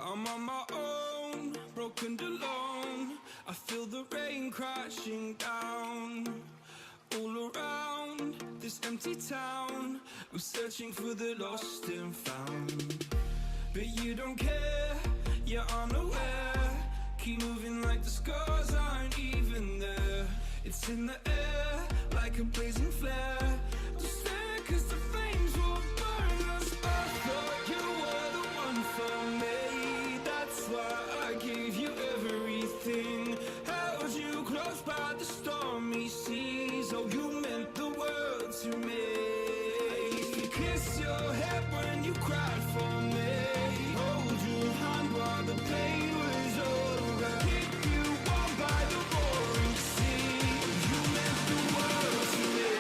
I'm on my own, broken and alone. I feel the rain crashing down all around this empty town. I'm searching for the lost and found, but you don't care, you're unaware. Keep moving like the scars aren't even there. It's in the air like a blazing flare. Just stare, 'cause the flames will burn us. I thought you were the one for me. That's why I gave you everything. Held you close by the stormy seas. Oh, you meant the world to me. I used to kiss your head when you cried for me. Hold your hand while the pain was over. Keep you warm by the roaring sea. You meant the world to me.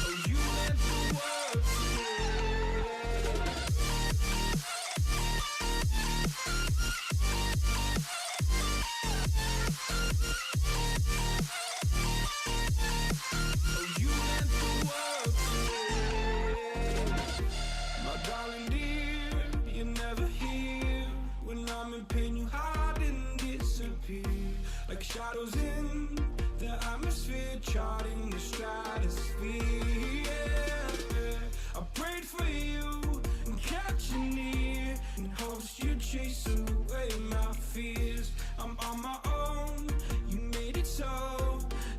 Oh, you meant the world to me. Oh, you meant the world to me. My darling dear, you're never here. When I'm in pain, you hide and disappear. Like shadows in the atmosphere, charting the stratosphere. Yeah. I prayed for you and kept you near, in hopes you'd chase away my fears. I'm on my own, you made it so,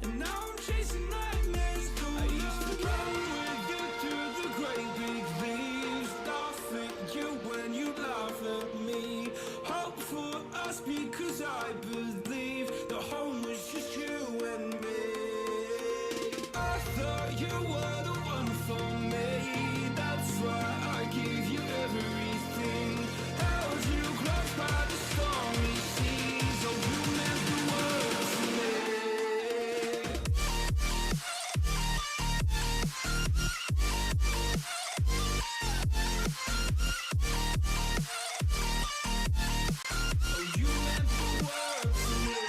and now I'm chasing nightmares. I used to run with you through the great big leaves, laugh at you when you laugh at me. Hope for us because I believe the home was just you and me. I thought you were the one for me. That's why I gave you everything. Held you close by the stormy seas. Oh, you meant the world to me. Oh, you meant the world to me.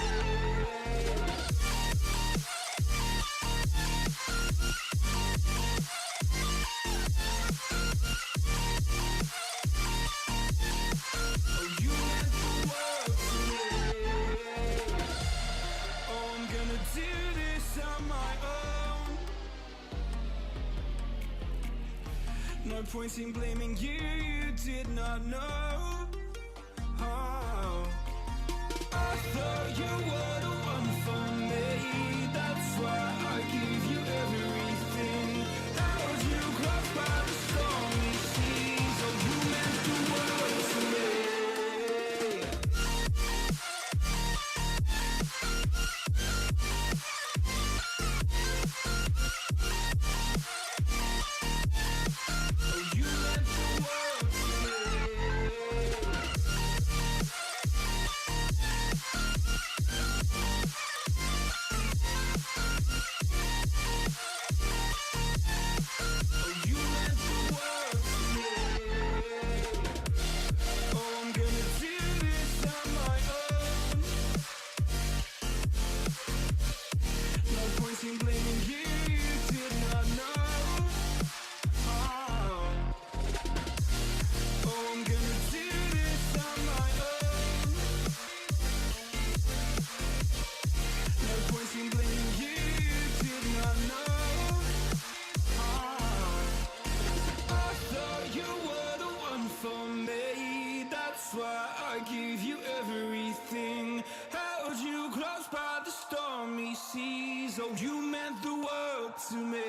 Oh, you meant the world to me. Oh, I'm gonna do this on my own. No point in blaming you, you did not know. Oh, I thought you were the one for me. That's why I gave you everything. Held you close by the stormy seas. Oh, you meant the world to me. Oh, you meant the world to me. Oh, you meant the world to me. Oh, I'm gonna do this on my own. No point in blaming you, you did not know. Oh, I'm gonna do this on my own. No point in blaming you, you did not know. I thought you were the one for me. That's why I gave you everything. Held you close by the stormy seas. Oh, you meant the world to me.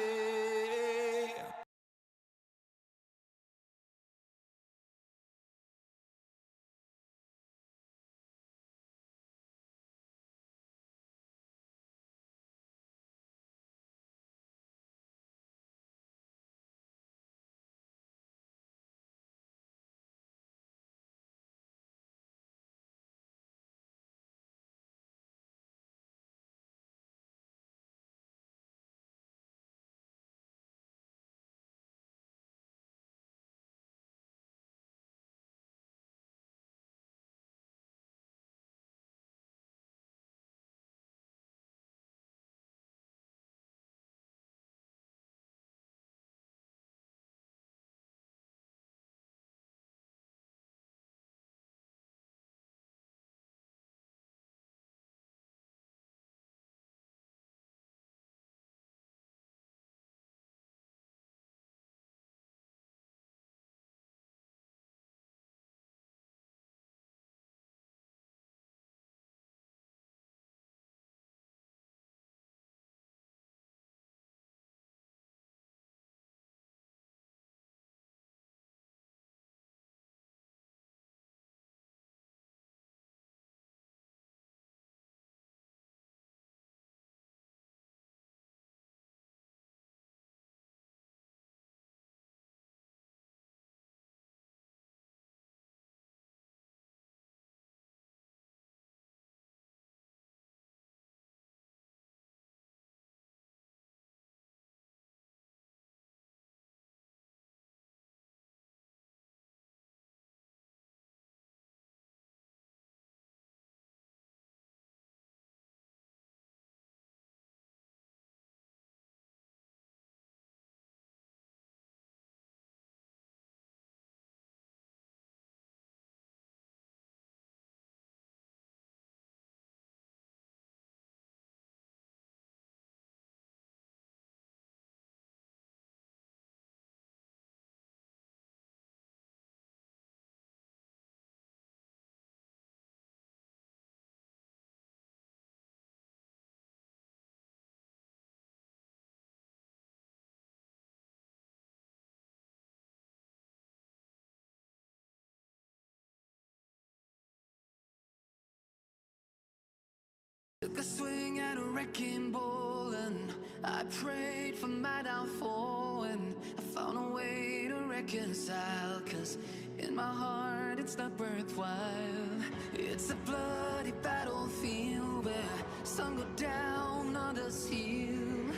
Took a swing at a wrecking ball and I prayed for my downfall, and I found a way to reconcile, 'cause in my heart it's not worthwhile. It's a bloody battlefield where some go down, others heal.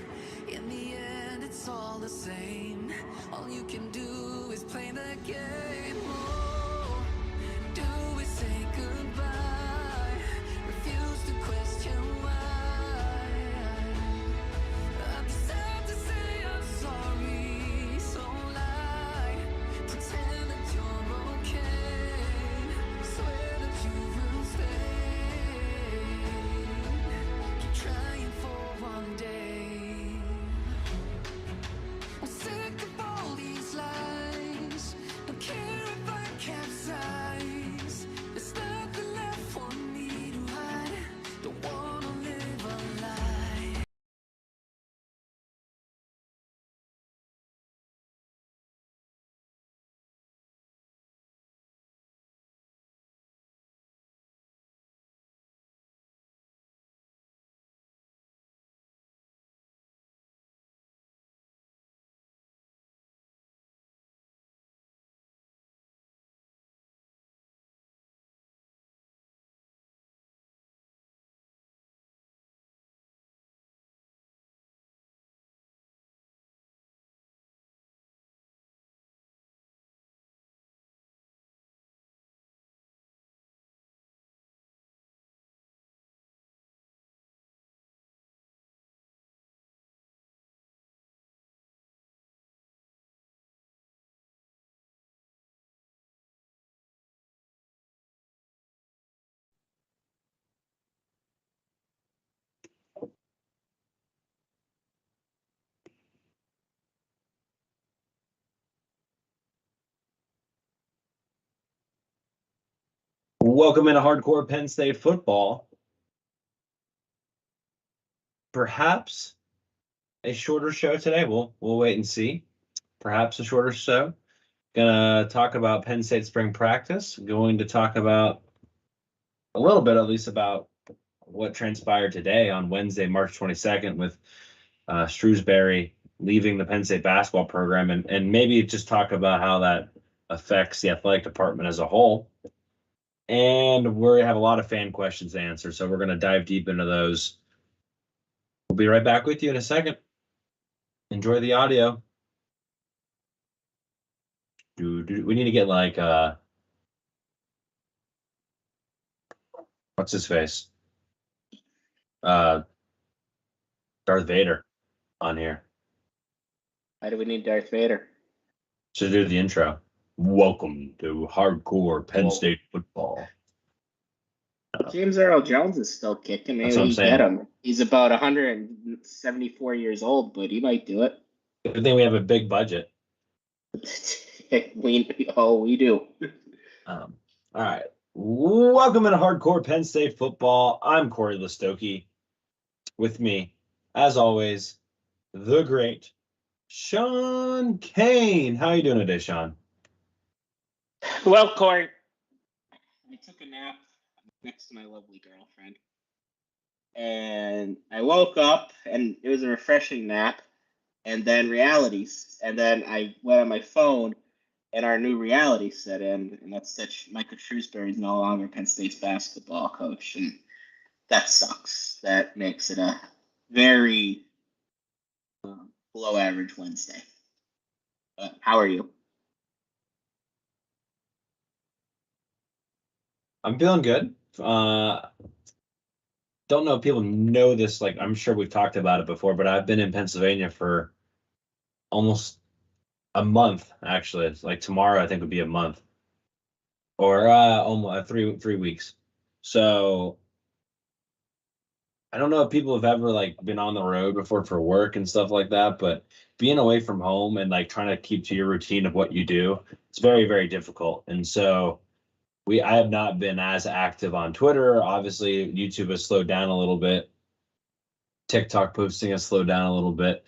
In the end it's all the same. All you can do is play the game. Oh, do we say goodbye? Refuse to question why. I'm sad to say I'm sorry, so lie. Pretend that you're okay. Swear that you will stay. Keep trying for one day. I'm sick of all these lies. Don't care if I capsize. There's nothing left for me to hide. Don't wanna live a lie. Welcome into Hardcore Penn State Football. Perhaps a shorter show today. We'll wait and see. Perhaps a shorter show. Gonna talk about Penn State spring practice. Going to talk about a little bit, at least, about what transpired today on Wednesday, March 22nd, with Shrewsbury leaving the Penn State basketball program, and maybe just talk about how that affects the athletic department as a whole. And we have a lot of fan questions to answer, so we're going to dive deep into those. We'll be right back with you in a second. Enjoy the audio. We need to get like what's his face? Darth Vader on here. Why do we need Darth Vader? To do the intro. Welcome to Hardcore Penn State Football. James Earl Jones is still kicking. Maybe we get him. He's about 174 years old, but he might do it. Good thing we have a big budget. we do. All right. Welcome into Hardcore Penn State Football. I'm Corey Listoki. With me, as always, the great Sean Kane. How are you doing today, Sean? Well, Corey, I took a nap next to my lovely girlfriend, and I woke up, and it was a refreshing nap, and then realities, and then I went on my phone, and our new reality set in, and that's that Michael Shrewsbury is no longer Penn State's basketball coach, and that sucks. That makes it a very below average Wednesday. How are you? I'm feeling good. Don't know if people know this. Like, I'm sure we've talked about it before, but I've been in Pennsylvania for almost a month. Actually, it's like tomorrow, I think, would be a month, or almost 3 weeks. So I don't know if people have ever like been on the road before for work and stuff like that, but being away from home and like trying to keep to your routine of what you do, it's very, very difficult. And so I have not been as active on Twitter. Obviously, YouTube has slowed down a little bit. TikTok posting has slowed down a little bit.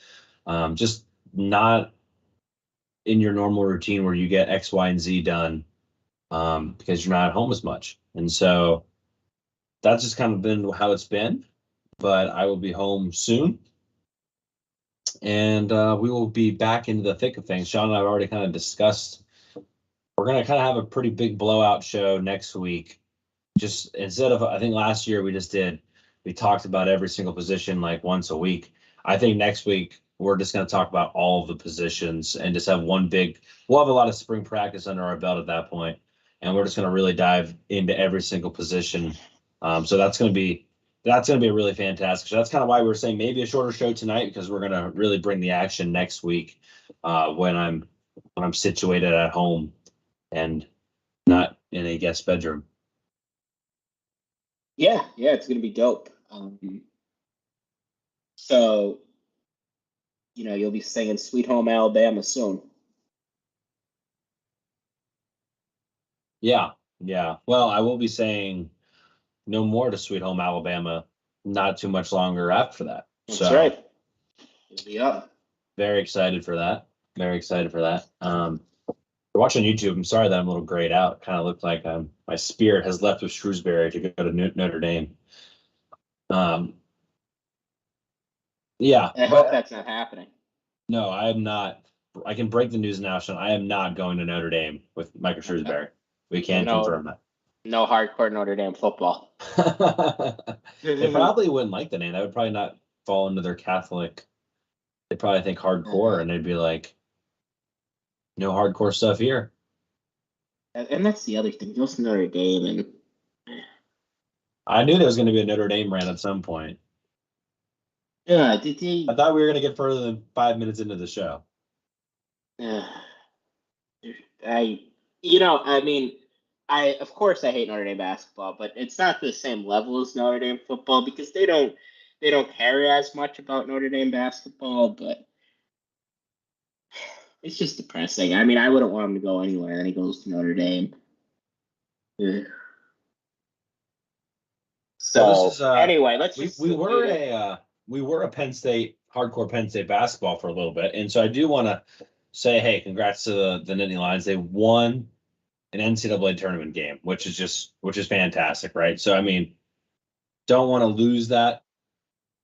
Just not in your normal routine where you get X, Y, and Z done because you're not at home as much. And so that's just kind of been how it's been. but I will be home soon. And we will be back into the thick of things. Sean and I have already kind of discussed. We're going to kind of have a pretty big blowout show next week. Just instead of, I think last year we talked about every single position like once a week. I think next week we're just going to talk about all of the positions and just have we'll have a lot of spring practice under our belt at that point, and we're just going to really dive into every single position. So that's going to be a really fantastic. So that's kind of why we're saying maybe a shorter show tonight, because we're going to really bring the action next week when I'm situated at home and not in a guest bedroom. Yeah, it's gonna be dope. So, you'll be singing "Sweet Home Alabama" soon. Yeah. Well, I will be saying no more to Sweet Home Alabama not too much longer after that. That's So right. You'll be up. very excited for that. Very excited for that. Watching YouTube, I'm sorry that I'm a little grayed out. Kind of looked like my spirit has left with Shrewsbury to go to Notre Dame. Yeah. I hope that's not happening. No, I am not. I can break the news now, Sean. I am not going to Notre Dame with Michael Shrewsbury. We can confirm that. No hardcore Notre Dame football. They probably wouldn't like the name. That would probably not fall into their Catholic. They probably think hardcore, and they'd be like, no hardcore stuff here. And that's the other thing. Goes to Notre Dame, and I knew there was going to be a Notre Dame rant at some point. yeah, I thought we were going to get further than 5 minutes into the show. Of course I hate Notre Dame basketball, but it's not the same level as Notre Dame football because they don't care as much about Notre Dame basketball, but it's just depressing. I mean, I wouldn't want him to go anywhere, and he goes to Notre Dame. So anyway, we were a Penn State hardcore Penn State basketball for a little bit, and so I do want to say, hey, congrats to the Nittany Lions. They won an NCAA tournament game, which is fantastic, right? So I mean, don't want to lose that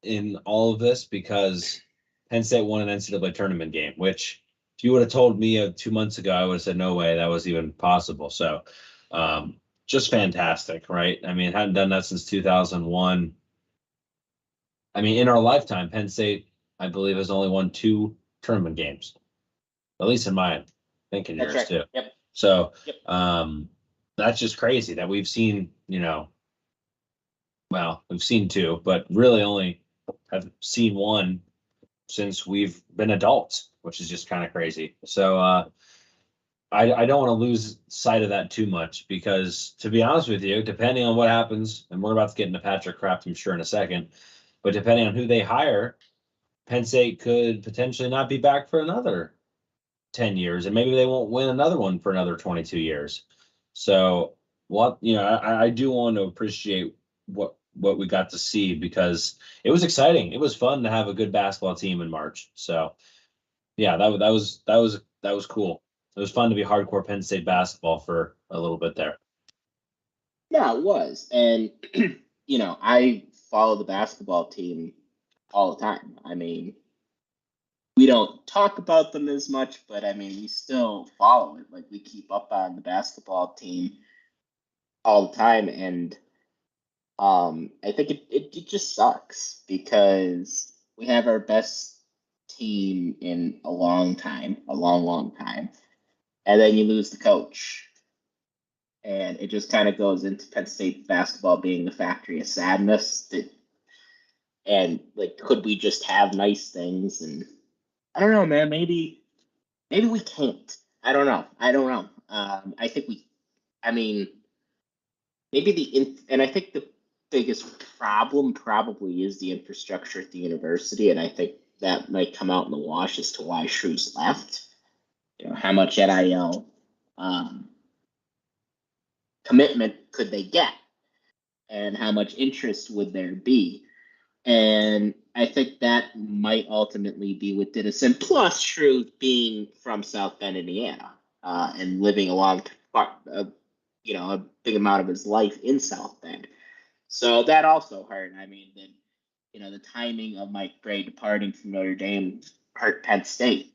in all of this because Penn State won an NCAA tournament game, which if you would have told me 2 months ago, I would have said no way that was even possible. So just fantastic, right? I mean, hadn't done that since 2001. I mean, in our lifetime, Penn State, I believe, has only won 2 tournament games, at least in mine. I think in yours too. Yep. So that's just crazy that we've seen, we've seen 2, but really only have seen 1 since we've been adults, which is just kind of crazy. So I don't want to lose sight of that too much because, to be honest with you, depending on what happens, and we're about to get into Patrick Kraft, I'm sure, in a second, but depending on who they hire, Penn State could potentially not be back for another 10 years, and maybe they won't win another one for another 22 years. So I do want to appreciate what we got to see because it was exciting. It was fun to have a good basketball team in March. So yeah, that was cool. It was fun to be hardcore Penn State basketball for a little bit there. Yeah, it was. And I follow the basketball team all the time. I mean, we don't talk about them as much, but I mean, we still follow it. Like, we keep up on the basketball team all the time. And I think it just sucks because we have our best team in a long time, a long, long time. And then you lose the coach. And it just kind of goes into Penn State basketball being the factory of sadness. And like, could we just have nice things? And I don't know, man. Maybe we can't. I don't know. I think and I think the biggest problem probably is the infrastructure at the university, and I think that might come out in the wash as to why Shrews left. How much NIL commitment could they get, and how much interest would there be? And I think that might ultimately be what did us in. Plus, Shrews being from South Bend, Indiana, and living a big amount of his life in South Bend. So that also hurt. I mean, the timing of Mike Brey departing from Notre Dame hurt Penn State.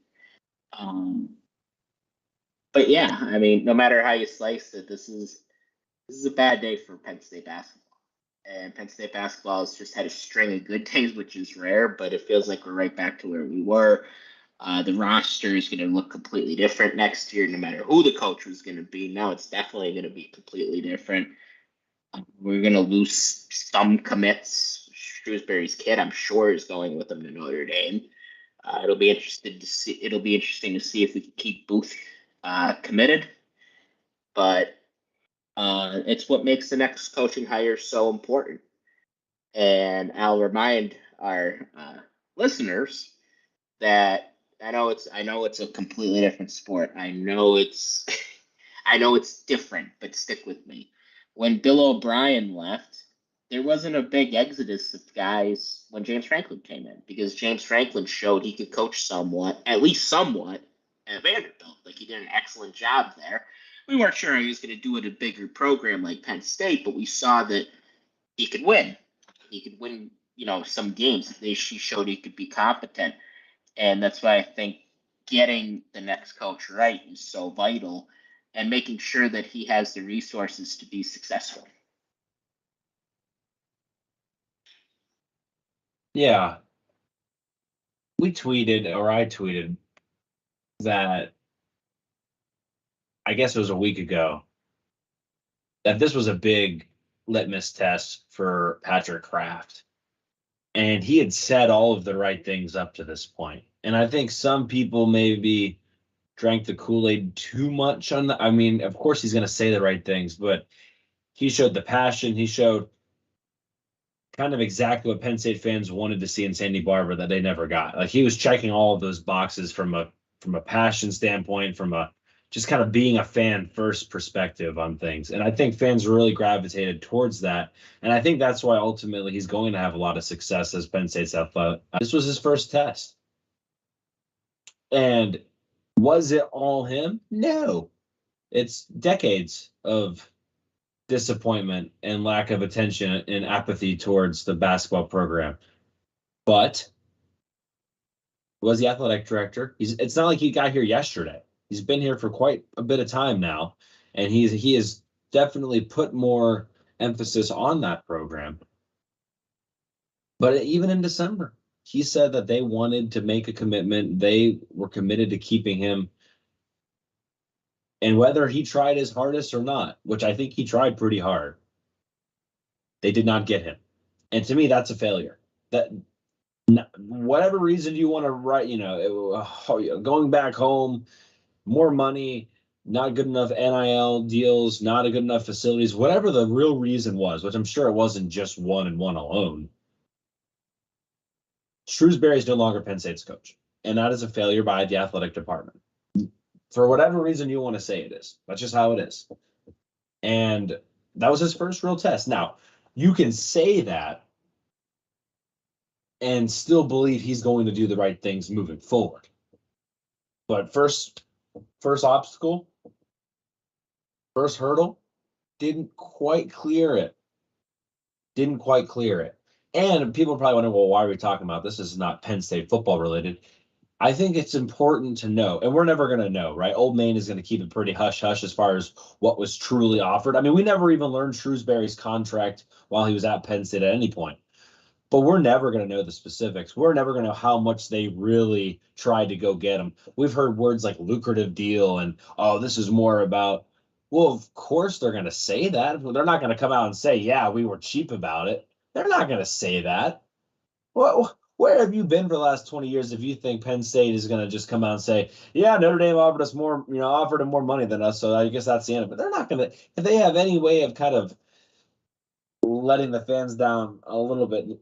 But yeah, I mean, no matter how you slice it, this is a bad day for Penn State basketball. And Penn State basketball has just had a string of good days, which is rare, but it feels like we're right back to where we were. The roster is going to look completely different next year, no matter who the coach was going to be. Now it's definitely going to be completely different. We're going to lose some commits. Shrewsbury's kid, I'm sure, is going with them to Notre Dame. It'll be interesting to see if we can keep Booth committed. But it's what makes the next coaching hire so important. And I'll remind our listeners that I know it's a completely different sport. I know it's different, but stick with me. When Bill O'Brien left, there wasn't a big exodus of guys when James Franklin came in, because James Franklin showed he could coach somewhat, at at Vanderbilt. Like, he did an excellent job there. We weren't sure he was going to do it at a bigger program like Penn State, but we saw that he could win. He could win, some games. He showed he could be competent. And that's why I think getting the next coach right is so vital, and making sure that he has the resources to be successful. Yeah. I tweeted that, I guess it was a week ago, that this was a big litmus test for Patrick Kraft. And he had said all of the right things up to this point. And I think some people maybe drank the Kool-Aid too much on the. I mean, of course he's going to say the right things, but he showed the passion. He showed kind of exactly what Penn State fans wanted to see in Sandy Barber that they never got. Like, he was checking all of those boxes from a passion standpoint, from a just kind of being a fan first perspective on things. And I think fans really gravitated towards that. And I think that's why ultimately he's going to have a lot of success as Penn State's athletic. This was his first test. And was it all him? No. It's decades of disappointment and lack of attention and apathy towards the basketball program. But was the athletic director. It's not like he got here yesterday. He's been here for quite a bit of time now, and he has definitely put more emphasis on that program. But even in December, he said that they wanted to make a commitment. They were committed to keeping him. And whether he tried his hardest or not, which I think he tried pretty hard, they did not get him. And to me, that's a failure. That, whatever reason you want to write, going back home, more money, not good enough NIL deals, not a good enough facilities, whatever the real reason was, which I'm sure it wasn't just one and one alone. Shrewsbury is no longer Penn State's coach, and that is a failure by the athletic department. For whatever reason you want to say it is. That's just how it is. And that was his first real test. Now, you can say that and still believe he's going to do the right things moving forward. But first obstacle, first hurdle, didn't quite clear it. And people probably wonder, well, why are we talking about this? This is not Penn State football related. I think it's important to know, and we're never going to know, right? Old Main is going to keep it pretty hush-hush as far as what was truly offered. I mean, we never even learned Shrewsbury's contract while he was at Penn State at any point. But we're never going to know the specifics. We're never going to know how much they really tried to go get him. We've heard words like lucrative deal and, oh, this is more about, well, of course they're going to say that. They're not going to come out and say, yeah, we were cheap about it. They're not going to say that. Well, where have you been for the last 20 years if you think Penn State is going to just come out and say, yeah, Notre Dame offered us more, offered them more money than us, so I guess that's the end of it. They're not going to, if they have any way of kind of letting the fans down a little bit,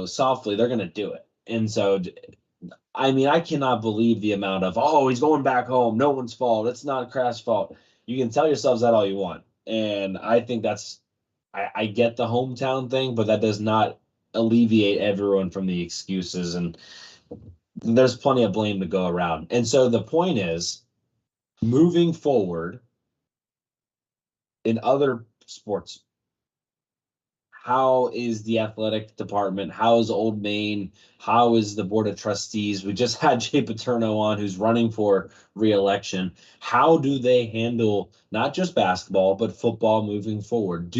softly, they're going to do it. And so, I mean, I cannot believe the amount of, oh, he's going back home, no one's fault, it's not Kraft's fault. You can tell yourselves that all you want. And I think I get the hometown thing, but that does not alleviate everyone from the excuses, and there's plenty of blame to go around. And so the point is, moving forward in other sports, how is the athletic department? How is Old Main? How is the board of trustees? We just had Jay Paterno on, who's running for re-election. How do they handle not just basketball, but football moving forward?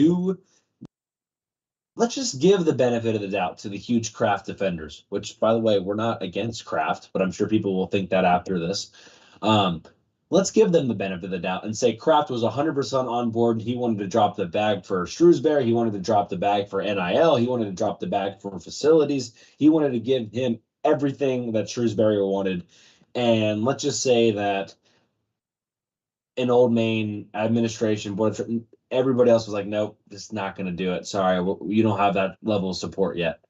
Let's just give the benefit of the doubt to the huge Kraft defenders, which, by the way, we're not against Kraft, but I'm sure people will think that after this. Let's give them the benefit of the doubt and say Kraft was 100% on board. He wanted to drop the bag for Shrewsbury. He wanted to drop the bag for NIL. He wanted to drop the bag for facilities. He wanted to give him everything that Shrewsbury wanted. And let's just say that an Old Main administration, everybody else was like, nope, this is not going to do it. Sorry, you don't have that level of support yet.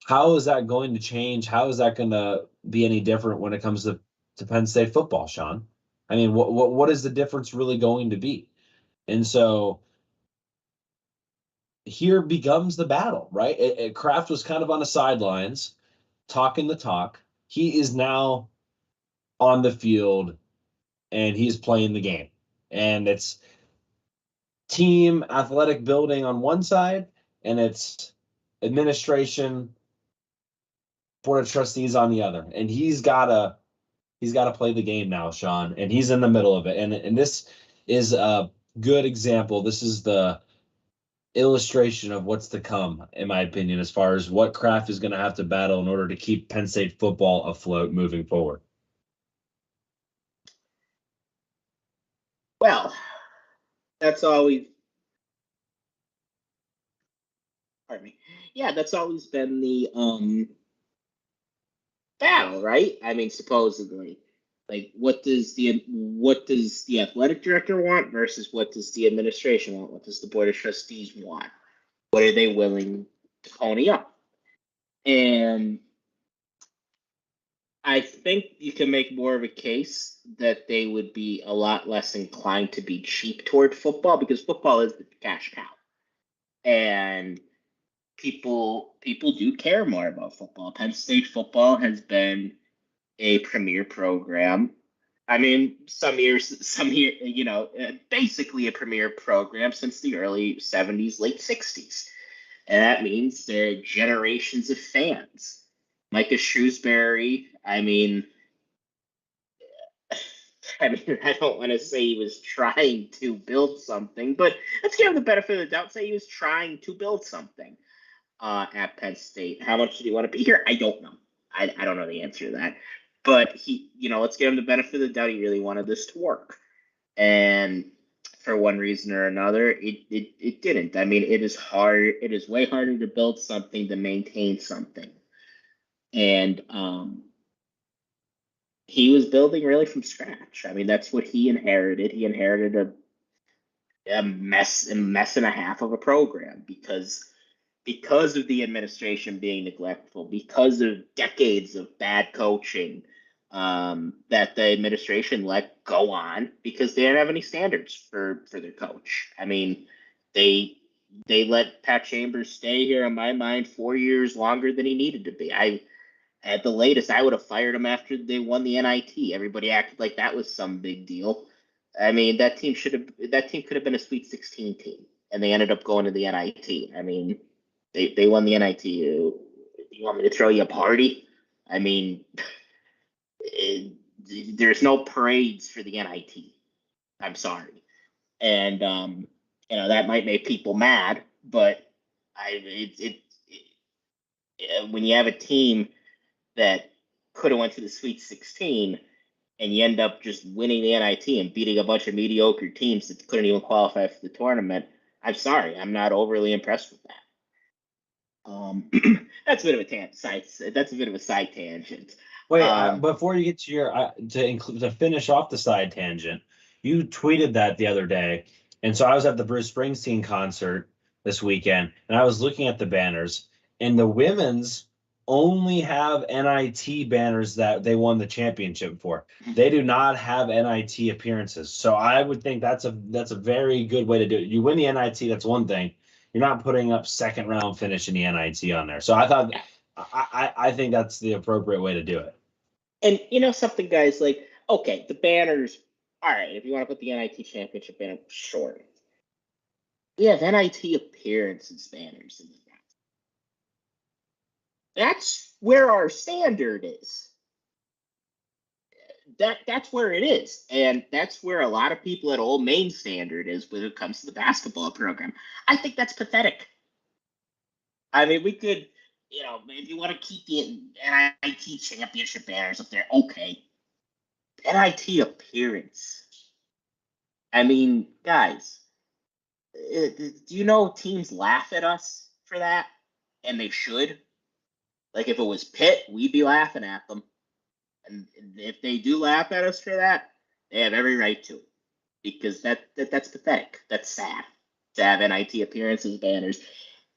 How is that going to change? How is that going to be any different when it comes to Penn State football, Sean? I mean, what is the difference really going to be? And so here becomes the battle, right? Kraft was kind of on the sidelines, talking the talk. He is now on the field, and he's playing the game. And it's team athletic building on one side, and it's administration, board of trustees on the other. And he's got to play the game now, Sean, and he's in the middle of it. And this is a good example. This is the illustration of what's to come, in my opinion, as far as what Kraft is going to have to battle in order to keep Penn State football afloat moving forward. Well, that's always, pardon me. Yeah, that's always been the battle, right? I mean, supposedly, like what does the athletic director want versus what does the administration want? What does the board of trustees want? What are they willing to pony up? And I think you can make more of a case that they would be a lot less inclined to be cheap toward football, because football is the cash cow. And people do care more about football. Penn State football has been a premier program. I mean, some years, basically a premier program since the early 70s, late 60s. And that means there are generations of fans. Micah Shrewsbury, I mean, I don't want to say he was trying to build something, but let's give him the benefit of the doubt. Say he was trying to build something at Penn State. How much did he want to be here? I don't know. I don't know the answer to that. But let's give him the benefit of the doubt. He really wanted this to work. And for one reason or another, it didn't. I mean, it is hard. It is way harder to build something than maintain something. And he was building really from scratch. I mean, that's what he inherited. He inherited a mess and a half of a program because of the administration being neglectful, because of decades of bad coaching that the administration let go on because they didn't have any standards for their coach. I mean, they let Pat Chambers stay here, in my mind, 4 years longer than he needed to be. At the latest, I would have fired him after they won the NIT. Everybody acted like that was some big deal. I mean, that team could have been a Sweet 16 team, and they ended up going to the NIT. I mean, they won the NIT. You want me to throw you a party? I mean, there's no parades for the NIT. I'm sorry, and that might make people mad, but when you have a team that could have went to the Sweet 16 and you end up just winning the NIT and beating a bunch of mediocre teams that couldn't even qualify for the tournament, I'm sorry, I'm not overly impressed with that. That's a bit of a side tangent. Wait, before you get to your to finish off the side tangent, you tweeted that the other day, and so I was at the Bruce Springsteen concert this weekend, and I was looking at the banners, and the women's only have NIT banners that they won the championship for. They do not have NIT appearances, so I would think that's a very good way to do it. You win the NIT, that's one thing. You're not putting up second round finish in the NIT on there. So I thought, I think that's the appropriate way to do it. And something, guys, like, okay, the banners, all right, if you want to put the NIT championship banner, sure. we have NIT appearances banners in the draft. That's where our standard is. That's where it is. And that's where a lot of people at Old Main standard is when it comes to the basketball program. I think that's pathetic. I mean, we could, if you want to keep the NIT championship banners up there, okay. NIT appearance. I mean, guys, do you know teams laugh at us for that? And they should. Like, if it was Pitt, we'd be laughing at them. And if they do laugh at us for that, they have every right to. Because that's pathetic. That's sad to have NIT appearances banners.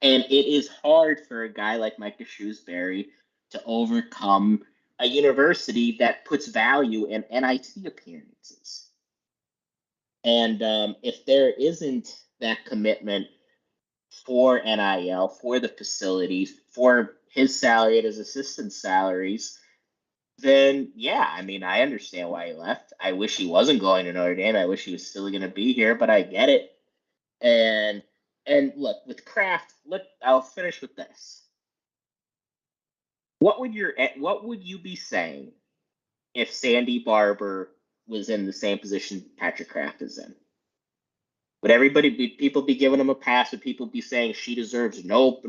And it is hard for a guy like Micah Shrewsbury to overcome a university that puts value in NIT appearances. And if there isn't that commitment for NIL, for the facilities, for his salary and his assistant's salaries, then yeah, I mean, I understand why he left. I wish he wasn't going to Notre Dame. I wish he was still going to be here, but I get it. And look, with Kraft, I'll finish with this. What would you be saying if Sandy Barber was in the same position Patrick Kraft is in? Would people be giving him a pass? Would people be saying she deserves no?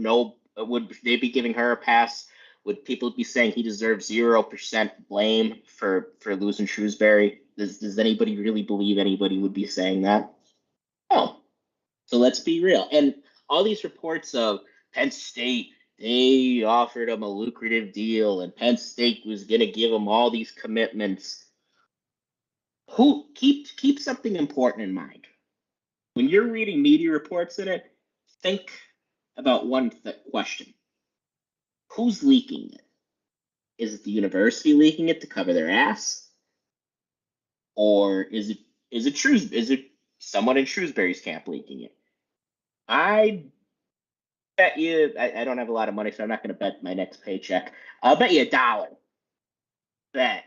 Would they be giving her a pass? Would people be saying he deserves 0% blame for losing Shrewsbury? Does anybody really believe anybody would be saying that? No. So let's be real. And all these reports of Penn State, they offered him a lucrative deal, and Penn State was going to give him all these commitments. Keep something important in mind. When you're reading media reports in it, think about one question. Who's leaking it? Is it the university leaking it to cover their ass? Or is it someone in Shrewsbury's camp leaking it? I bet you, I don't have a lot of money, so I'm not going to bet my next paycheck. I'll bet you $1 that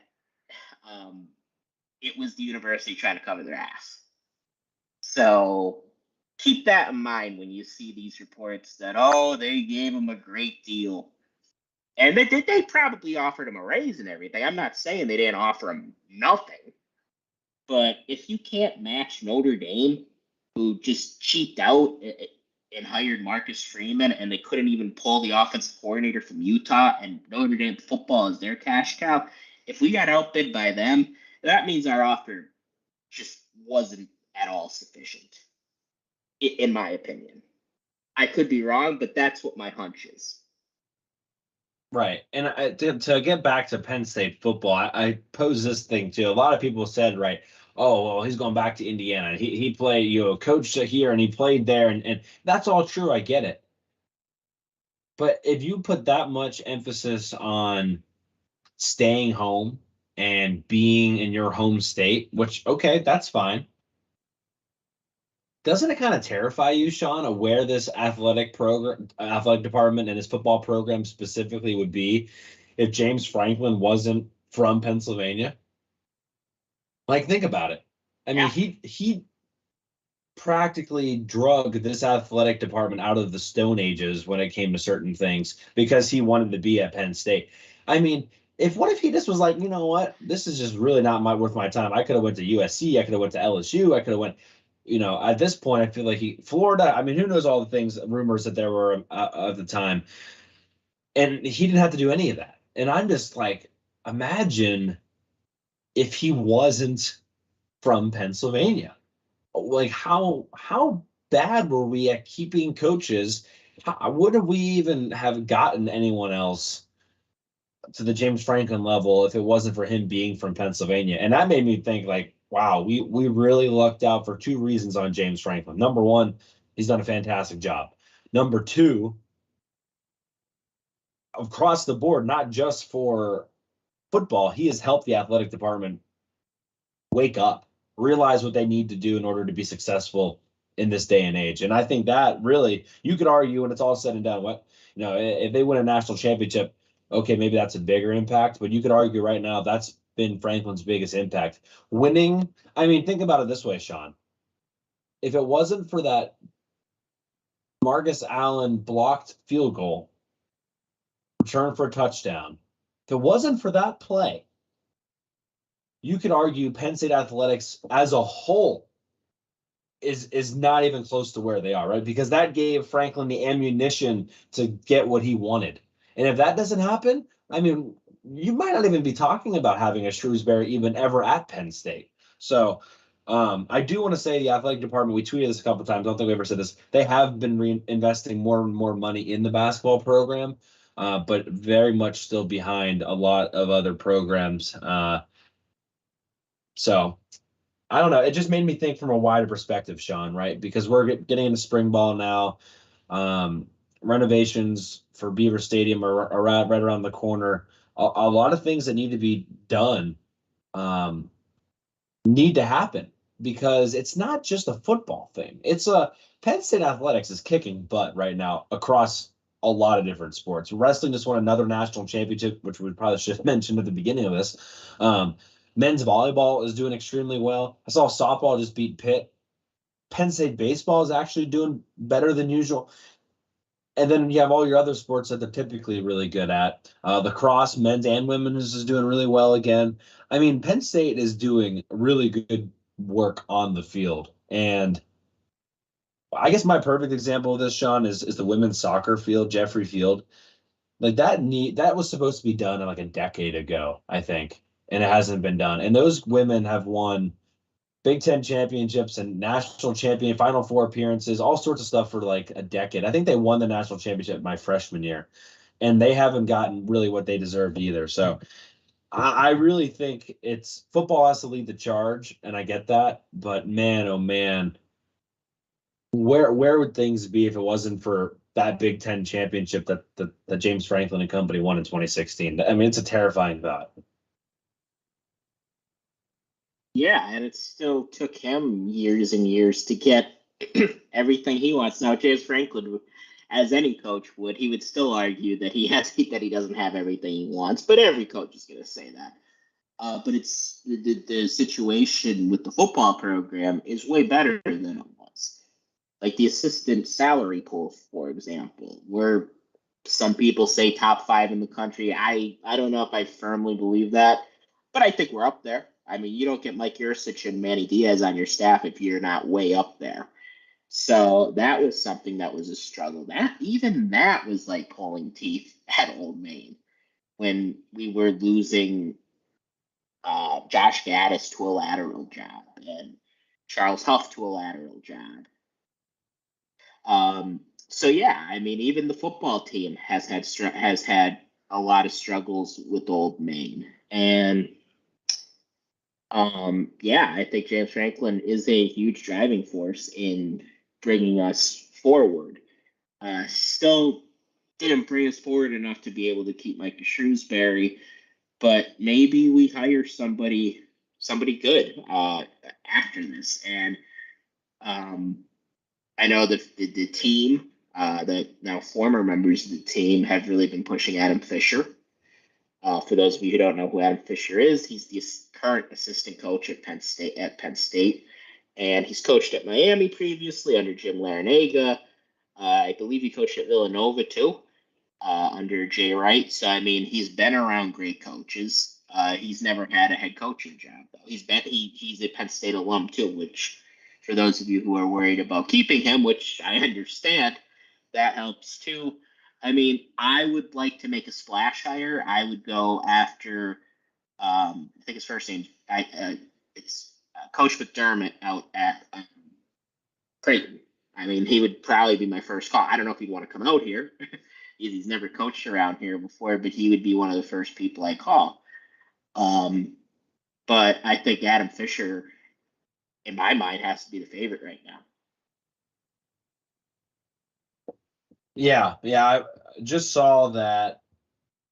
it was the university trying to cover their ass. So keep that in mind when you see these reports that, they gave him a great deal. And they probably offered him a raise and everything. I'm not saying they didn't offer him nothing. But if you can't match Notre Dame, who just cheaped out and hired Marcus Freeman, and they couldn't even pull the offensive coordinator from Utah, and Notre Dame football is their cash cow, if we got outbid by them, that means our offer just wasn't at all sufficient, in my opinion. I could be wrong, but that's what my hunch is. Right. And to get back to Penn State football, I pose this thing too. A lot of people said, right, well, he's going back to Indiana. He played, coached here and he played there. And that's all true. I get it. But if you put that much emphasis on staying home and being in your home state, which, okay, that's fine. Doesn't it kind of terrify you, Sean, of where this athletic department and his football program specifically would be if James Franklin wasn't from Pennsylvania? Like, think about it. I mean, he practically drug this athletic department out of the Stone Ages when it came to certain things because he wanted to be at Penn State. I mean, what if he just was like, you know what, this is just really not worth my time. I could have went to USC. I could have went to LSU. I could have went. At this point, I feel like Florida, I mean, who knows all the things, rumors that there were at the time. And he didn't have to do any of that. And I'm just like, imagine if he wasn't from Pennsylvania. Like, how bad were we at keeping coaches? Wouldn't we even have gotten anyone else to the James Franklin level if it wasn't for him being from Pennsylvania? And that made me think, like, wow, we really lucked out for two reasons on James Franklin. Number one, he's done a fantastic job. Number two, across the board, not just for football, he has helped the athletic department wake up, realize what they need to do in order to be successful in this day and age. And I think that really, you could argue when it's all said and done, if they win a national championship, okay, maybe that's a bigger impact, but you could argue right now that's been Franklin's biggest impact. Winning, I mean, think about it this way, Sean. If it wasn't for that Marcus Allen blocked field goal, return for a touchdown. If it wasn't for that play, you could argue Penn State athletics as a whole is not even close to where they are, right? Because that gave Franklin the ammunition to get what he wanted. And if that doesn't happen, I mean, you might not even be talking about having a Shrewsbury even ever at Penn State. So I do want to say the athletic department, we tweeted this a couple of times, I don't think we ever said this, they have been investing more and more money in the basketball program, but very much still behind a lot of other programs. So I don't know. It just made me think from a wider perspective, Sean, right? Because we're getting into spring ball now. Renovations for Beaver Stadium are right around the corner. A lot of things that need to be done need to happen because it's not just a football thing. It's Penn State athletics is kicking butt right now across a lot of different sports. Wrestling just won another national championship, which we probably should have mentioned at the beginning of this. Men's volleyball is doing extremely well. I saw softball just beat Pitt. Penn State baseball is actually doing better than usual. And then you have all your other sports that they're typically really good at. Lacrosse, men's and women's, is doing really well again. I mean, Penn State is doing really good work on the field. And I guess my perfect example of this, Sean, is the women's soccer field, Jeffrey Field. Like that was supposed to be done like a decade ago, I think. And it hasn't been done. And those women have won Big Ten championships and national champion, Final Four appearances, all sorts of stuff for like a decade. I think they won the national championship my freshman year, and they haven't gotten really what they deserved either. So I really think it's football has to lead the charge, and I get that. But man, oh man, where would things be if it wasn't for that Big Ten championship that James Franklin and company won in 2016? I mean, it's a terrifying thought. Yeah, and it still took him years and years to get everything he wants. Now, James Franklin, as any coach would, he would still argue that he doesn't have everything he wants. But every coach is going to say that. But it's the situation with the football program is way better than it was. Like the assistant salary pool, for example, where some people say top 5 in the country. I don't know if I firmly believe that, but I think we're up there. I mean, you don't get Mike Yursich and Manny Diaz on your staff if you're not way up there. So that was something that was a struggle. That was like pulling teeth at Old Main when we were losing Josh Gaddis to a lateral job and Charles Huff to a lateral job. So yeah, I mean, even the football team has had a lot of struggles with Old Main, and yeah, I think James Franklin is a huge driving force in bringing us forward. Still didn't bring us forward enough to be able to keep Micah Shrewsbury, but maybe we hire somebody good after this. And I know that the team, the now former members of the team, have really been pushing Adam Fisher. For those of you who don't know who Adam Fisher is, he's the current assistant coach at Penn State, and he's coached at Miami previously under Jim Larinaga. I believe he coached at Villanova too, under Jay Wright. So I mean, he's been around great coaches. He's never had a head coaching job though. He's a Penn State alum too, which for those of you who are worried about keeping him, which I understand, that helps too. I mean, I would like to make a splash hire. I would go after, I think his first name, it's Coach McDermott out at Creighton. I mean, he would probably be my first call. I don't know if he'd want to come out here. He's never coached around here before, but he would be one of the first people I call. But I think Adam Fisher, in my mind, has to be the favorite right now. Yeah. I just saw that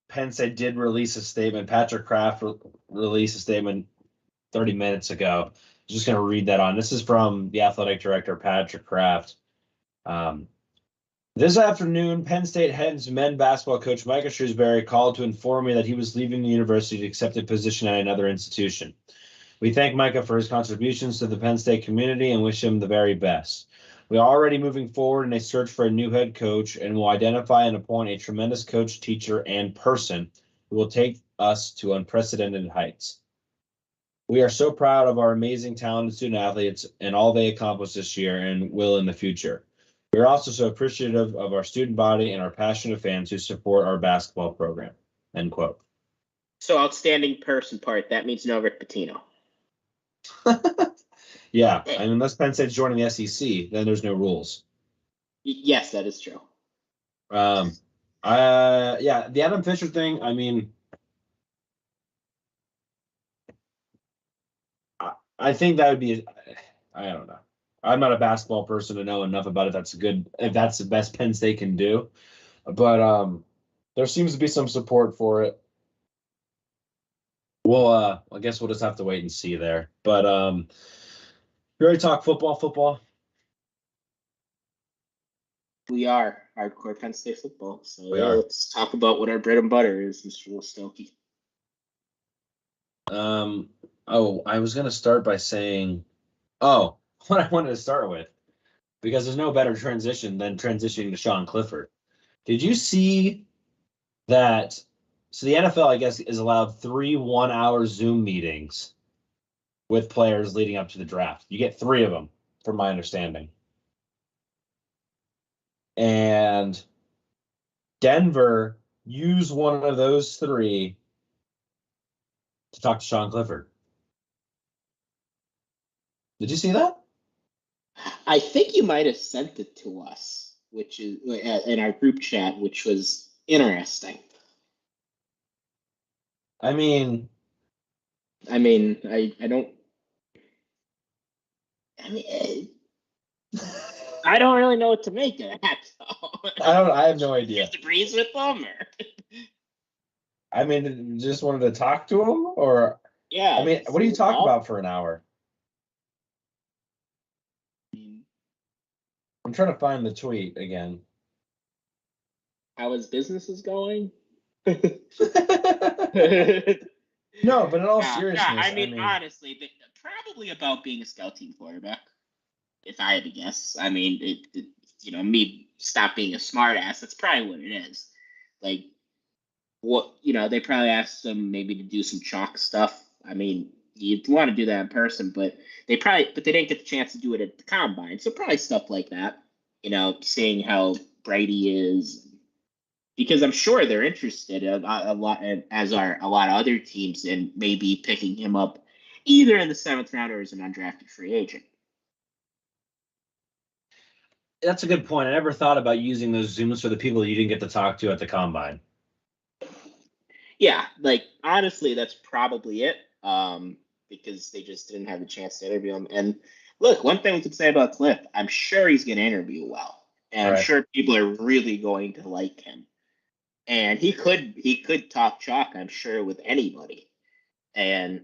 Penn State did release a statement. Patrick Kraft released a statement 30 minutes ago. I'm just going to read that on. This is from the athletic director, Patrick Kraft. This afternoon, Penn State head men's basketball coach Micah Shrewsbury called to inform me that he was leaving the university to accept a position at another institution. We thank Micah for his contributions to the Penn State community and wish him the very best. We are already moving forward in a search for a new head coach and will identify and appoint a tremendous coach, teacher, and person who will take us to unprecedented heights. We are so proud of our amazing, talented student athletes and all they accomplished this year and will in the future. We are also so appreciative of our student body and our passionate fans who support our basketball program. End quote. So outstanding person part, that means no Rick Pitino. Yeah, I mean, unless Penn State's joining the SEC, then there's no rules. Yes, that is true. Yeah, the Adam Fisher thing, I mean, I think that would be, I don't know. I'm not a basketball person to know enough about it. If that's the best Penn State can do. But there seems to be some support for it. Well, I guess we'll just have to wait and see there. But you already talk football? We are Hardcore Penn State Football. So let's talk about what our bread and butter is, Mr. Wostowski. I was going to start by saying, what I wanted to start with, because there's no better transition than transitioning to Sean Clifford. Did you see that? So the NFL, I guess, is allowed 3 1-hour Zoom meetings with players leading up to the draft. You get 3 of them, from my understanding. And Denver used one of those 3 to talk to Sean Clifford. Did you see that? I think you might have sent it to us, which is in our group chat, which was interesting. I mean, I don't. I don't really know what to make of that. I have no idea. You have to breeze with them, or? I mean, just wanted to talk to him, or Yeah. I mean, what do you talk about for an hour? I'm trying to find the tweet again. How his business is going? No, but in all seriousness, I mean, honestly, probably about being a scout team quarterback. If I had to guess, I mean, me stop being a smart ass. That's probably what it is. Like, what they probably asked them maybe to do some chalk stuff. I mean, you'd want to do that in person, but they didn't get the chance to do it at the combine. So probably stuff like that. Seeing how bright he is, because I'm sure they're interested a lot, as are a lot of other teams, in maybe picking him up either in the 7th round or as an undrafted free agent. That's a good point. I never thought about using those Zooms for the people you didn't get to talk to at the combine. Yeah, honestly, that's probably it. Because they just didn't have the chance to interview him. And look, one thing we could say about Cliff, I'm sure he's going to interview well, and I'm sure people are really going to like him. And he could talk chalk, I'm sure, with anybody. And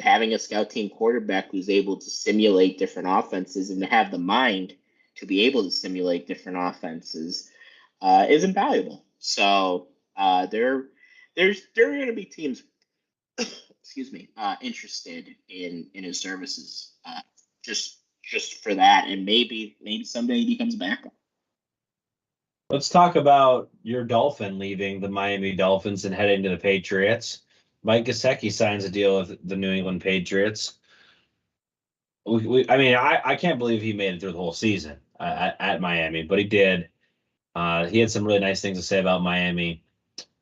having a scout team quarterback who's able to simulate different offenses and to have the mind to be able to simulate different offenses is invaluable. So there's going to be teams, excuse me, interested in his services, just for that, and maybe someday he becomes a backup. Let's talk about your Dolphin leaving the Miami Dolphins and heading to the Patriots. Mike Gesicki signs a deal with the New England Patriots. I can't believe he made it through the whole season at Miami, but he did. He had some really nice things to say about Miami.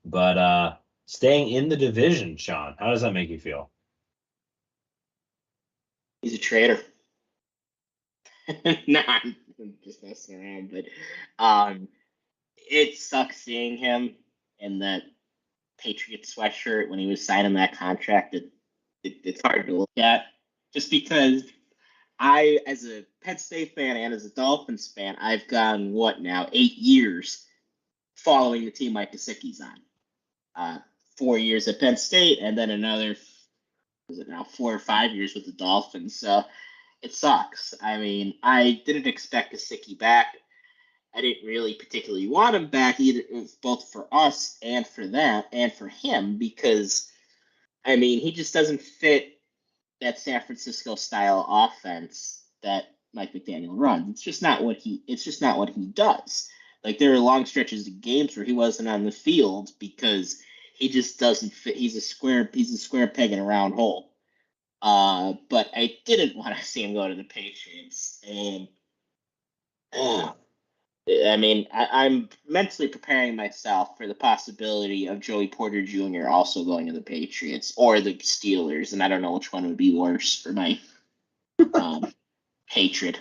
But staying in the division, Sean, how does that make you feel? He's a traitor. Nah, I'm just messing around, but it sucks seeing him in that Patriots sweatshirt when he was signing that contract. It's hard to look at, just because I, as a Penn State fan and as a Dolphins fan, I've gone 8 years following the team Mike Gesicki's on. 4 years at Penn State, and then another, 4 or 5 years with the Dolphins. So it sucks. I mean, I didn't expect Gesicki back. I didn't really particularly want him back either, both for us and for them and for him, because, he just doesn't fit that San Francisco style offense that Mike McDaniel runs. It's just not what he does. Like, there are long stretches of games where he wasn't on the field because he just doesn't fit. He's a square peg in a round hole. But I didn't want to see him go to the Patriots. And I mean, I'm mentally preparing myself for the possibility of Joey Porter Jr. also going to the Patriots or the Steelers, and I don't know which one would be worse for my hatred.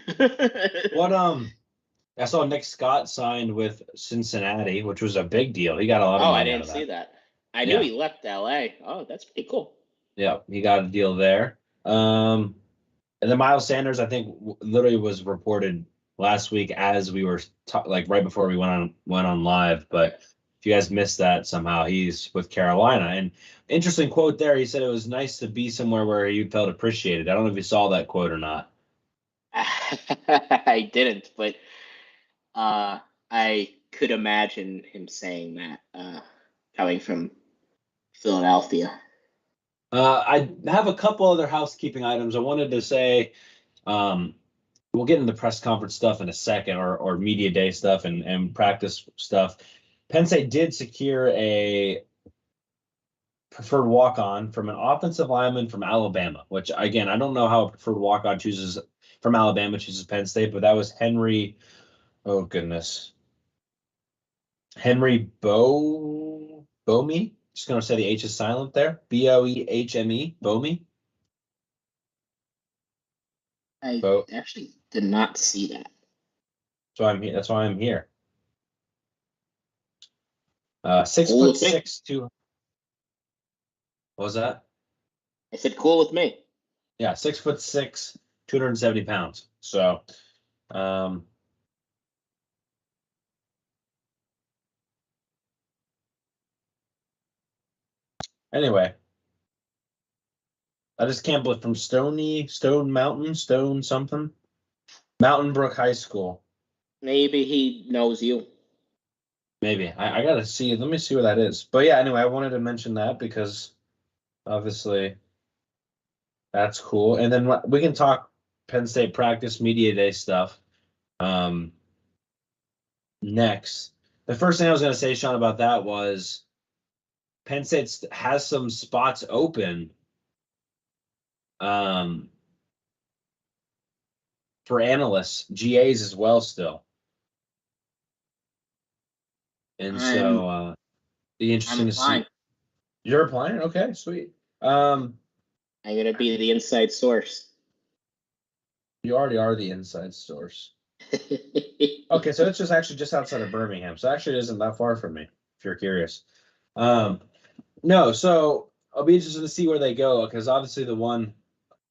What I saw Nick Scott signed with Cincinnati, which was a big deal. He got a lot of Oh, I money out didn't of see that. that. I knew he left LA. Oh, that's pretty cool. Yeah, he got a deal there. And then Miles Sanders, I think, literally was reported last week as we were like right before we went on live. But if you guys missed that somehow, he's with Carolina. And interesting quote there. He said it was nice to be somewhere where he felt appreciated. I don't know if you saw that quote or not. I didn't, but I could imagine him saying that coming from Philadelphia. I have a couple other housekeeping items. I wanted to say, we'll get into press conference stuff in a second, or media day stuff and practice stuff. Penn State did secure a preferred walk-on from an offensive lineman from Alabama, which, again, I don't know how a preferred walk-on from Alabama chooses Penn State, but that was Henry. Oh goodness, Henry Boehme. Just gonna say the H is silent there. Boehme. Boehme. I actually did not see that. So I'm here. That's why I'm here. 6'6", 2. What was that? I said, cool with me. Yeah, 6'6", 270 pounds. So, anyway, I just can't believe from Stone Mountain Brook High School. Maybe he knows you. Maybe I gotta see. Let me see where that is. But yeah, anyway, I wanted to mention that because obviously that's cool. And then we can talk Penn State practice media day stuff. Next, the first thing I was gonna say, Sean, about that was Penn State has some spots open. For analysts, GAs as well still. And so be interesting to see. You're applying? Okay, sweet. I'm gonna be the inside source. You already are the inside source. Okay, so it's just outside of Birmingham. So actually it isn't that far from me, if you're curious. No, so I'll be interested to see where they go, because obviously the one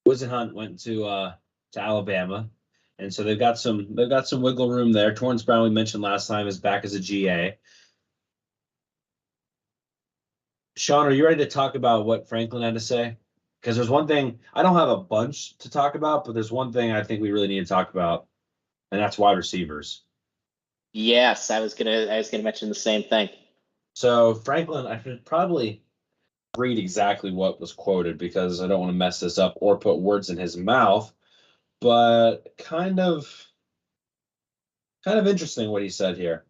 Wisenhunt went to Alabama. And so they've got some wiggle room there. Torrance Brown, we mentioned last time, is back as a GA. Sean, are you ready to talk about what Franklin had to say? Because there's one thing, I don't have a bunch to talk about, but there's one thing I think we really need to talk about, and that's wide receivers. Yes, I was gonna mention the same thing. So Franklin, I should probably read exactly what was quoted because I don't want to mess this up or put words in his mouth, but kind of interesting what he said here.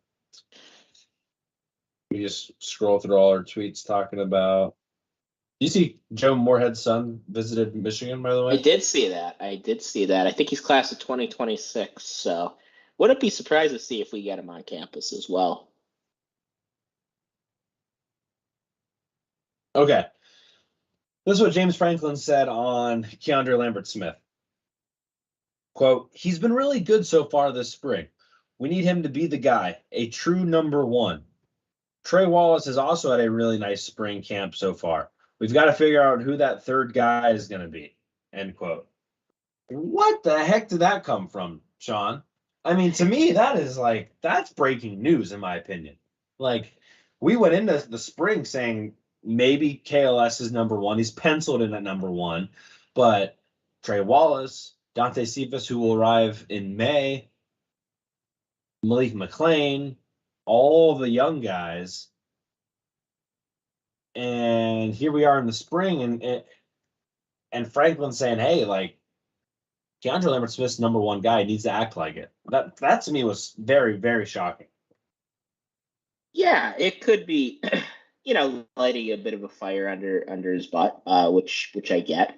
We just scroll through all our tweets talking about. You see Joe Moorhead's son visited Michigan, by the way? I did see that. I think he's class of 2026. So wouldn't be surprised to see if we get him on campus as well. Okay. This is what James Franklin said on Keandre Lambert-Smith. Quote, "He's been really good so far this spring. We need him to be the guy, a true number one. Trey Wallace has also had a really nice spring camp so far. We've got to figure out who that third guy is going to be." End quote. What the heck did that come from, Sean? I mean, to me, that's breaking news, in my opinion. Like, we went into the spring saying maybe KLS is number one. He's penciled in at number one. But Trey Wallace, Dante Cephas, who will arrive in May, Malik McLean, all the young guys. And here we are in the spring, and Franklin saying, hey, like, Keandre Lambert Smith's number one guy. He needs to act like it. That to me was very, very shocking. Yeah, it could be, lighting a bit of a fire under his butt, which I get.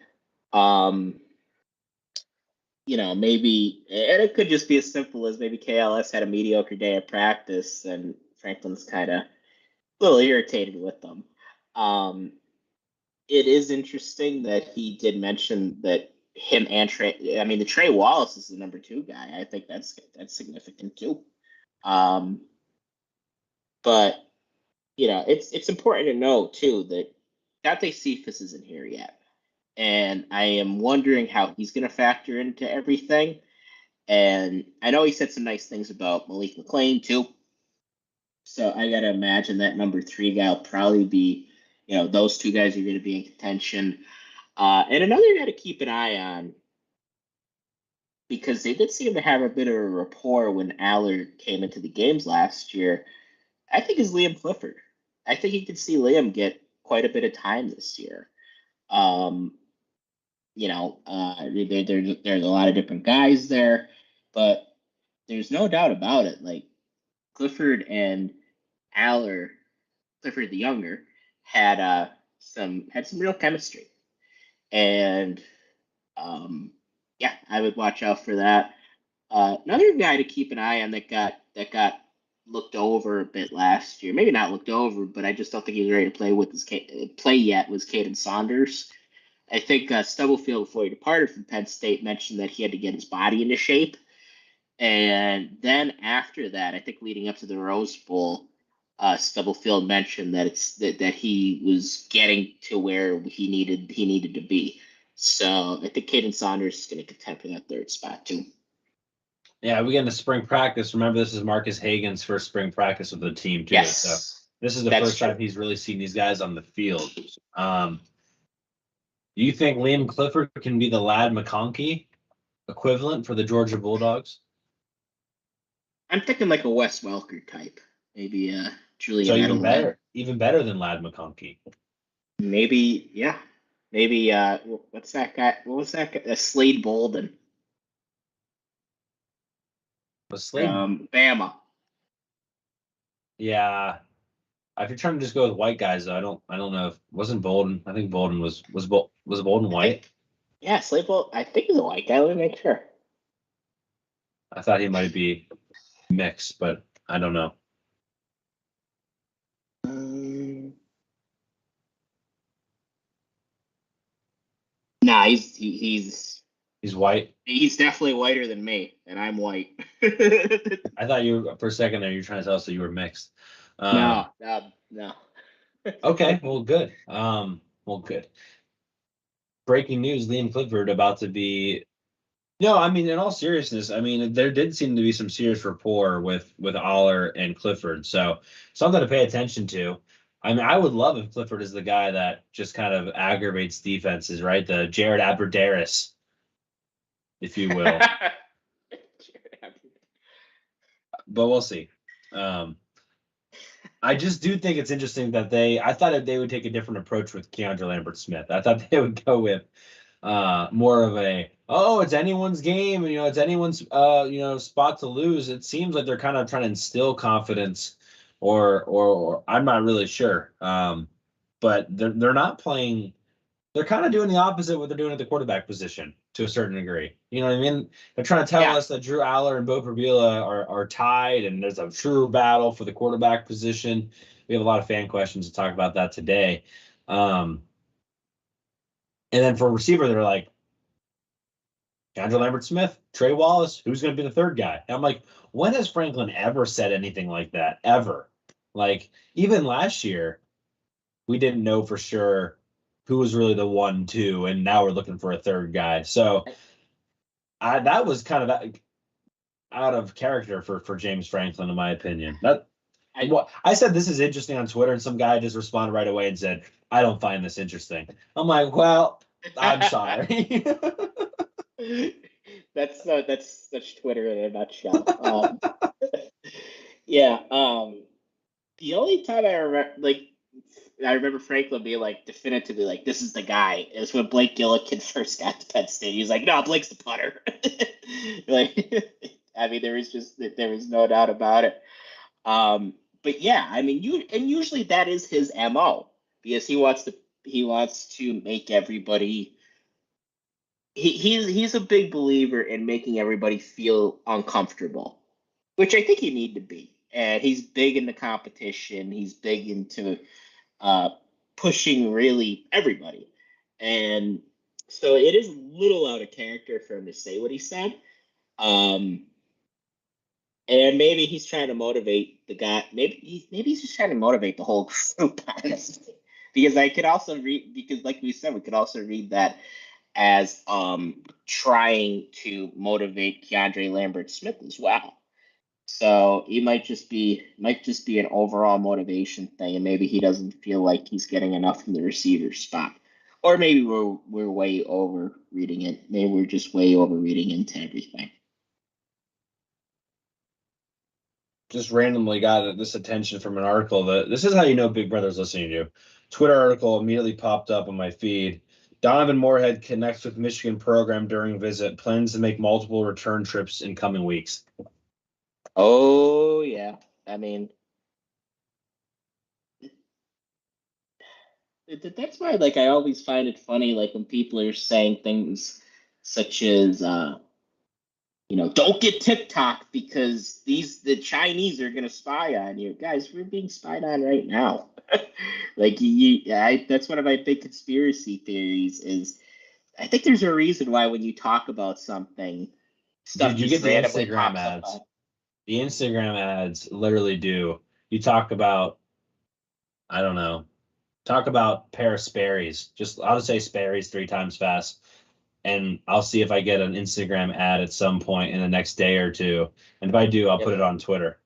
Maybe, and it could just be as simple as maybe KLS had a mediocre day of practice and Franklin's kind of a little irritated with them. It is interesting that he did mention that him and the Trey Wallace is the number 2 guy. I think that's significant too. But it's important to know too that Dante Cephas isn't here yet. And I am wondering how he's going to factor into everything. And I know he said some nice things about Malik McClain too. So I got to imagine that number 3 guy will probably be, those 2 guys are going to be in contention. And another guy to keep an eye on, because they did seem to have a bit of a rapport when Aller came into the games last year, I think is Liam Clifford. I think you can see Liam get quite a bit of time this year. There's a lot of different guys there, but there's no doubt about it. Like Clifford and Aller, Clifford the younger, had some real chemistry, and I would watch out for that. Another guy to keep an eye on that got looked over a bit last year. Maybe not looked over, but I just don't think he's ready to play yet. Was Caden Saunders. I think Stubblefield, before he departed from Penn State, mentioned that he had to get his body into shape. And then after that, I think leading up to the Rose Bowl, Stubblefield mentioned that that he was getting to where he needed to be. So I think Caden Saunders is going to contend for that 3rd spot too. Yeah, we get into spring practice. Remember, this is Marcus Hagan's first spring practice with the team too. Yes, so this is the first time he's really seen these guys on the field. Do you think Liam Clifford can be the Ladd McConkey equivalent for the Georgia Bulldogs? I'm thinking like a Wes Welker type, maybe Julian. So even better than Ladd McConkey. Maybe, yeah. Maybe what's that guy? What was that guy? Slade Bolden. Was Slade? Bama. Yeah. If you're trying to just go with white guys, though, I don't know if wasn't Bolden. I think Bolden was Bolden white. Yeah, Slade Bolden. I think he's a white guy. Let me make sure. I thought he might be mixed, but I don't know. Nah, he's white. He's definitely whiter than me, and I'm white. I thought for a second there you were trying to tell us that you were mixed. No. Okay, well, good. Good. Breaking news: Liam Clifford about to be. No, I mean, in all seriousness, I mean, there did seem to be some serious rapport with Aller and Clifford, so something to pay attention to. I mean, I would love if Clifford is the guy that just kind of aggravates defenses, right? The Jared Abbrederis, if you will. But we'll see. I just do think it's interesting that I thought that they would take a different approach with Keandre Lambert Smith. I thought they would go with more of it's anyone's game, and it's anyone's spot to lose. It seems like they're kind of trying to instill confidence, or I'm not really sure. But they're not playing. They're kind of doing the opposite of what they're doing at the quarterback position to a certain degree. You know what I mean? They're trying to tell us that Drew Aller and Bo Prabila are tied, and there's a true battle for the quarterback position. We have a lot of fan questions to talk about that today. And then for receiver, they're like, Keandre Lambert Smith, Trey Wallace, who's going to be the 3rd guy? And I'm like, when has Franklin ever said anything like that? Ever? Like, even last year, we didn't know for sure who was really the 1-2, and now we're looking for a 3rd guy. So that was kind of out of character for James Franklin, in my opinion. I said this is interesting on Twitter, and some guy just responded right away and said, I don't find this interesting. I'm like, well, I'm sorry. That's Twitter in a nutshell. Yeah. The only time I remember, I remember Franklin being like definitively like, this is the guy. It's when Blake Gillikin first got to Penn State. He's like, no, Blake's the punter. Like, I mean, there was no doubt about it. But yeah, I mean, usually that is his MO, because he wants to make everybody. He's a big believer in making everybody feel uncomfortable, which I think you need to be. And he's big into competition. He's big into pushing really everybody. And so it is a little out of character for him to say what he said. And maybe he's trying to motivate the guy. Maybe he's just trying to motivate the whole group, honestly. Because I could also read, because like we said, we could also read that as trying to motivate Keandre Lambert-Smith as well. So it might just be an overall motivation thing, and maybe he doesn't feel like he's getting enough from the receiver spot, or maybe we're way over reading it. Maybe we're just way over reading into everything. Just randomly got this attention from an article that this is how you know Big Brother's listening to you. Twitter article immediately popped up on my feed. Donovan Moorhead connects with Michigan program during visit. Plans to make multiple return trips in coming weeks. Oh yeah, I mean, that's why like I always find it funny like when people are saying things such as don't get TikTok because the Chinese are gonna spy on you. Guys, we're being spied on right now. Like that's one of my big conspiracy theories is I think there's a reason why when you talk about something, stuff Did you get the randomly Instagram pops up ads? The Instagram ads literally do. You talk about, I don't know, talk about pair of Sperry's. I'll just say Sperry's 3 times fast. And I'll see if I get an Instagram ad at some point in the next day or two. And if I do, I'll put it on Twitter.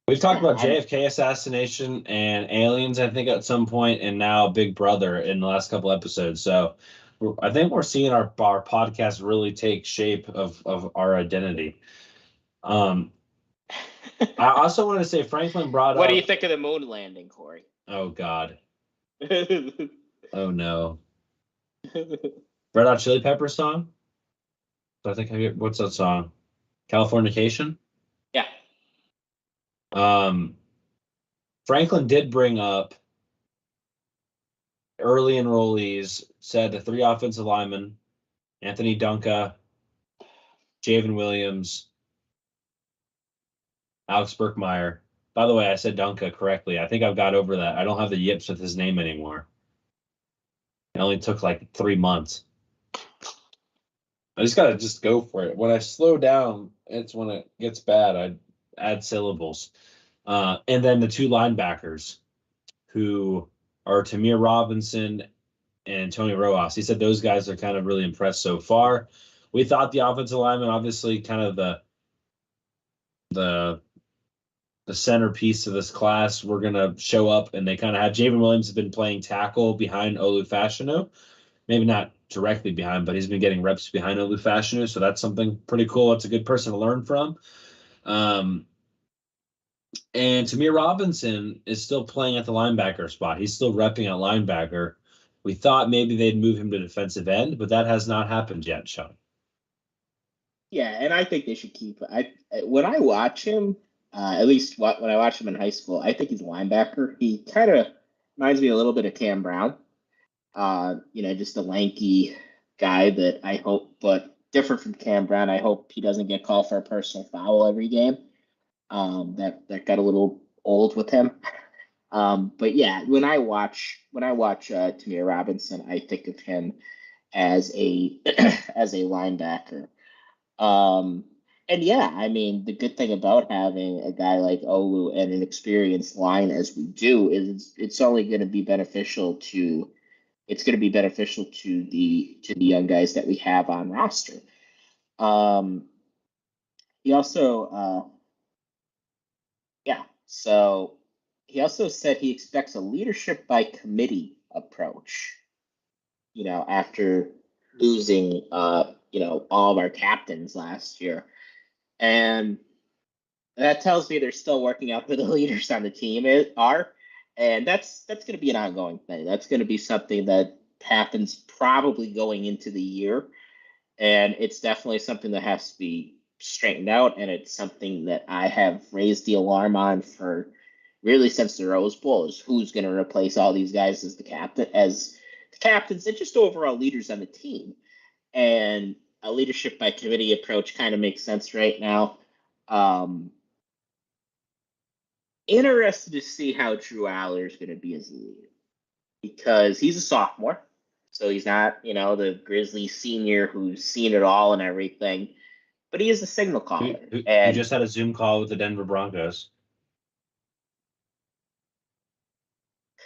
We've talked about JFK assassination and aliens, I think, at some point, and now Big Brother in the last couple episodes. So I think we're seeing our podcast really take shape of our identity. I also want to say Franklin brought What up. do you think of the moon landing, Corey? Oh, God. Oh, no. Red Hot Chili Peppers song? I think what's that song? Californication? Yeah. Franklin did bring up early enrollees, said the 3 offensive linemen, Anthony Dunca, Javen Williams, Alex Burkmeyer. By the way, I said Dunca correctly. I think I've got over that. I don't have the yips with his name anymore. It only took like 3 months. I just got to go for it. When I slow down, it's when it gets bad. I add syllables. And then the 2 linebackers who are Tamir Robinson and Tony Rojas. He said those guys are kind of really impressed so far. We thought the offensive lineman, obviously kind of the centerpiece of this class, were going to show up, and they kind of had. Javen Williams has been playing tackle behind Olu Fashanu. Maybe not directly behind, but he's been getting reps behind Olu Fashanu, so that's something pretty cool. It's a good person to learn from. And Tamir Robinson is still playing at the linebacker spot. He's still repping at linebacker. We thought maybe they'd move him to defensive end, but that has not happened yet, Sean. Yeah, and I think they should keep. When I watch him, at least when I watched him in high school, I think he's a linebacker. He kind of reminds me a little bit of Cam Brown. Just a lanky guy that I hope, but different from Cam Brown. I hope he doesn't get called for a personal foul every game. That got a little old with him. But yeah, when I watch Tamir Robinson, I think of him as a as a linebacker. And yeah, I mean, the good thing about having a guy like Olu and an experienced line as we do is it's only going to be beneficial to the young guys that we have on roster. He also so he also said he expects a leadership by committee approach, after losing all of our captains last year. And that tells me they're still working out who the leaders on the team are. And that's going to be an ongoing thing. That's going to be something that happens probably going into the year. And it's definitely something that has to be straightened out. And it's something that I have raised the alarm on for really since the Rose Bowl, is who's going to replace all these guys as the captains and just overall leaders on the team. And a leadership by committee approach kind of makes sense right now. Interested to see how Drew Aller is going to be as a leader, because he's a sophomore. So he's not, the Grizzly senior who's seen it all and everything, but he is a signal caller. Who And just had a Zoom call with the Denver Broncos.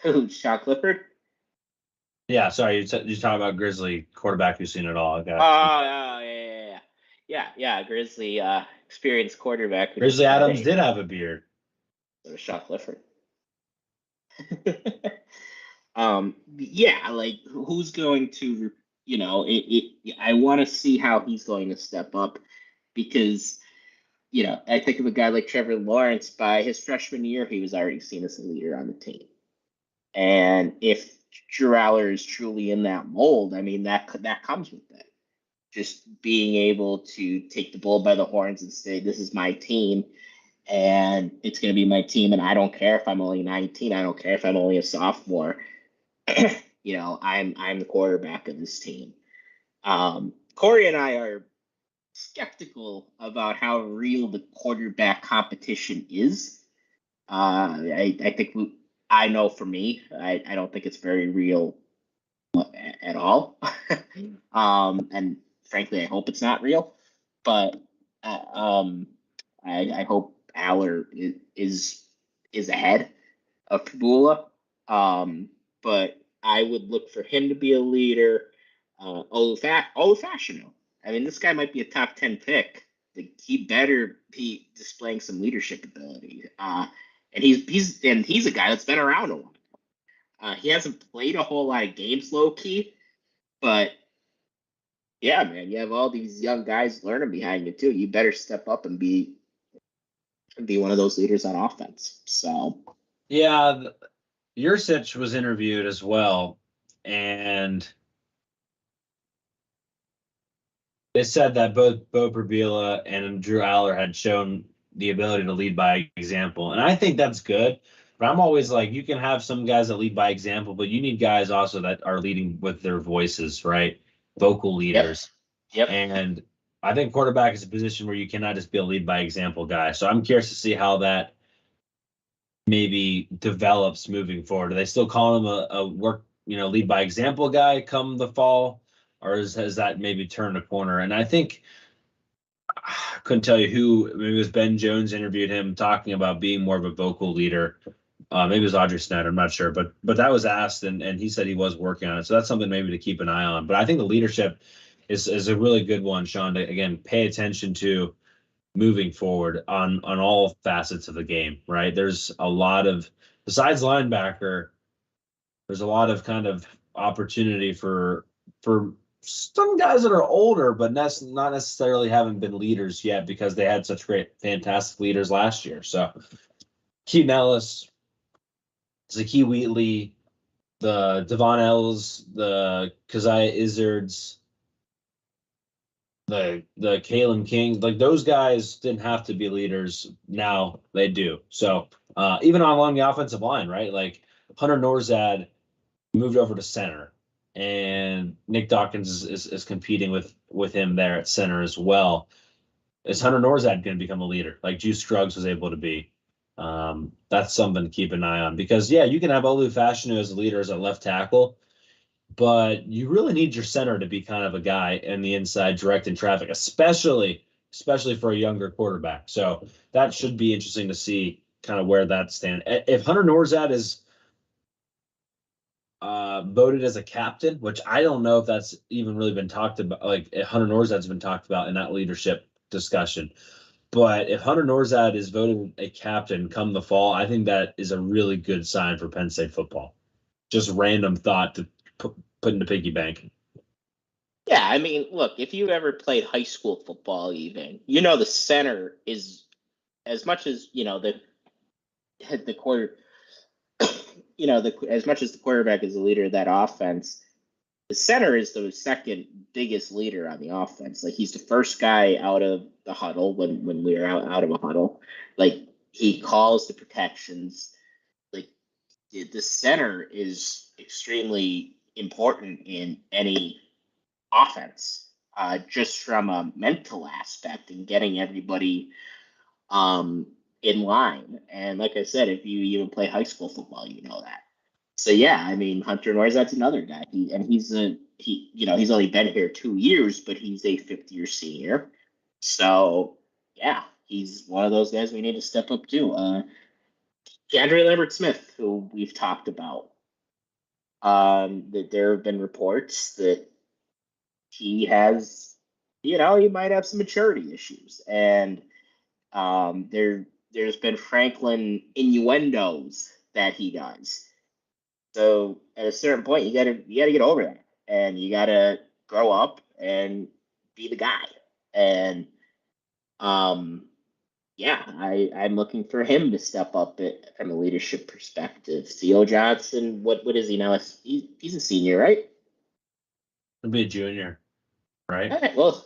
who, Sean Clifford? Yeah, sorry, you talking about Grizzly quarterback who's seen it all. Yeah. Grizzly experienced quarterback. Grizzly Adams did have a beard. So was Sean Clifford. Like who's going to, I want to see how he's going to step up, because, I think of a guy like Trevor Lawrence. By his freshman year, he was already seen as a leader on the team. And if Drew Aller is truly in that mold, I mean, that comes with it. Just being able to take the bull by the horns and say, this is my team, and it's going to be my team, and I don't care if I'm only 19. I don't care if I'm only a sophomore. I'm the quarterback of this team. Corey and I are skeptical about how real the quarterback competition is. I know for me, I don't think it's very real at all. And frankly, I hope it's not real. But I hope Aller is ahead of Pagula. But I would look for him to be a leader. Olufashino. I mean, this guy might be a top 10 pick. He better be displaying some leadership ability. And he's a guy that's been around a while. He hasn't played a whole lot of games low key, but yeah, man, you have all these young guys learning behind you too. You better step up and be one of those leaders on offense. So yeah, Yursich was interviewed as well, and they said that both Bo Prabila and Drew Aller had shown the ability to lead by example, and I think that's good. But I'm always like, you can have some guys that lead by example, but you need guys also that are leading with their voices, right? Vocal leaders. Yep. And I think quarterback is a position where you cannot just be a lead by example guy. So I'm curious to see how that maybe develops moving forward. Do they still call him a work, lead by example guy come the fall, or has that maybe turned a corner? And I think, I couldn't tell you who, maybe it was Ben Jones interviewed him talking about being more of a vocal leader. Maybe it was Audrey Snyder, I'm not sure, but that was asked, and he said he was working on it. So that's something maybe to keep an eye on. But I think the leadership is a really good one, Sean, to again pay attention to moving forward on all facets of the game, right? There's a lot of, besides linebacker, there's a lot of kind of opportunity for some guys that are older, but not necessarily haven't been leaders yet because they had such fantastic leaders last year. So Keaton Ellis, Zakee Wheatley, the Devon Ells, the Keziah Izzards, the Kalen King, like those guys didn't have to be leaders. Now they do. So even along the offensive line, right? Like Hunter Norzad moved over to center, and Nick Dawkins is competing with him there at center as well. Is Hunter Norzad going to become a leader like Juice Scruggs was able to be? That's something to keep an eye on, because you can have Olu Fashanu as a leader as a left tackle, but you really need your center to be kind of a guy in the inside directing traffic, especially for a younger quarterback. So that should be interesting to see kind of where that stands. If Hunter Norzad is voted as a captain, which I don't know if that's even really been talked about, like Hunter Norzad's been talked about in that leadership discussion. But if Hunter Norzad is voted a captain come the fall, I think that is a really good sign for Penn State football. Just random thought to put in the piggy bank. Yeah, I mean, look, if you ever played high school football, even the center is, as much as the quarter, as much as the quarterback is the leader of that offense, the center is the second biggest leader on the offense. Like, he's the first guy out of the huddle when we are out of a huddle. Like, he calls the protections. Like, the center is extremely important in any offense, just from a mental aspect and getting everybody in line. And like I said, if you even play high school football, you know that. So yeah, I mean, Hunter Noyes, that's another guy. He's only been here 2 years, but he's a fifth-year senior. So yeah, he's one of those guys we need to step up to. Andre Lambert-Smith, who we've talked about, that there have been reports that he has, he might have some maturity issues, and there's been Franklin innuendos that he does. So at a certain point, you gotta get over that, and you gotta grow up and be the guy. And I'm looking for him to step up from a leadership perspective. Theo Johnson, what is he now? He's a senior, right? He'll be a junior, right? All right, well,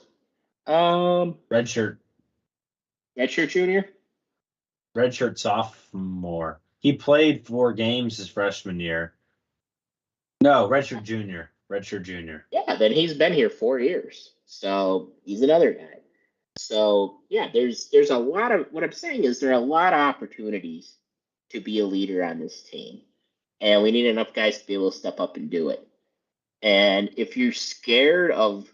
Redshirt junior. Redshirt sophomore. He played 4 games his freshman year. No, redshirt junior. Yeah, then he's been here 4 years, so he's another guy. So yeah, there's a lot of, what I'm saying is, there are a lot of opportunities to be a leader on this team, and we need enough guys to be able to step up and do it. And if you're scared of,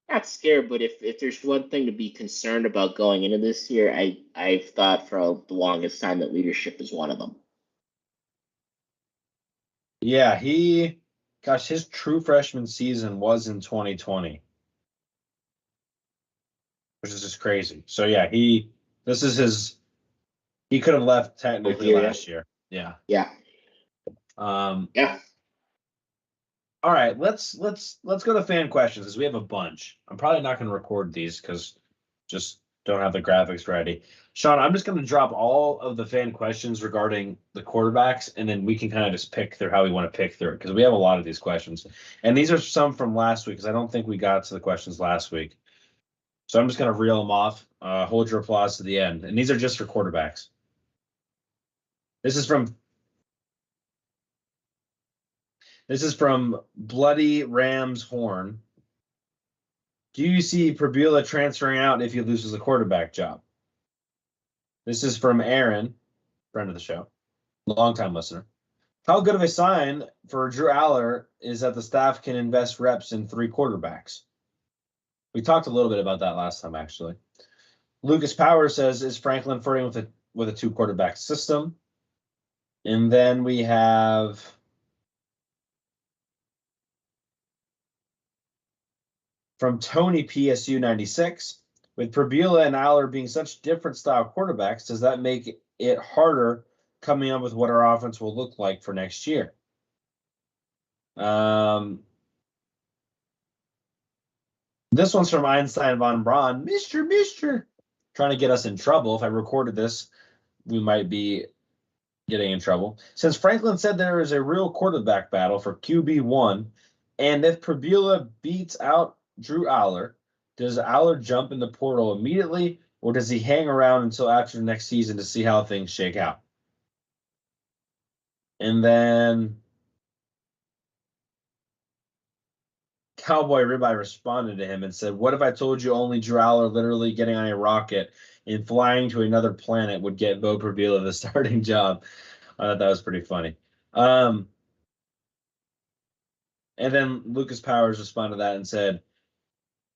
not scared, but if there's one thing to be concerned about going into this year, I've thought for the longest time that leadership is one of them. Yeah, his true freshman season was in 2020, which is just crazy. So yeah, he could have left technically last year. Yeah. Yeah. Yeah. All right, let's go to fan questions, because we have a bunch. I'm probably not going to record these because just don't have the graphics ready. Sean, I'm just going to drop all of the fan questions regarding the quarterbacks, and then we can kind of just pick through how we want to pick through it, because we have a lot of these questions. And these are some from last week, because I don't think we got to the questions last week. So I'm just going to reel them off. Hold your applause to the end. And these are just for quarterbacks. This is from Bloody Rams Horn. Do you see Prebula transferring out if he loses the quarterback job? This is from Aaron, friend of the show, longtime listener. How good of a sign for Drew Aller is that the staff can invest reps in 3 quarterbacks? We talked a little bit about that last time, actually. Lucas Power says, is Franklin flirting with a 2 quarterback system? And then we have from Tony PSU 96, with Prebula and Aller being such different style quarterbacks, does that make it harder coming up with what our offense will look like for next year? This one's from Einstein von Braun. Mister, trying to get us in trouble. If I recorded this, we might be getting in trouble. Since Franklin said there is a real quarterback battle for QB1, and if Prebula beats out Drew Aller, does Aller jump in the portal immediately, or does he hang around until after the next season to see how things shake out? And then Cowboy Ribeye responded to him and said, what if I told you only Drew Aller literally getting on a rocket and flying to another planet would get Bo Prebula the starting job? I thought that was pretty funny. And then Lucas Powers responded to that and said,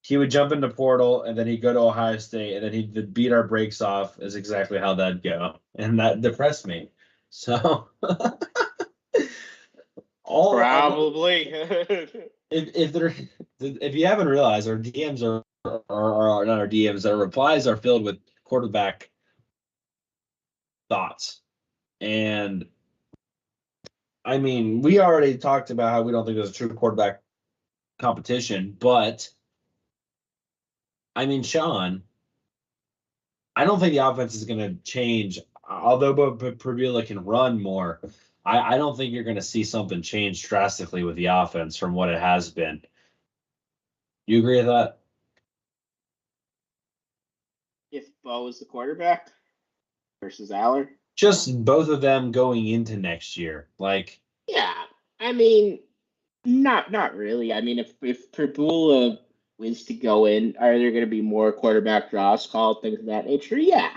he would jump into portal, and then he'd go to Ohio State, and then he'd beat our brakes off, is exactly how that'd go. And that depressed me. So probably. if you haven't realized, our DMs are not our DMs, our replies are filled with quarterback thoughts. And I mean, we already talked about how we don't think there's a true quarterback competition, but I mean, Sean, I don't think the offense is going to change. Although Prebula can run more, I don't think you're going to see something change drastically with the offense from what it has been. You agree with that? If Bo is the quarterback versus Aller? Just both of them going into next year. Like, Yeah, I mean, not really. I mean, if Perdula was to go in, are there going to be more quarterback draws called, things of that nature? Yeah,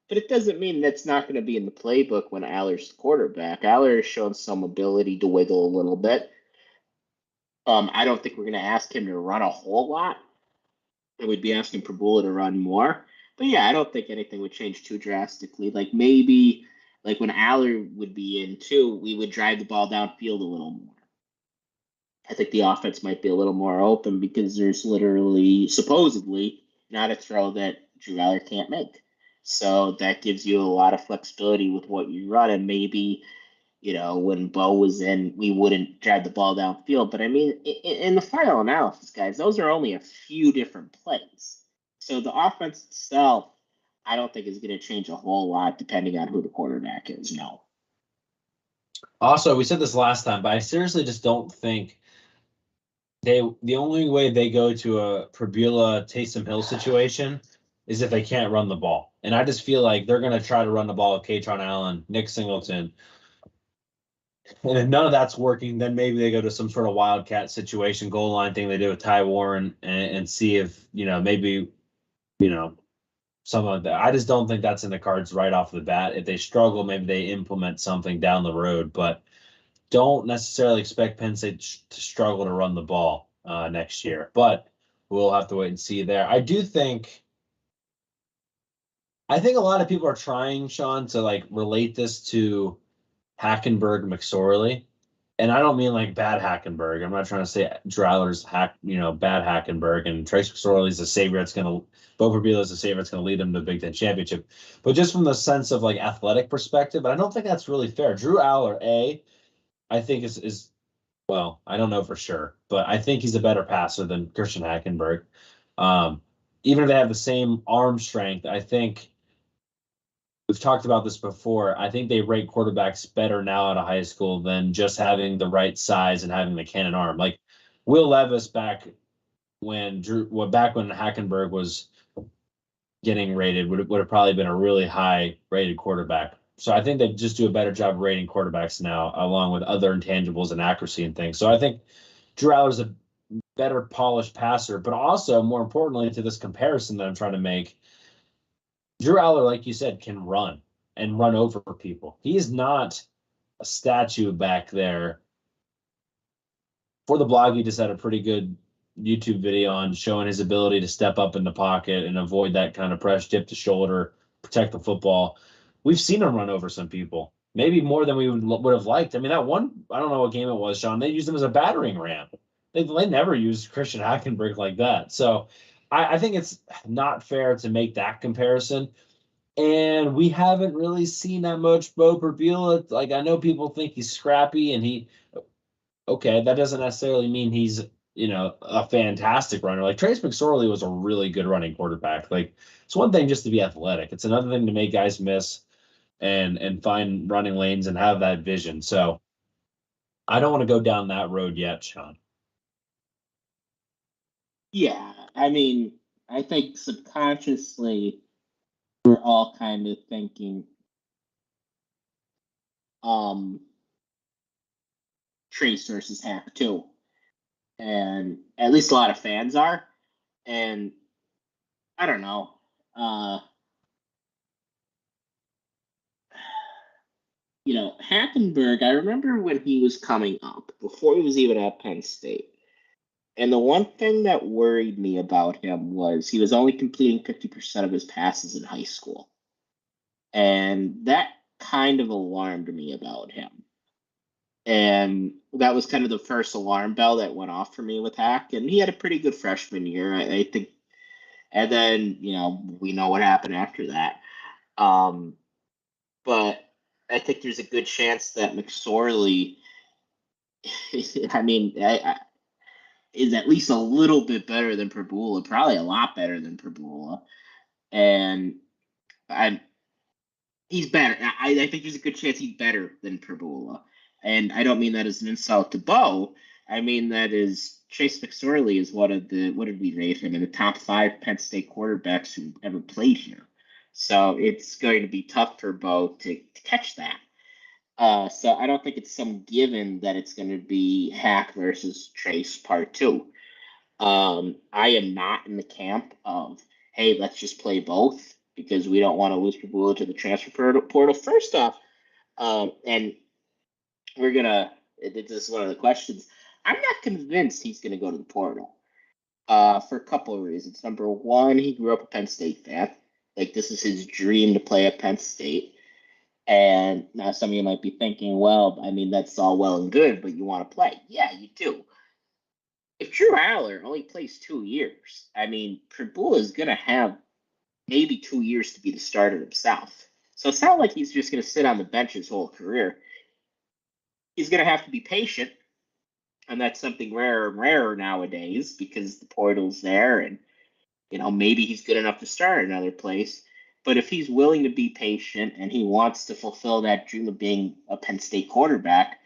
but it doesn't mean that's not going to be in the playbook when Aller's the quarterback. Aller has shown some ability to wiggle a little bit. I don't think we're going to ask him to run a whole lot. And we'd be asking Perdula to run more. But yeah, I don't think anything would change too drastically. Like maybe like when Aller would be in too, we would drive the ball downfield a little more. I think the offense might be a little more open because there's literally, supposedly, not a throw that Drew Aller can't make. So that gives you a lot of flexibility with what you run. And maybe, when Bo was in, we wouldn't drive the ball downfield. But I mean, in the final analysis, guys, those are only a few different plays. So the offense itself, I don't think is going to change a whole lot depending on who the quarterback is. No. also, we said this last time, but I seriously just don't think the only way they go to a Perdula Taysom Hill situation is if they can't run the ball. And I just feel like they're going to try to run the ball with Katron Allen, Nick Singleton. And if none of that's working, then maybe they go to some sort of wildcat situation, goal line thing they did with Ty Warren and see if, maybe, something like that. I just don't think that's in the cards right off the bat. If they struggle, maybe they implement something down the road, but don't necessarily expect Penn State to struggle to run the ball next year. But we'll have to wait and see there. I think a lot of people are trying, Sean, to like relate this to Hackenberg McSorley. And I don't mean like bad Hackenberg. I'm not trying to say Drowler's bad Hackenberg and Trace McSorley's the savior that's going to, Bo Perdula's the savior that's going to lead them to the Big Ten championship. But just from the sense of like athletic perspective, I don't think that's really fair. Drew Aller, I think is well, I don't know for sure, but I think he's a better passer than Christian Hackenberg. Even if they have the same arm strength, I think we've talked about this before. I think they rate quarterbacks better now out of high school than just having the right size and having the cannon arm. Like Will Levis back when Hackenberg was getting rated would have probably been a really high rated quarterback. So I think they just do a better job rating quarterbacks now, along with other intangibles and accuracy and things. So I think Drew Aller's a better polished passer, but also more importantly to this comparison that I'm trying to make, Drew Aller, like you said, can run and run over people. He is not a statue back there. For the blog, he just had a pretty good YouTube video on showing his ability to step up in the pocket and avoid that kind of press, dip to shoulder, protect the football. We've seen him run over some people, maybe more than we would have liked. I mean, that one, I don't know what game it was, Sean. They used him as a battering ram. They never used Christian Hackenberg like that. So I think it's not fair to make that comparison. And we haven't really seen that much Bo Perdula. Like, I know people think he's scrappy and okay, that doesn't necessarily mean he's, a fantastic runner. Like Trace McSorley was a really good running quarterback. Like, it's one thing just to be athletic. It's another thing to make guys miss and find running lanes and have that vision. So I don't want to go down that road yet, Sean. Yeah, I mean, I think subconsciously we're all kind of thinking Trace versus Hack too. And at least a lot of fans are. And I don't know. Hackenberg, I remember when he was coming up, before he was even at Penn State. And the one thing that worried me about him was he was only completing 50% of his passes in high school. And that kind of alarmed me about him. And that was kind of the first alarm bell that went off for me with Hack. And he had a pretty good freshman year, I think. And then, we know what happened after that. But I think there's a good chance that McSorley, I mean, is at least a little bit better than Perdula, probably a lot better than Perdula. And He's better. I think there's a good chance he's better than Prbula. And I don't mean that as an insult to Bo. I mean that is Chase McSorley is one of the, what did we rate him, in the top 5 Penn State quarterbacks who ever played here. So it's going to be tough for Bo to catch that. So I don't think it's some given that it's going to be Hack versus Trace part 2. I am not in the camp of, hey, let's just play both because we don't want to lose Prbula to the transfer portal. First off, and we're gonna. This is one of the questions. I'm not convinced he's gonna go to the portal. For a couple of reasons. Number one, he grew up a Penn State fan. Like, this is his dream to play at Penn State. And now some of you might be thinking, well, I mean, that's all well and good, but you want to play. Yeah, you do. If Drew Aller only plays 2 years, I mean, Prbula is going to have maybe 2 years to be the starter himself. So it's not like he's just going to sit on the bench his whole career. He's going to have to be patient, and that's something rarer and rarer nowadays because the portal's there, and maybe he's good enough to start another place. But if he's willing to be patient and he wants to fulfill that dream of being a Penn State quarterback,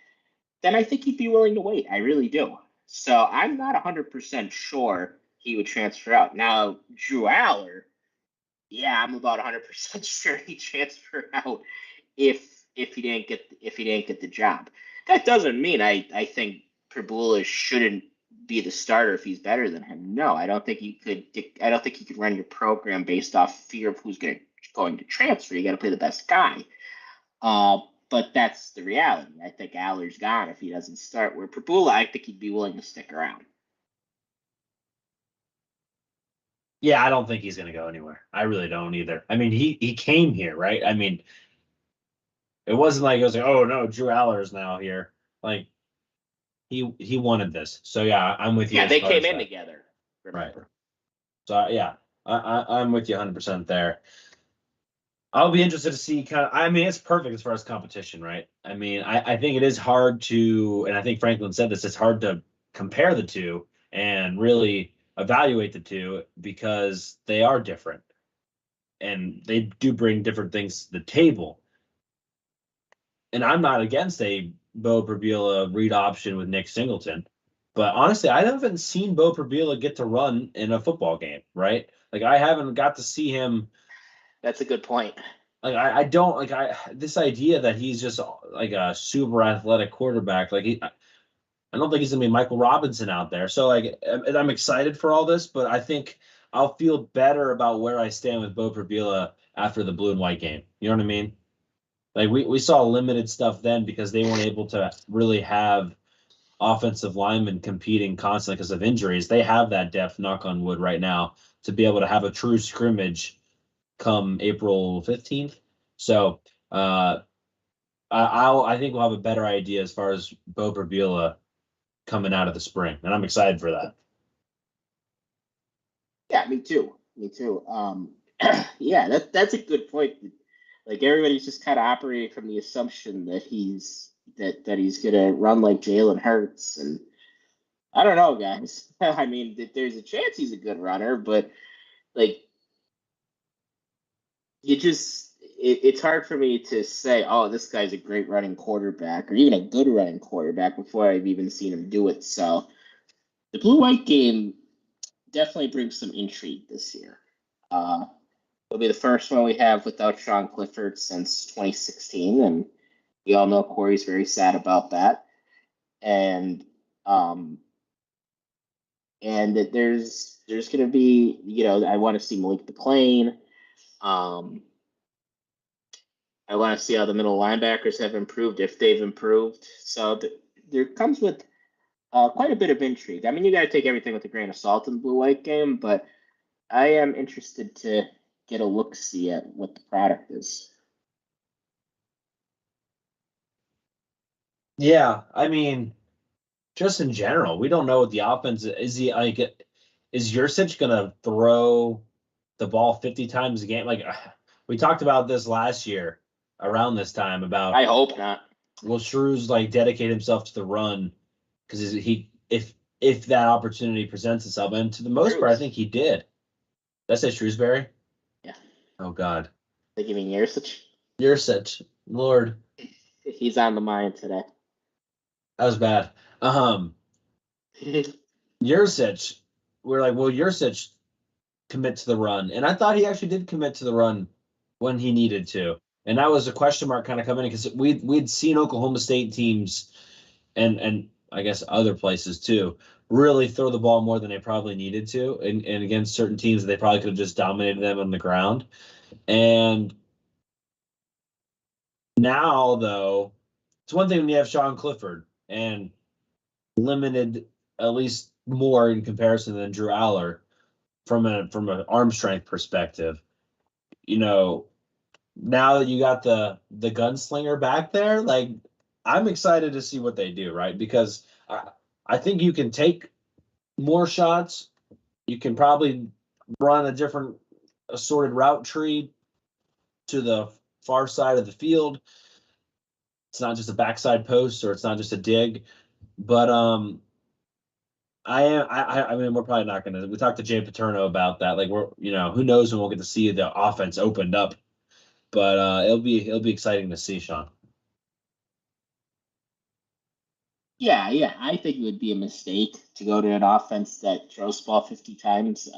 then I think he'd be willing to wait. I really do. So I'm not 100% sure he would transfer out. Now, Drew Aller, yeah, I'm about 100% sure he'd transfer out if he didn't get the job. That doesn't mean I think Prbula shouldn't be the starter if he's better than him. No, I don't think you could. I don't think you could run your program based off fear of who's going to transfer. You got to play the best guy. But that's the reality. I think Aller's gone if he doesn't start. Where Prbula, I think he'd be willing to stick around. Yeah, I don't think he's going to go anywhere. I really don't either. I mean, he came here, right? I mean, it wasn't like it was like, oh no, Drew Aller is now here. Like, he wanted this. So yeah, I'm with you. Yeah, they came in together. Remember. Right. So yeah, I'm with you 100% there. I'll be interested to see I mean, it's perfect as far as competition, right? I mean, I think it is hard to, and I think Franklin said this, it's hard to compare the two and really evaluate the two because they are different and they do bring different things to the table. And I'm not against a Bo Prbula read option with Nick Singleton. But honestly, I haven't seen Bo Prbula get to run in a football game, right? Like, I haven't got to see him. That's a good point. Like, I don't like this idea that he's just like a super athletic quarterback. Like, I don't think he's gonna be Michael Robinson out there. So like, I'm excited for all this, but I think I'll feel better about where I stand with Bo Prbula after the blue and white game. You know what I mean? Like, we saw limited stuff then because they weren't able to really have offensive linemen competing constantly because of injuries. They have that depth, knock on wood, right now to be able to have a true scrimmage come April 15th. So I think we'll have a better idea as far as Bo Prbula coming out of the spring, and I'm excited for that. Yeah, me too. Yeah, that's a good point. Like, everybody's just kind of operating from the assumption that he's gonna run like Jalen Hurts, and I don't know, guys. I mean, there's a chance he's a good runner, but like, it's hard for me to say, oh, this guy's a great running quarterback or even a good running quarterback before I've even seen him do it. So the blue-white game definitely brings some intrigue this year. It'll be the first one we have without Sean Clifford since 2016, and we all know Corey's very sad about that. And that there's going to be, I want to see Malik McLean. I want to see how the middle linebackers have improved, if they've improved. So there comes with quite a bit of intrigue. I mean, you got to take everything with a grain of salt in the blue-white game, but I am interested to get a look-see at what the product is. Yeah, I mean, just in general, we don't know what the offense is. Is Yurcich gonna throw the ball 50 times a game? Like, we talked about this last year around this time about. I hope not. Will Shrews like dedicate himself to the run because if that opportunity presents itself, and to the most part, I think he did. Did I say Shrewsbury? Yeah. Oh God. They giving Yurcich? Yurcich, Lord, He's on the mind today. that was bad. Yurcich, we're like, well, Yurcich commit to the run, and I thought he actually did commit to the run when he needed to, and that was a question mark kind of coming in because we'd seen Oklahoma State teams and I guess other places too really throw the ball more than they probably needed to, and against certain teams they probably could have just dominated them on the ground. And now, though, it's one thing when you have Sean Clifford and limited at least more in comparison than Drew Aller from an arm strength perspective. You know, now that you got the gunslinger back there, like I'm excited to see what they do, right? Because I think you can take more shots. You can probably run a different assorted route tree to the far side of the field. It's not just a backside post or it's not just a dig, but I mean we're probably not gonna. We talked to Jay Paterno about that. Like we're who knows when we'll get to see the offense opened up, but it'll be exciting to see, Sean. Yeah, I think it would be a mistake to go to an offense that throws the ball 50 times.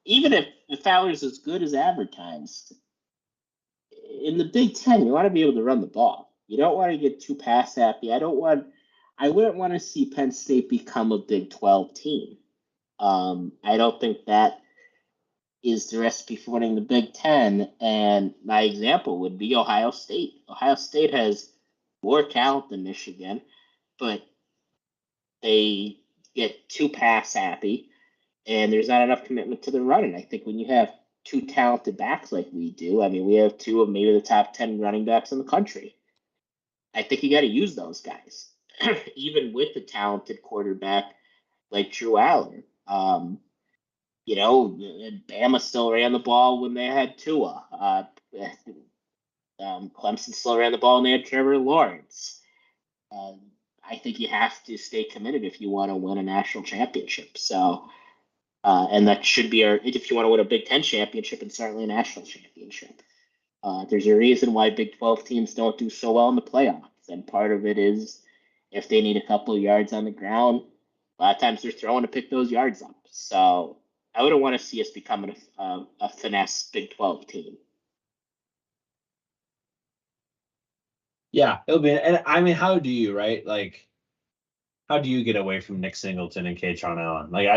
Even if Fowler's as good as advertised, in the Big Ten, you want to be able to run the ball. You don't want to get too pass happy. I wouldn't want to see Penn State become a Big 12 team. I don't think that is the recipe for winning the Big Ten. And my example would be Ohio State. Ohio State has more talent than Michigan, but they get too pass happy, and there's not enough commitment to the run. And I think when you have two talented backs like we do, I mean, we have two of maybe the top 10 running backs in the country. I think you got to use those guys, even with the talented quarterback like Drew Aller. Bama still ran the ball when they had Tua. Clemson still ran the ball when they had Trevor Lawrence. I think you have to stay committed if you want to win a national championship. So, and that should be if you want to win a Big Ten championship and certainly a national championship. There's a reason why Big 12 teams don't do so well in the playoffs. And part of it is if they need a couple of yards on the ground, a lot of times they're throwing to pick those yards up. So I wouldn't want to see us becoming a finesse Big 12 team. Yeah, it'll be. And I mean, how do you, right? Like, how do you get away from Nick Singleton and Kaytron Allen? Like,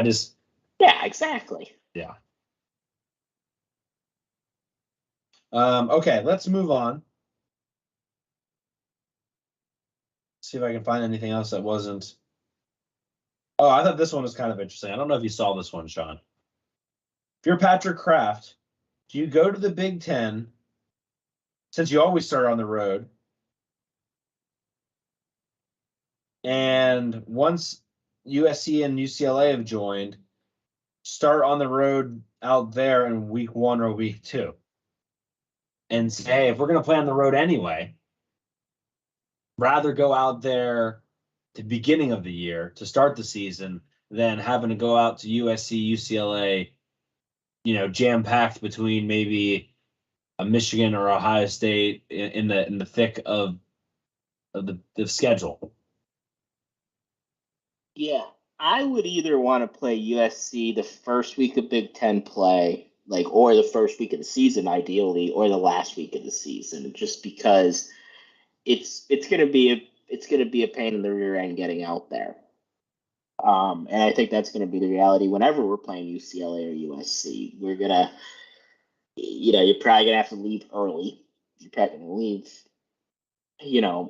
Yeah, exactly. Yeah. Okay, let's move on. See if I can find anything else that wasn't. Oh, I thought this one was kind of interesting. I don't know if you saw this one, Sean. If you're Patrick Kraft, do you go to the Big Ten, since you always start on the road, and once USC and UCLA have joined, start on the road out there in week 1 or week 2? And say, hey, if we're going to play on the road anyway, rather go out there at the beginning of the year to start the season than having to go out to USC, UCLA, jam-packed between maybe a Michigan or Ohio State in the thick of the schedule. Yeah, I would either want to play USC the first week of Big Ten play, or the first week of the season, ideally, or the last week of the season, just because it's gonna be a pain in the rear end getting out there. And I think that's gonna be the reality whenever we're playing UCLA or USC. We're gonna, you're probably gonna have to leave early. You're probably gonna leave,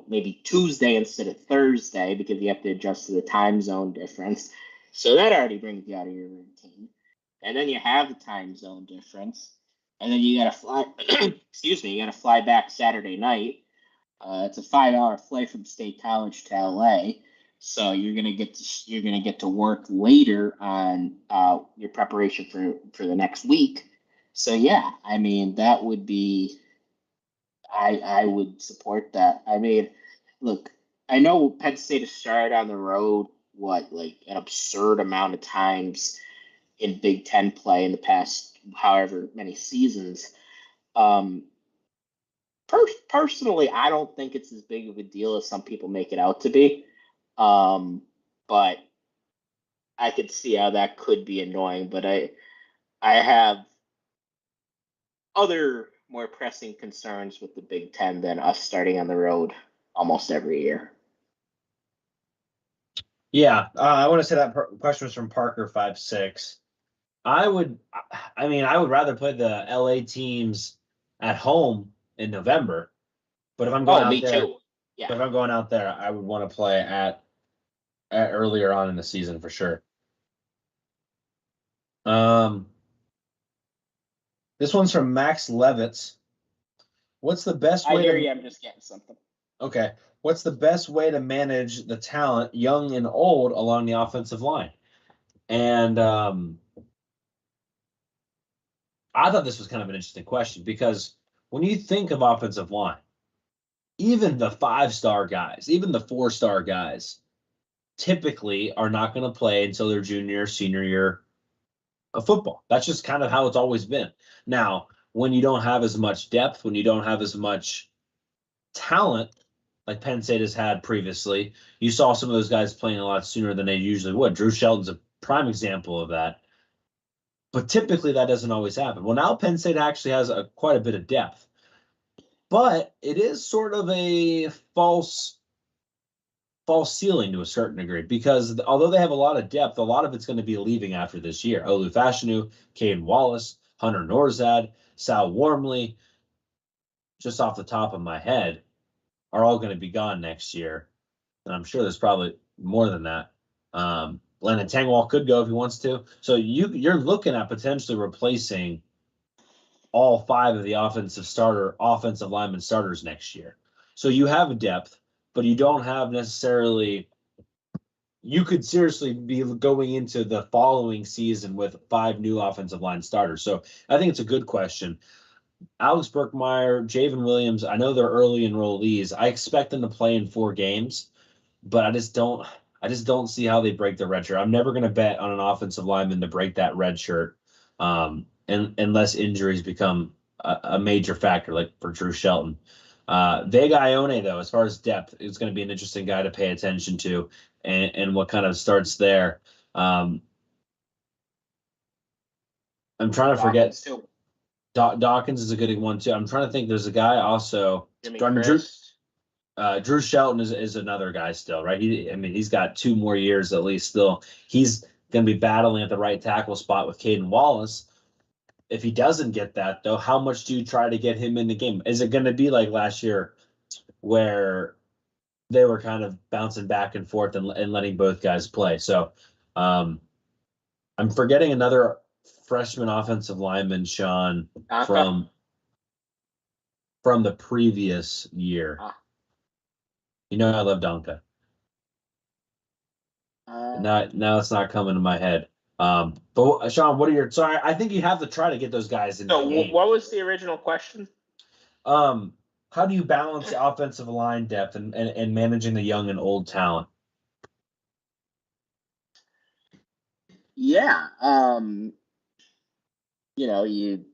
maybe Tuesday instead of Thursday because you have to adjust to the time zone difference. So that already brings you out of your routine. And then you have the time zone difference. And then you got to fly, you got to fly back Saturday night. It's a 5-hour flight from State College to LA. So you're gonna get to work later on your preparation for the next week. So yeah, I mean that would be. I would support that. I mean, look, I know Penn State has started on the road an absurd amount of times in Big Ten play in the past however many seasons. But Personally, I don't think it's as big of a deal as some people make it out to be. But I could see how that could be annoying. But I have other more pressing concerns with the Big Ten than us starting on the road almost every year. Yeah, I want to say that question was from Parker56. I would rather play the LA teams at home in November, but if I'm going out me there, too. but if Yeah. I'm going out there, I would want to play at earlier on in the season for sure. This one's from Max Levitz. What's the best I way hear to you. I'm just getting something. Okay. What's the best way to manage the talent, young and old, along the offensive line? And I thought this was kind of an interesting question because when you think of offensive line, even the 5-star guys, even the 4-star guys, typically are not going to play until their junior or senior year of football. That's just kind of how it's always been. Now, when you don't have as much depth, when you don't have as much talent like Penn State has had previously, you saw some of those guys playing a lot sooner than they usually would. Drew Shelton's a prime example of that. But typically that doesn't always happen. Well, now Penn State actually has quite a bit of depth. But it is sort of a false ceiling to a certain degree because although they have a lot of depth, a lot of it's going to be leaving after this year. Olu Fashanu, Caden Wallace, Hunter Norzad, Sal Wormley, just off the top of my head, are all going to be gone next year. And I'm sure there's probably more than that. Landon Tangwall could go if he wants to. So you're looking at potentially replacing all 5 of the offensive lineman starters next year. So you have depth, but you don't have necessarily. You could seriously be going into the following season with 5 new offensive line starters. So I think it's a good question. Alex Burkmeyer, Javen Williams, I know they're early enrollees. I expect them to play in 4 games, but I just don't see how they break the red shirt. I'm never going to bet on an offensive lineman to break that red shirt, unless injuries become a major factor, like for Drew Shelton. Vega Ione, though, as far as depth, is going to be an interesting guy to pay attention to, and what kind of starts there. I'm trying to forget. Dawkins is a good one too. I'm trying to think. There's a guy also. Drew Shelton is another guy still, right? He's got 2 more years at least still. He's going to be battling at the right tackle spot with Caden Wallace. If he doesn't get that, though, how much do you try to get him in the game? Is it going to be like last year where they were kind of bouncing back and forth and letting both guys play? So I'm forgetting another freshman offensive lineman, Sean, from the previous year. You know I love Donka. Now it's not coming to my head. But Sean, what are your? So I think you have to try to get those guys in the game. What was the original question? How do you balance the offensive line depth and managing the young and old talent? Yeah. You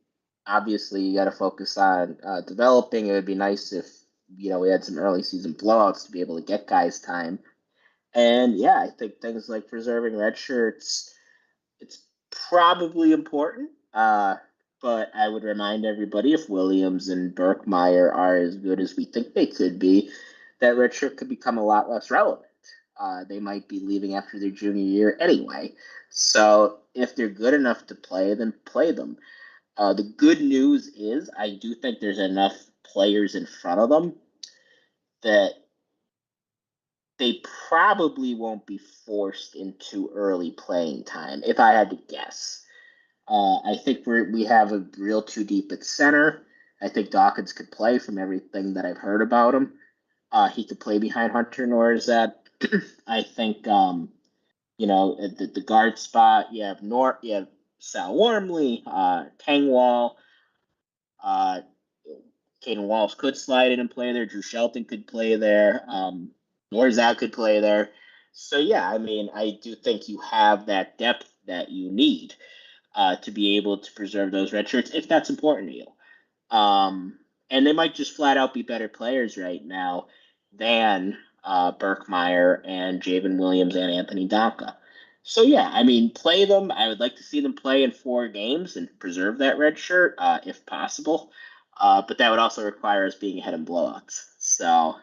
obviously got to focus on developing. It would be nice if we had some early season blowouts to be able to get guys time. And yeah, I think things like preserving red shirts, it's probably important. But I would remind everybody, if Williams and Burkmeyer are as good as we think they could be, that red shirt could become a lot less relevant. They might be leaving after their junior year anyway. So if they're good enough to play, then play them. The good news is I do think there's enough players in front of them that they probably won't be forced into early playing time, if I had to guess. I think we have a real 2 deep at center. I think Dawkins could play from everything that I've heard about him. He could play behind Hunter Norzad. I think, at the guard spot, you have Sal Wormley, Tangwall. Caden Wallace could slide in and play there. Drew Shelton could play there. Norzad could play there. So, yeah, I do think you have that depth that you need to be able to preserve those red shirts if that's important to you. and they might just flat out be better players right now than Burkmeyer and Javen Williams and Anthony Donka. So yeah, I mean, play them. I would like to see them play in 4 games and preserve that red shirt if possible. But that would also require us being ahead in blowouts. So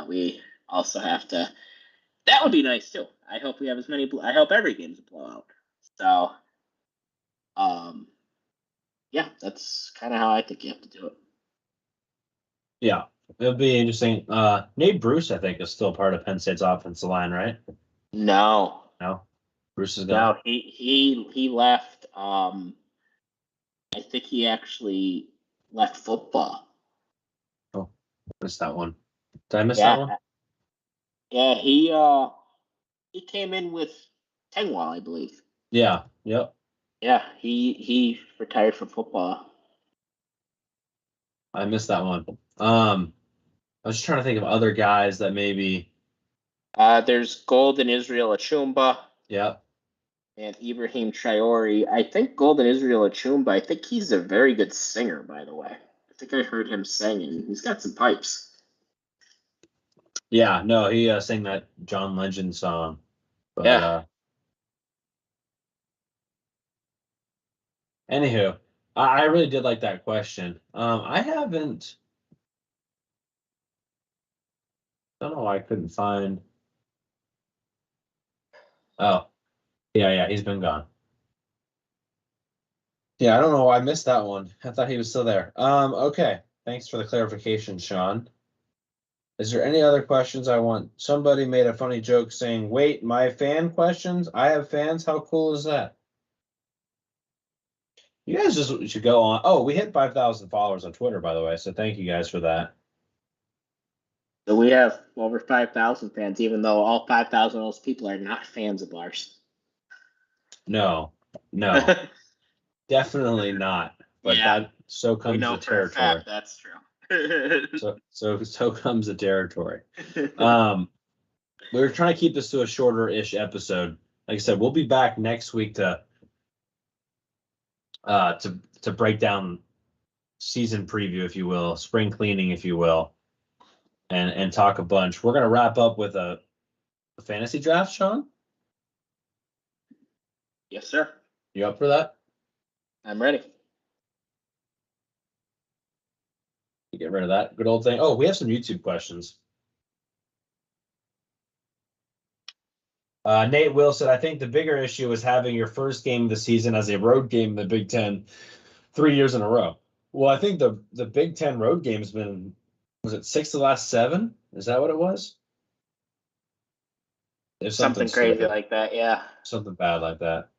we also have to. That would be nice too. I hope we have as many. I hope every game's a blowout. So, yeah, that's kind of how I think you have to do it. Yeah, it'll be interesting. Nate Bruce, I think, is still part of Penn State's offensive line, right? No, Bruce is gone. no, he left. I think he actually left football. Oh, missed that one. Did I miss Yeah, that one? yeah, he came in with Tengwall, I believe. Yeah. Yep. Yeah, he retired from football. I missed that one. I was just trying to think of other guys that maybe. There's Golden Israel Achumba. Yeah. And Ibrahim Traore. I think Golden Israel Achumba, I think he's a very good singer, by the way. I think I heard him singing. He's got some pipes. Yeah. No, he sang that John Legend song. But, Yeah. Anywho, I really did like that question. I haven't. Don't know why I couldn't find. Oh, yeah, he's been gone. Yeah, I don't know why I missed that one. I thought he was still there. Okay. Thanks for the clarification, Sean. Is there any other questions I want? Somebody made a funny joke saying, wait, my fan questions? I have fans? How cool is that? You guys just should go on. Oh, we hit 5,000 followers on Twitter, by the way. So thank you guys for that. So we have over 5,000 fans, even though all 5,000 of those people are not fans of ours. No, definitely not. But Yeah. that so We comes know the for a territory. fact that's true. So comes the territory. We were trying to keep this to a shorter-ish episode. Like I said, we'll be back next week to break down season preview, if you will, spring cleaning, if you will, and talk a bunch. We're gonna wrap up with a fantasy draft, Sean. Yes, sir. You up for that? I'm ready. You get rid of that good old thing. Oh, we have some YouTube questions. Nate Will said, I think the bigger issue is having your first game of the season as a road game in the Big Ten 3 years in a row. Well, I think the Big Ten road game has been, was it 6 of the last 7? Is that what it was? There's Something crazy like that, yeah. Something bad like that.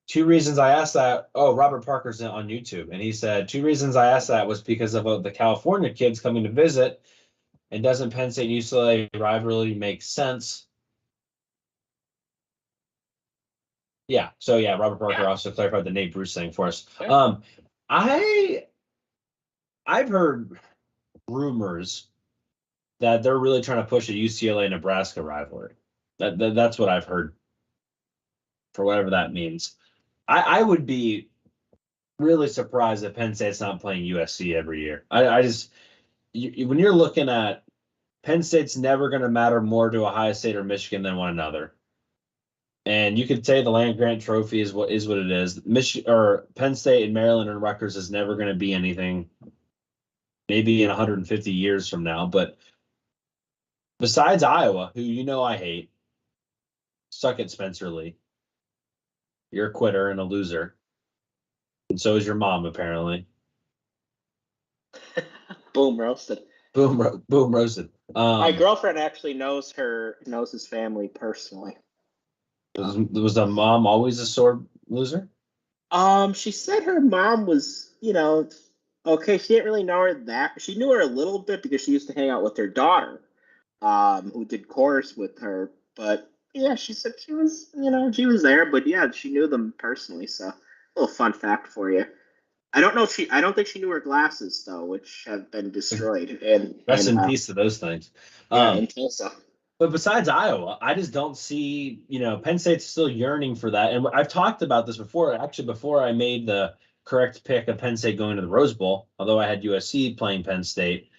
2 reasons I asked that. Oh, Robert Parker's on YouTube, and he said 2 reasons I asked that was because of the California kids coming to visit, and doesn't Penn State UCLA rivalry make sense? Yeah. So yeah, Robert Parker also clarified the Nate Bruce thing for us. Yeah. I've heard rumors that they're really trying to push a UCLA Nebraska rivalry. That's what I've heard. For whatever that means. I would be really surprised if Penn State's not playing USC every year. When you're looking at Penn State's never going to matter more to Ohio State or Michigan than one another. And you could say the Land Grant Trophy is what it is. Penn State and Maryland and Rutgers is never going to be anything. Maybe in 150 years from now, but besides Iowa, who I hate, suck it, Spencer Lee. You're a quitter and a loser. And so is your mom, apparently. Boom, roasted. Boom roasted. My girlfriend actually knows his family personally. Was the mom always a sore loser? She said her mom was, okay, she didn't really know her that. She knew her a little bit because she used to hang out with her daughter, who did chorus with her. But yeah, she said she was, she was there, but yeah, she knew them personally. So a little fun fact for you. I don't think she knew her glasses though, which have been destroyed. And rest in peace to those things. Yeah, in Tulsa. But besides Iowa, I just don't see, Penn State's still yearning for that. And I've talked about this before. Actually, before I made the correct pick of Penn State going to the Rose Bowl, although I had USC playing Penn State.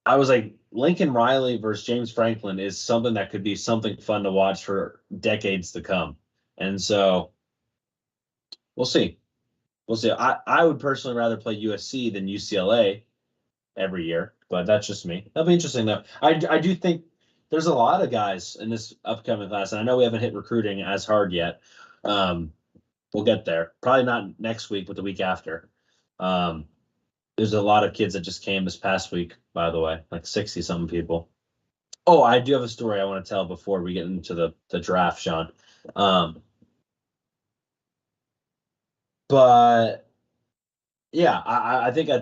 I was like, Lincoln Riley versus James Franklin is something that could be something fun to watch for decades to come. And so we'll see. We'll see. I would personally rather play USC than UCLA every year, but that's just me. That'll be interesting, though. I do think there's a lot of guys in this upcoming class, and I know we haven't hit recruiting as hard yet. We'll get there. Probably not next week, but the week after. There's a lot of kids that just came this past week, by the way, like 60-something people. Oh, I do have a story I want to tell before we get into the draft, Sean. But yeah, I think I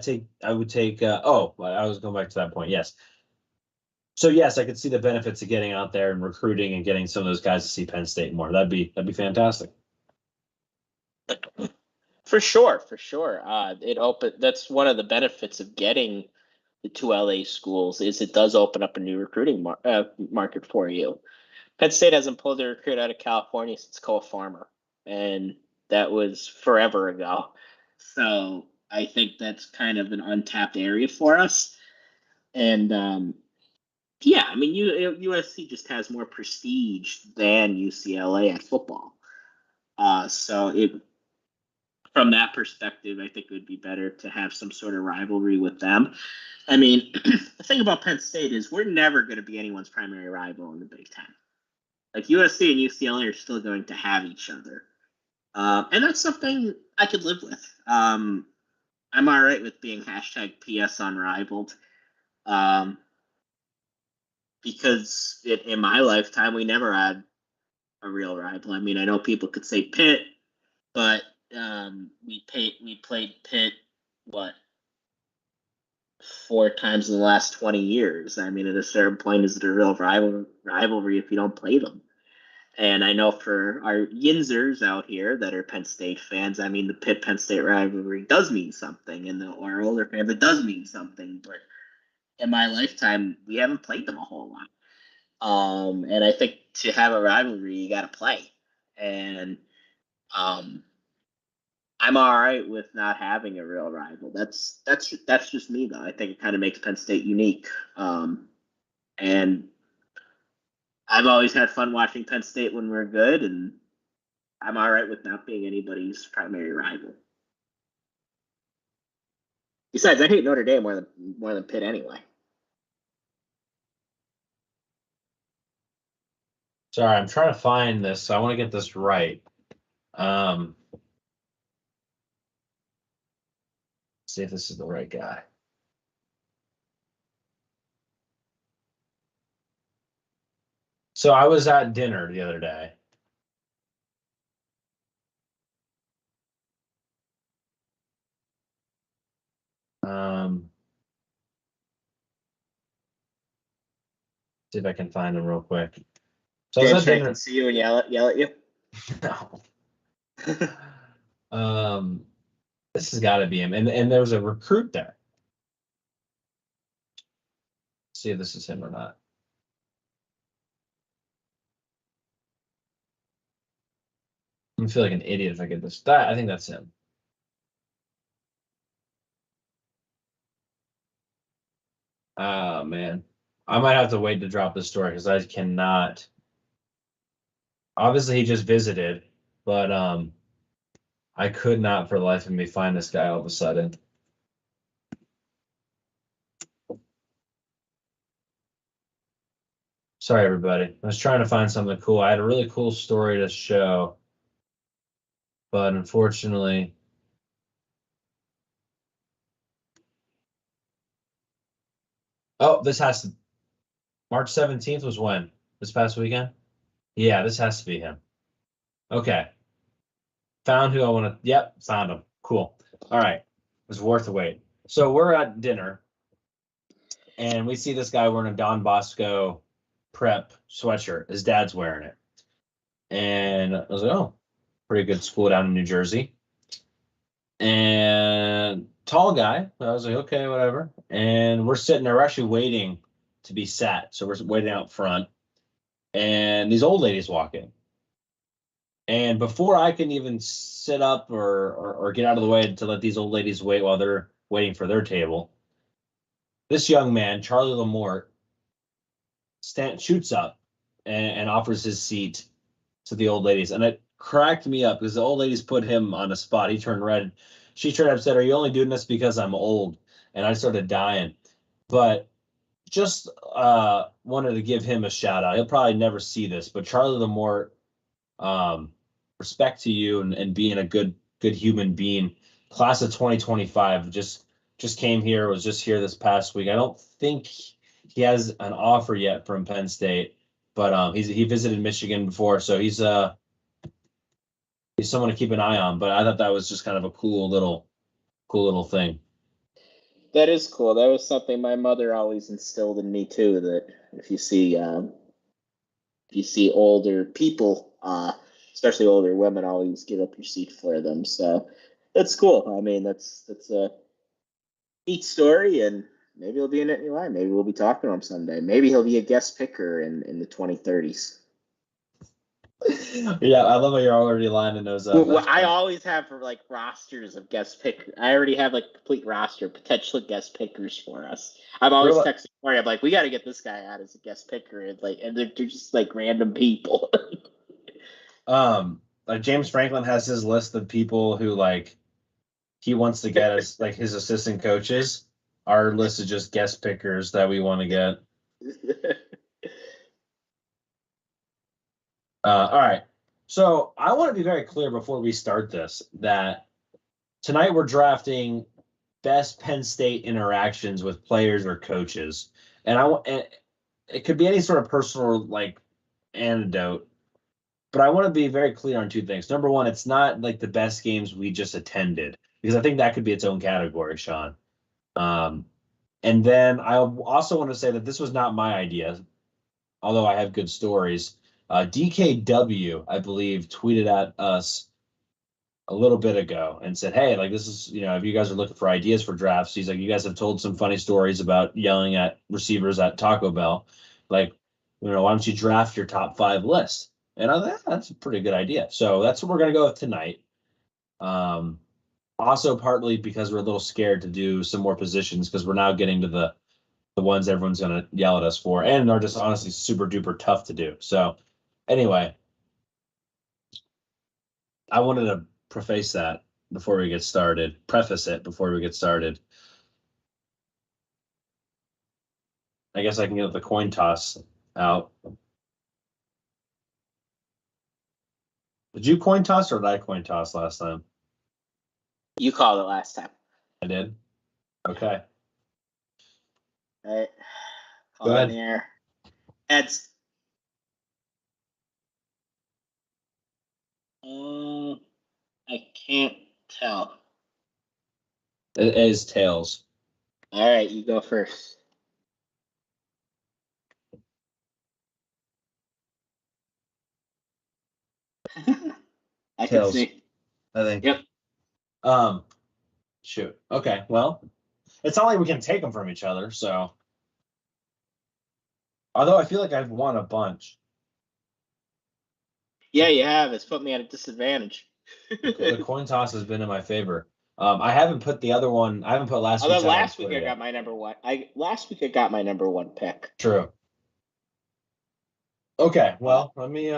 would take. I was going back to that point. Yes. So yes, I could see the benefits of getting out there and recruiting and getting some of those guys to see Penn State more. That'd be fantastic. For sure. That's one of the benefits of getting the two LA schools is it does open up a new recruiting market for you. Penn State hasn't pulled a recruit out of California since Cole Farmer, and that was forever ago. So I think that's kind of an untapped area for us. And yeah, I mean, USC just has more prestige than UCLA at football. From that perspective, I think it would be better to have some sort of rivalry with them. I mean, the thing about Penn State is we're never going to be anyone's primary rival in the Big Ten. Like USC and UCLA are still going to have each other. And that's something I could live with. I'm all right with being #PS unrivaled. Because in my lifetime, we never had a real rival. I mean, I know people could say Pitt, but we played Pitt, 4 times in the last 20 years. I mean, at a certain point, is it a real rivalry if you don't play them? And I know for our Yinzers out here that are Penn State fans, I mean, the Pitt-Penn State rivalry does mean something, and our older fans, it does mean something. But in my lifetime, we haven't played them a whole lot. And I think to have a rivalry, you got to play. And I'm all right with not having a real rival. That's just me, though. I think it kind of makes Penn State unique. And I've always had fun watching Penn State when we're good, and I'm all right with not being anybody's primary rival. Besides, I hate Notre Dame more than Pitt anyway. Sorry, I'm trying to find this. So I want to get this right. See if this is the right guy. So I was at dinner the other day. See if I can find him real quick. So I was at dinner. See you and yell at you. No. This has got to be him, and there was a recruit there. See if this is him or not. I'm gonna feel like an idiot if I get this. I think that's him. Oh man, I might have to wait to drop this story because I cannot. Obviously, he just visited, but I could not for the life of me find this guy all of a sudden. Sorry, everybody. I was trying to find something cool. I had a really cool story to show, but unfortunately, this has to. March 17th was when? This past weekend? Yeah, this has to be him. Okay. Found who I want to. Yep, found him. Cool. All right. It was worth the wait. So we're at dinner, and we see this guy wearing a Don Bosco prep sweatshirt. His dad's wearing it. And I was like, oh, pretty good school down in New Jersey. And tall guy. I was like, okay, whatever. And we're sitting there. We're actually waiting to be sat. So we're waiting out front. And these old ladies walk in. And before I can even sit up or get out of the way to let these old ladies wait while they're waiting for their table, this young man, Charlie Lamort, shoots up and offers his seat to the old ladies. And it cracked me up because the old ladies put him on a spot. He turned red. She turned up and said, "Are you only doing this because I'm old?" And I started dying. But just wanted to give him a shout out. He'll probably never see this, but Charlie Lamort, respect to you and being a good human being. Class of 2025 just came here, was just here this past week. I don't think he has an offer yet from Penn State, but he visited Michigan before, so he's someone to keep an eye on. But I thought that was just kind of a cool little thing. That is cool. That was something my mother always instilled in me too. That if you see older people, especially older women, always give up your seat for them. So that's cool. I mean, that's a neat story, and maybe he'll be in it anyway. Maybe we'll be talking to him someday. Maybe he'll be a guest picker in the 2030s. Yeah, I love how you're already lining those up. Well, I always have for like rosters of guest pickers. I already have like a complete roster of potential guest pickers for us. I'm always texting Corey. I'm like, we got to get this guy out as a guest picker, and they're just like random people. Like James Franklin has his list of people who like he wants to get as like his assistant coaches. Our list is just guest pickers that we want to get. All right. So I want to be very clear before we start this that tonight we're drafting best Penn State interactions with players or coaches, and it could be any sort of personal like anecdote, but I want to be very clear on two things. Number one, it's not like the best games we just attended because I think that could be its own category, Sean. And then I also want to say that this was not my idea, although I have good stories. DKW, I believe, tweeted at us a little bit ago and said, "Hey, like this is, if you guys are looking for ideas for drafts," he's like, "You guys have told some funny stories about yelling at receivers at Taco Bell. Like, why don't you draft your top 5 list?" And I was like, that's a pretty good idea. So that's what we're going to go with tonight. Also partly because we're a little scared to do some more positions because we're now getting to the ones everyone's going to yell at us for and are just honestly super duper tough to do. So anyway, I wanted to preface it before we get started. I guess I can get the coin toss out. Did you coin toss or did I coin toss last time? You called it last time. I did? Okay. All right. Go ahead. In the air. Heads. I can't tell. It is tails. All right, you go first. I Tails. can see. I think. Yep. Shoot. Okay. Well, it's not like we can take them from each other. So, although I feel like I've won a bunch. Yeah, you have. It's put me at a disadvantage. The coin toss has been in my favor. I haven't put the other one. I haven't put last week. Last week I got my number one. Last week I got my number one pick. True. Okay. Well, let me.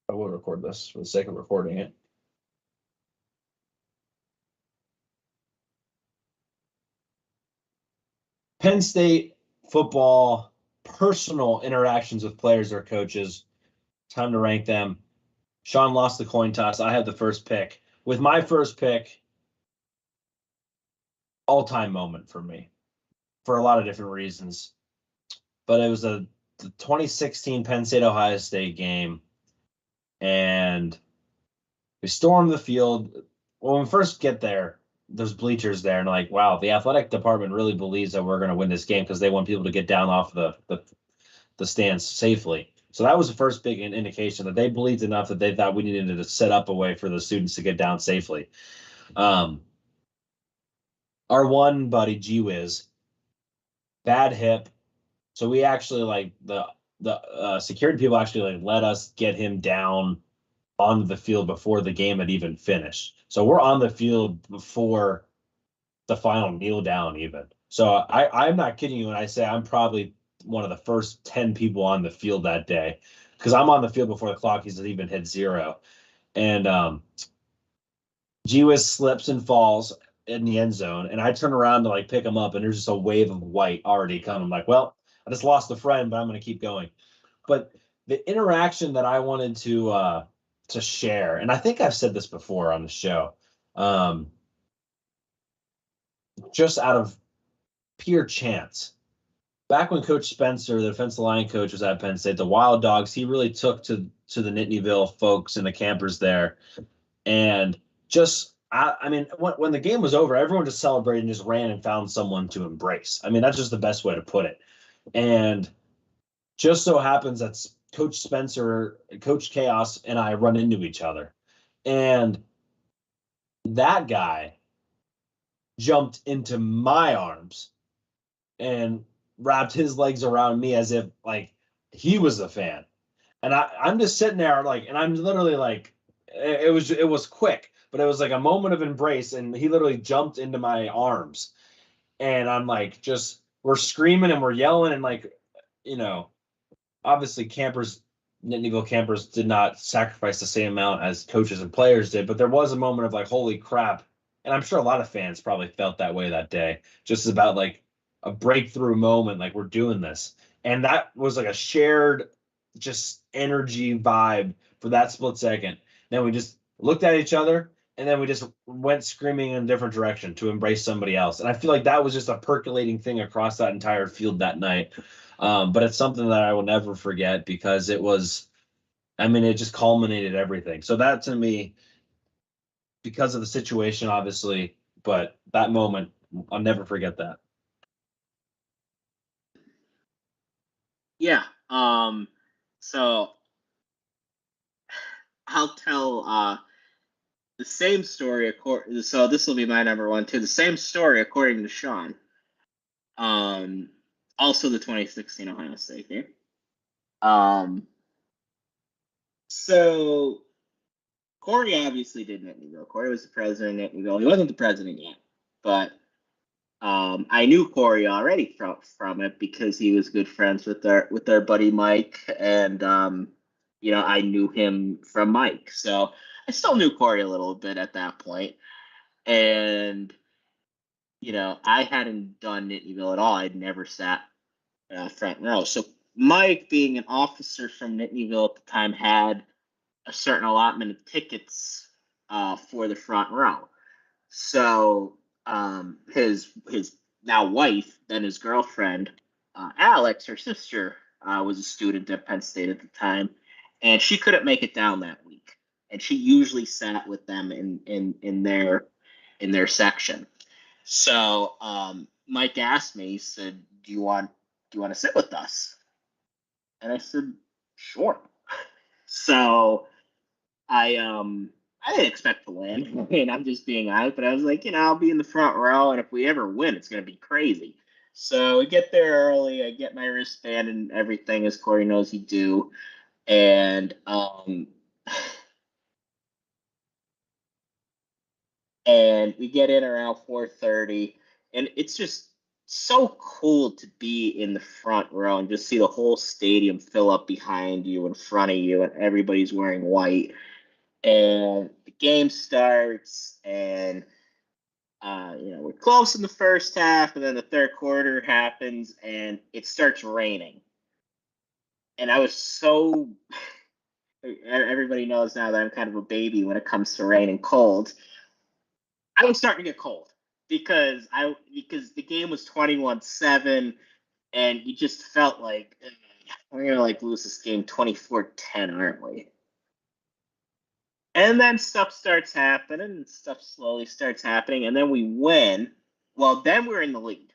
I will record this for the sake of recording it. Penn State football personal interactions with players or coaches. Time to rank them. Sean lost the coin toss. I have the first pick. With my first pick, all-time moment for me for a lot of different reasons. But it was the 2016 Penn State-Ohio State game. And we stormed the field. When we first get there, there's bleachers there. And like, wow, the athletic department really believes that we're going to win this game because they want people to get down off the stands safely. So that was the first big indication that they believed enough that they thought we needed to set up a way for the students to get down safely. Our one buddy, G-Wiz, bad hip. So we actually the security people actually like let us get him down onto the field before the game had even finished. So we're on the field before the final kneel down even. So I'm not kidding you when I say I'm probably one of the first 10 people on the field that day, because I'm on the field before the clock has even hit 0. And G-Wiz slips and falls in the end zone, and I turn around to like pick him up, and there's just a wave of white already coming. I'm like, well, I just lost a friend, but I'm going to keep going. But the interaction that I wanted to share, and I think I've said this before on the show, just out of pure chance. Back when Coach Spencer, the defensive line coach, was at Penn State, the Wild Dogs, he really took to the Nittanyville folks and the campers there, and just I mean, when the game was over, everyone just celebrated and just ran and found someone to embrace. I mean, that's just the best way to put it. And just so happens that Coach Spencer, Coach Chaos, and I run into each other, and that guy jumped into my arms and wrapped his legs around me as if like he was a fan. And I'm just sitting there like, and I'm literally like, it was quick, but it was like a moment of embrace. And he literally jumped into my arms, and I'm like, just, we're screaming and we're yelling. And like, you know, obviously Nittanyville campers did not sacrifice the same amount as coaches and players did, but there was a moment of like, holy crap. And I'm sure a lot of fans probably felt that way that day, just about like a breakthrough moment, like we're doing this. And that was like a shared just energy vibe for that split second. Then we just looked at each other, and then we just went screaming in a different direction to embrace somebody else. And I feel like that was just a percolating thing across that entire field that night. But it's something that I will never forget, because it was, I mean, it just culminated everything. So that, to me, because of the situation, obviously, but that moment, I'll never forget that. Yeah. So I'll tell the same story. So this will be my number one too. The same story according to Sean. Also the 2016 Ohio State game. So Corey obviously did Nittanyville. Corey was the president of Nittanyville. He wasn't the president yet, but I knew Corey already from it, because he was good friends with our buddy Mike, and I knew him from Mike, so I still knew Corey a little bit at that point. And I hadn't done Nittanyville at all. I'd never sat front row. So Mike, being an officer from Nittanyville at the time, had a certain allotment of tickets for the front row. So his now wife, then his girlfriend, Alex, her sister, was a student at Penn State at the time, and she couldn't make it down that week. And she usually sat with them in their section. So Mike asked me, he said, "Do you want to sit with us?" And I said, "Sure." So I didn't expect to win. I mean, I'm just being honest, but I was like, I'll be in the front row, and if we ever win, it's gonna be crazy. So we get there early. I get my wristband and everything, as Corey knows you do, and and we get in around 4:30, and it's just so cool to be in the front row and just see the whole stadium fill up behind you, in front of you, and everybody's wearing white. And the game starts, and we're close in the first half, and then the third quarter happens, and it starts raining. And I was so everybody knows now that I'm kind of a baby when it comes to rain and cold. I was starting to get cold because the game was 21-7, and you just felt like we're gonna lose this game 24-10, aren't we? And then stuff starts happening, and stuff slowly starts happening, and then we win. Well, then we're in the lead.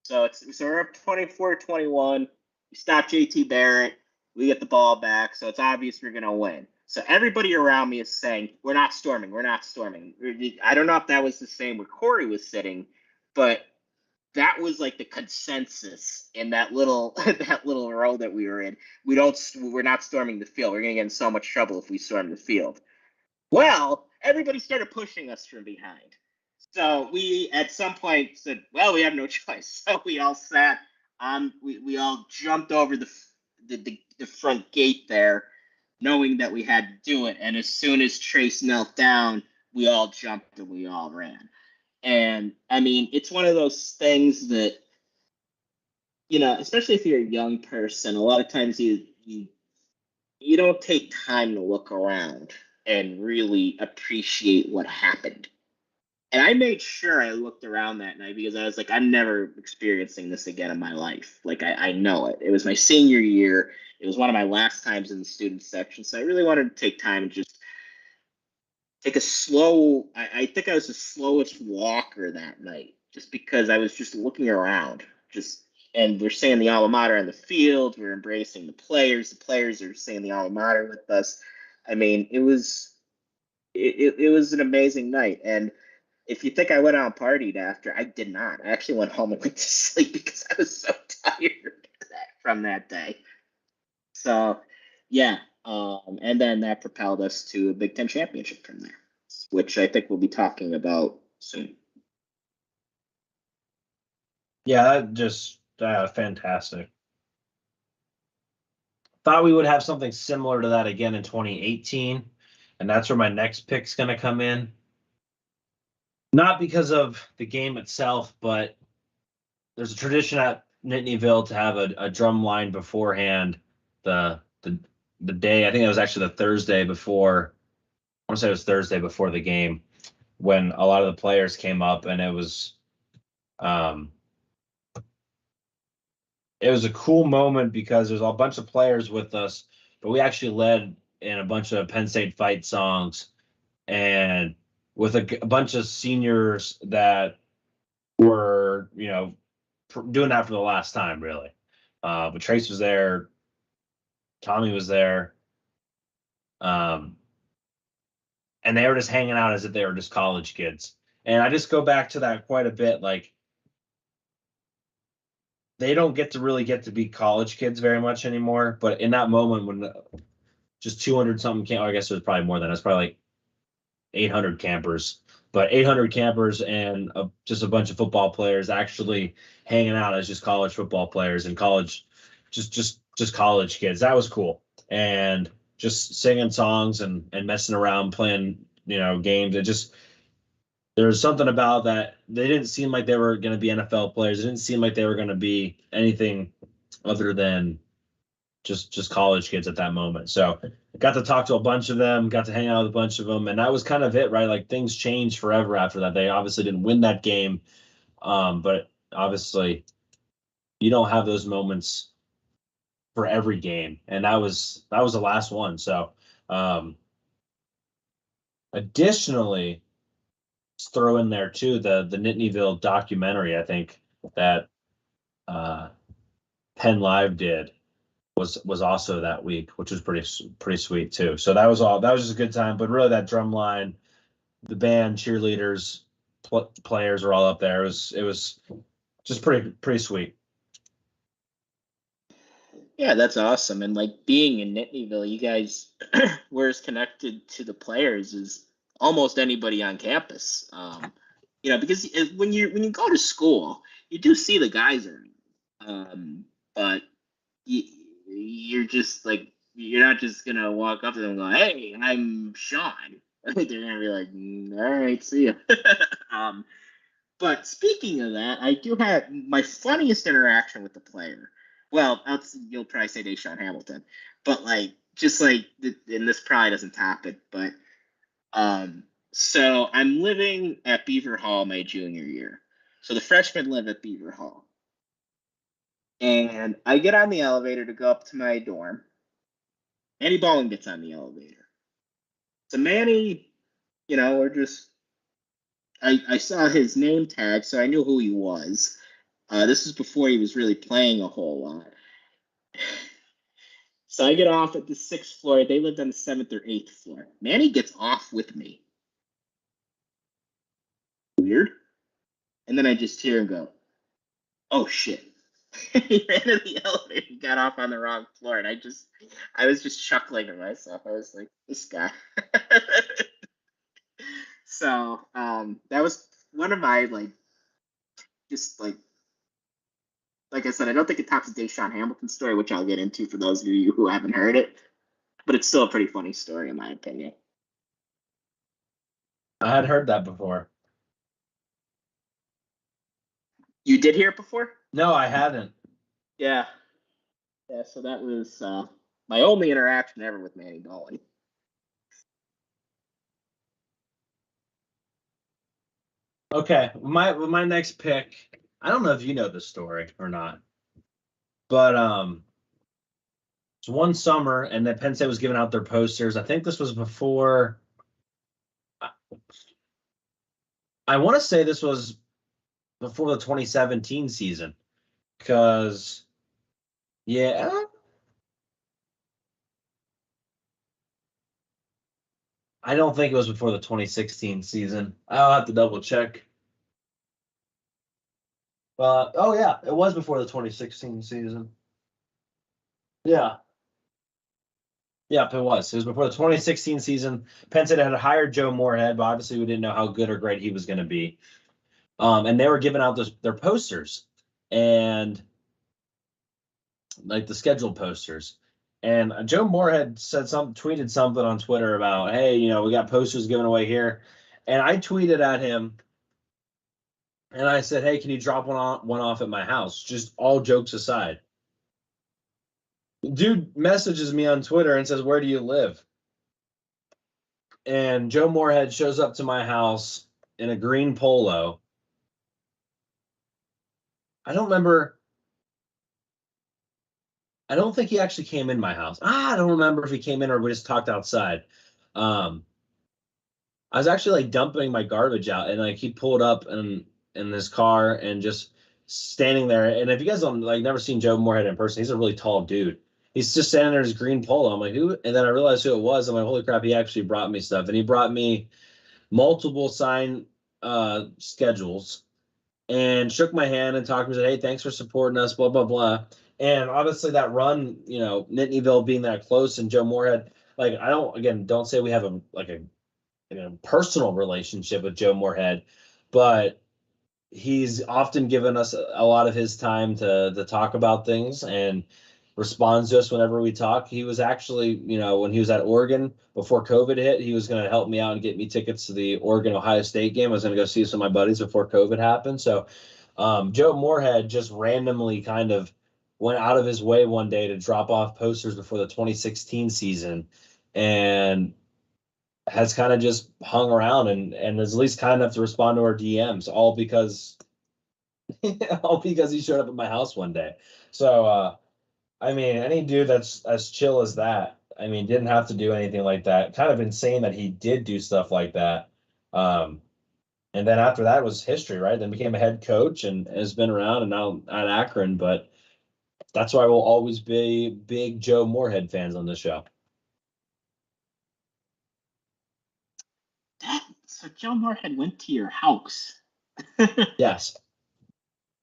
So we're up 24-21. We stop JT Barrett. We get the ball back, so it's obvious we're going to win. So everybody around me is saying, "We're not storming. We're not storming." I don't know if that was the same where Corey was sitting, but that was like the consensus in that little that little row that we were in. We're not storming the field. We're gonna get in so much trouble if we storm the field. Well, everybody started pushing us from behind. So we at some point said, well, we have no choice. So we all sat on we all jumped over the front gate there, knowing that we had to do it. And as soon as Trace knelt down, we all jumped and we all ran. And I mean, it's one of those things that, especially if you're a young person, a lot of times you don't take time to look around and really appreciate what happened. And I made sure I looked around that night because I was like, I'm never experiencing this again in my life. Like, I know it. It was my senior year. It was one of my last times in the student section. So I really wanted to take time and just take a slow, I think I was the slowest walker that night, just because I was just looking around, and we're saying the alma mater on the field, we're embracing the players are saying the alma mater with us. I mean, it was an amazing night. And if you think I went out and partied after, I did not. I actually went home and went to sleep because I was so tired from that day. So, yeah. And then that propelled us to a Big Ten championship from there, which I think we'll be talking about soon. Yeah, that just fantastic. Thought we would have something similar to that again in 2018, and that's where my next pick's going to come in. Not because of the game itself, but there's a tradition at Nittanyville to have a drum line beforehand. The day, I think it was actually the Thursday before. I want to say it was Thursday before the game, when a lot of the players came up, and it was a cool moment because there's a bunch of players with us, but we actually led in a bunch of Penn State fight songs, and with a bunch of seniors that were, doing that for the last time, really. But Trace was there, Tommy was there, and they were just hanging out as if they were just college kids. And I just go back to that quite a bit. Like, they don't get to be college kids very much anymore. But in that moment when just 200 something I guess it was probably more than that. It's probably like 800 campers. But 800 campers and just a bunch of football players actually hanging out as just college football players and college, just college kids. That was cool. And just singing songs and messing around, playing, games. There was something about that. They didn't seem like they were going to be NFL players. It didn't seem like they were going to be anything other than just college kids at that moment. So I got to talk to a bunch of them, got to hang out with a bunch of them, and that was kind of it, right? Like, things changed forever after that. They obviously didn't win that game, but obviously you don't have those moments for every game, and that was the last one. So additionally, throw in there too the Nittanyville documentary, I think, that Penn Live did was also that week, which was pretty sweet too. So that was just a good time. But really, that drum line, the band, cheerleaders, players were all up there. It was just pretty sweet. Yeah, that's awesome. And like, being in Nittanyville, you guys were as connected to the players as almost anybody on campus. Because when you go to school, you do see the guys around, but you're just like, you're not just gonna walk up to them and go, "Hey, I'm Sean." They're gonna be like, "All right, see ya." But speaking of that, I do have my funniest interaction with the player. Well, you'll probably say Deshaun Hamilton, but like, just like, and this probably doesn't top it, but so I'm living at Beaver Hall my junior year. So the freshmen live at Beaver Hall. And I get on the elevator to go up to my dorm. Manny Bowling gets on the elevator. So Manny, we're just, I saw his name tag, so I knew who he was. This is before he was really playing a whole lot. So I get off at the 6th floor. They lived on the 7th or 8th floor. Manny gets off with me. Weird. And then I just hear him go, oh shit. He ran to the elevator and got off on the wrong floor, and I was just chuckling to myself. I was like, this guy. So that was one of my just like I said, I don't think it tops the Deshaun Hamilton story, which I'll get into for those of you who haven't heard it, but it's still a pretty funny story in my opinion. I had heard that before. You did hear it before? No, I hadn't. Yeah. Yeah, so that was my only interaction ever with Manny Bowling. Okay, my next pick. I don't know if you know this story or not, but it's one summer, and then Penn State was giving out their posters. I think this was before. I want to say this was before the 2017 season, because yeah, I don't think it was before the 2016 season. I'll have to double check. Oh yeah, it was before the 2016 season. Yeah. Yep, it was. It was before the 2016 season. Penn State had hired Joe Moorhead, but obviously we didn't know how good or great he was going to be. And they were giving out their posters and like the scheduled posters. And Joe Moorhead tweeted something on Twitter about, hey, we got posters given away here. And I tweeted at him and I said, hey, can you drop one off at my house? Just all jokes aside. Dude messages me on Twitter and says, where do you live? And Joe Moorhead shows up to my house in a green polo. I don't remember. I don't think he actually came in my house. I don't remember if he came in or we just talked outside. I was actually dumping my garbage out, and he pulled up in this car and just standing there. And if you guys don't never seen Joe Moorhead in person, he's a really tall dude. He's just standing there in his green polo. I'm like, who? And then I realized who it was. I'm like, holy crap, he actually brought me stuff. And he brought me multiple signed schedules and shook my hand and talked to me and said, hey, thanks for supporting us, blah, blah, blah. And obviously that run, Nittanyville being that close and Joe Moorhead, don't say we have a personal relationship with Joe Moorhead, but he's often given us a lot of his time to talk about things and responds to us whenever we talk. He was actually, when he was at Oregon before COVID hit, he was going to help me out and get me tickets to the Oregon-Ohio State game. I was going to go see some of my buddies before COVID happened. So Joe Moorhead just randomly kind of went out of his way one day to drop off posters before the 2016 season and has kind of just hung around and is at least kind enough to respond to our DMs, all because he showed up at my house one day. So, any dude that's as chill as that, didn't have to do anything like that. Kind of insane that he did do stuff like that. And then after that was history, right? Then became a head coach and has been around and now at Akron. But that's why we'll always be big Joe Moorhead fans on this show. So Joe Moorhead went to your house. Yes.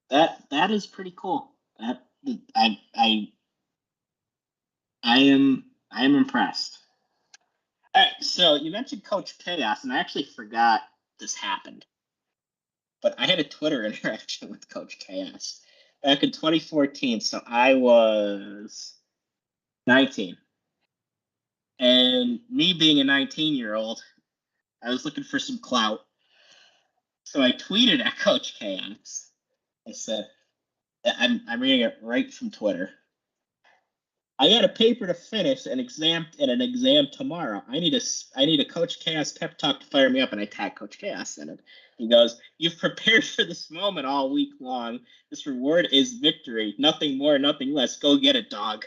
That is pretty cool. That I am impressed. All right, so you mentioned Coach Chaos, and I actually forgot this happened. But I had a Twitter interaction with Coach Chaos back in 2014. So I was 19. And me being a 19-year-old, I was looking for some clout. So I tweeted at Coach Chaos. I said, I'm reading it right from Twitter. I got a paper to finish an exam tomorrow. I need a Coach Chaos pep talk to fire me up, and I tag Coach Chaos in it. He goes, "You've prepared for this moment all week long. This reward is victory. Nothing more, nothing less. Go get it, dog."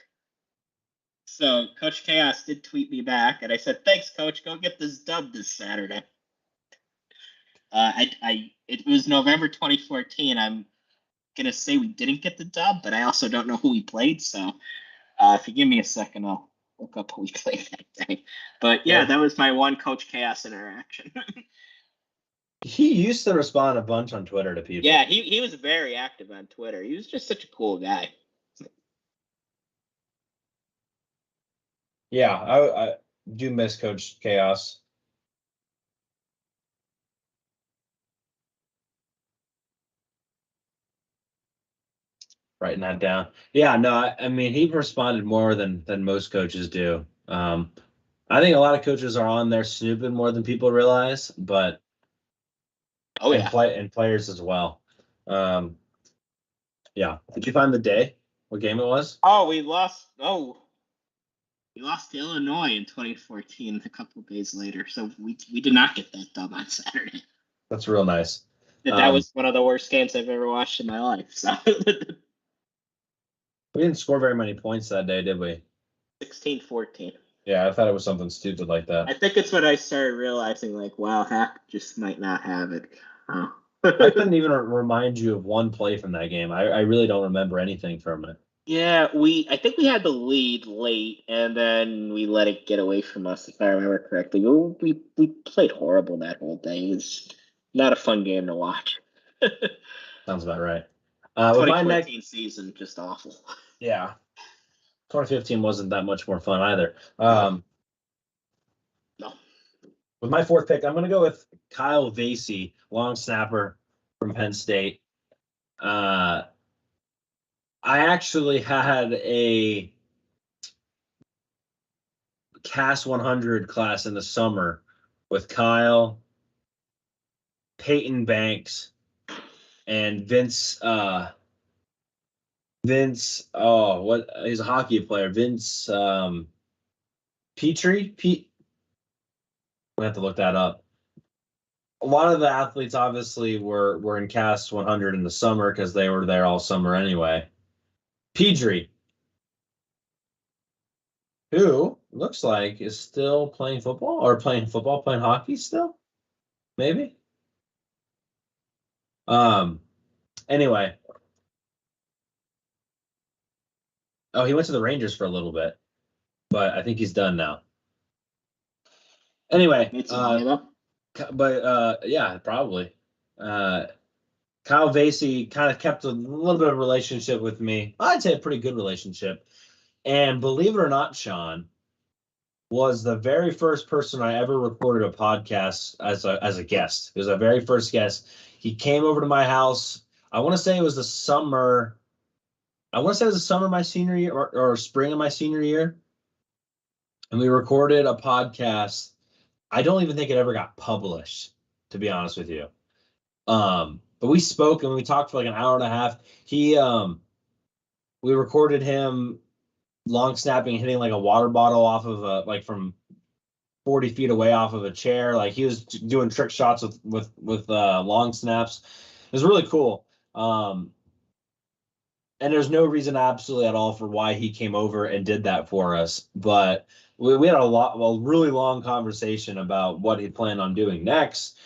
So Coach Chaos did tweet me back, and I said, "Thanks, Coach. Go get this dub this Saturday." It was November 2014. I'm gonna say we didn't get the dub, but I also don't know who we played. So if you give me a second, I'll look up who we played that day. But yeah, that was my one Coach Chaos interaction. He used to respond a bunch on Twitter to people. Yeah, he was very active on Twitter. He was just such a cool guy. Yeah, I do miss Coach Chaos. Writing that down. Yeah, no, I mean he responded more than most coaches do. I think a lot of coaches are on there snooping more than people realize, but Oh yeah. and players as well. Yeah. Did you find the day? What game it was? Oh, we lost. Oh, we lost to Illinois in 2014. A couple of days later, so we did not get that dub on Saturday. That's real nice. That was one of the worst games I've ever watched in my life. So we didn't score very many points that day, did we? 16-14. Yeah, I thought it was something stupid like that. I think it's when I started realizing, like, wow, Hack just might not have it. Oh. I couldn't even remind you of one play from that game. I really don't remember anything from it. Yeah, I think we had the lead late, and then we let it get away from us, if I remember correctly. We played horrible that whole day. It was not a fun game to watch. Sounds about right. With my 2014 season, just awful. Yeah. 2015 wasn't that much more fun either. No. With my fourth pick, I'm going to go with Kyle Vasey, long snapper from Penn State. I actually had a CAS 100 class in the summer with Kyle, Peyton Banks, and Vince. He's a hockey player. Vince Petrie. We have to look that up. A lot of the athletes obviously were in CAS 100 in the summer because they were there all summer anyway. Pedri, who looks like is still playing playing hockey still, maybe. Anyway. Oh, he went to the Rangers for a little bit, but I think he's done now. Anyway, yeah, probably. Kyle Vasey kind of kept a little bit of a relationship with me. I'd say a pretty good relationship. And believe it or not, Sean, was the very first person I ever recorded a podcast as a guest. He was the very first guest. He came over to my house. I want to say it was the summer. I want to say it was the summer of my senior year or spring of my senior year. And we recorded a podcast. I don't even think it ever got published, to be honest with you. But we spoke and we talked for like an hour and a half. We recorded him long snapping, hitting like a water bottle off of from 40 feet away off of a chair. Like he was doing trick shots with long snaps. It was really cool. And there's no reason absolutely at all for why he came over and did that for us. But we had a really long conversation about what he planned on doing next,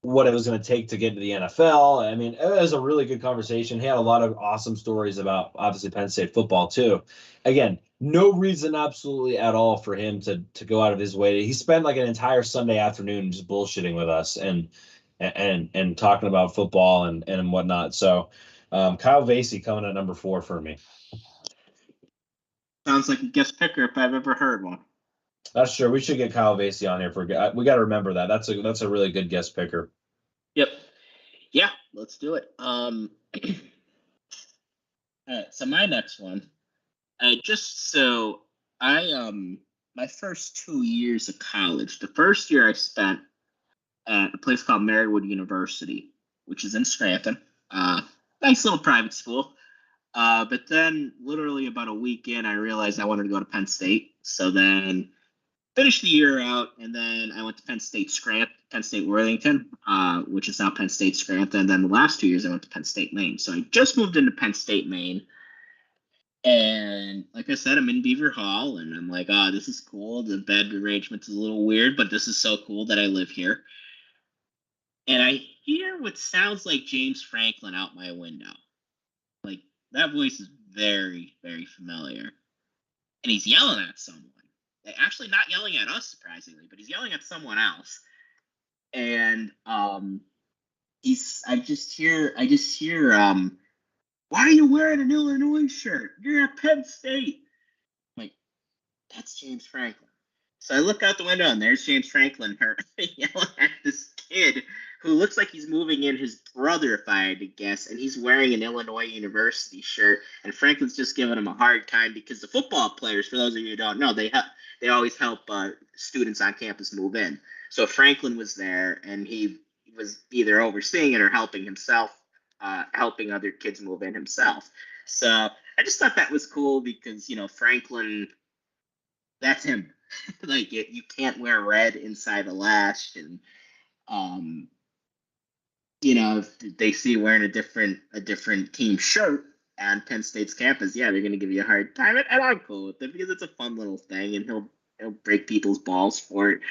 what it was going to take to get into the NFL. I mean, it was a really good conversation. He had a lot of awesome stories about, obviously, Penn State football, too. Again, no reason absolutely at all for him to go out of his way. He spent like an entire Sunday afternoon just bullshitting with us and talking about football and whatnot. So Kyle Vasey coming at number 4 for me. Sounds like a guest picker if I've ever heard one. That's true. We should get Kyle Vasey on here we got to remember that. That's a really good guest picker. Yep. Yeah, let's do it. All right, so my next one, my first 2 years of college, the first year I spent at a place called Marywood University, which is in Scranton. Nice little private school. But then literally about a week in, I realized I wanted to go to Penn State. So then finished the year out, and then I went to Penn State Worthington, which is now Penn State Scranton. And then the last 2 years, I went to Penn State Maine. So I just moved into Penn State Maine. And like I said, I'm in Beaver Hall, and I'm like, this is cool. The bed arrangement is a little weird, but this is so cool that I live here. And I hear what sounds like James Franklin out my window. Like, that voice is very, very familiar. And he's yelling at someone. Actually, not yelling at us, surprisingly, but he's yelling at someone else. and I just hear why are you wearing an Illinois shirt? You're at Penn State. I'm like, that's James Franklin. So I look out the window and there's James Franklin yelling at this kid who looks like he's moving in his brother, if I had to guess, and he's wearing an Illinois University shirt. And Franklin's just giving him a hard time because the football players, for those of you who don't know, they always help students on campus move in. So Franklin was there, and he was either overseeing it or helping himself, helping other kids move in himself. So I just thought that was cool because, Franklin, that's him. Like, you can't wear red inside a lash, and if they see wearing a different team shirt on Penn State's campus, yeah, they're going to give you a hard time, and I'm cool with it because it's a fun little thing, and he'll break people's balls for it.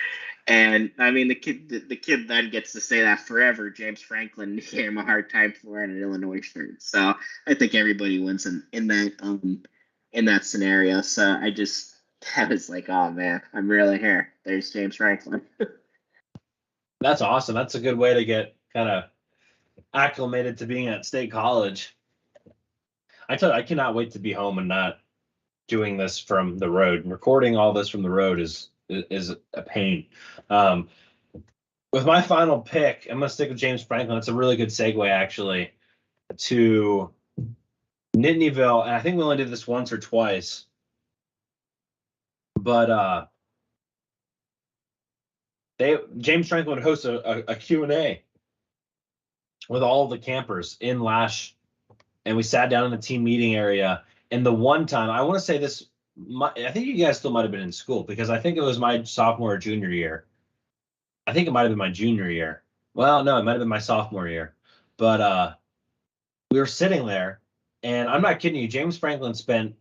And I mean, the kid then gets to say that forever. James Franklin gave him a hard time for wearing an Illinois shirt, so I think everybody wins in that scenario. So I was like, oh man, I'm really here. There's James Franklin. That's awesome. That's a good way to get kind of acclimated to being at State College. I cannot wait to be home and not doing this from the road. Recording all this from the road is a pain. With my final pick, I'm going to stick with James Franklin. It's a really good segue, actually, to Nittanyville. And I think we only did this once or twice. But James Franklin would host a Q&A with all of the campers in Lash, and we sat down in the team meeting area. And the one time, I want to say this, I think you guys still might have been in school because I think it was my sophomore or junior year. I think it might have been my junior year. Well, no, it might have been my sophomore year. But we were sitting there, and I'm not kidding you, James Franklin spent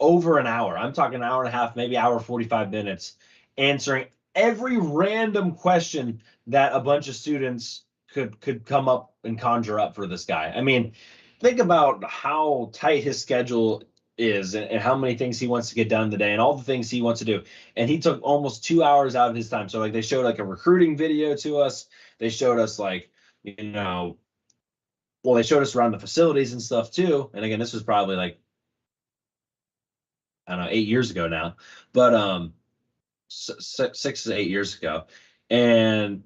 over an hour. I'm talking an hour and a half, maybe hour 45 minutes, answering every random question that a bunch of students could come up and conjure up for this guy. I mean, think about how tight his schedule is and how many things he wants to get done today and all the things he wants to do. And he took almost 2 hours out of his time. So like they showed like a recruiting video to us. They showed us like, they showed us around the facilities and stuff too. And again, this was probably like, I don't know, 8 years ago now, but 6 to 8 years ago. And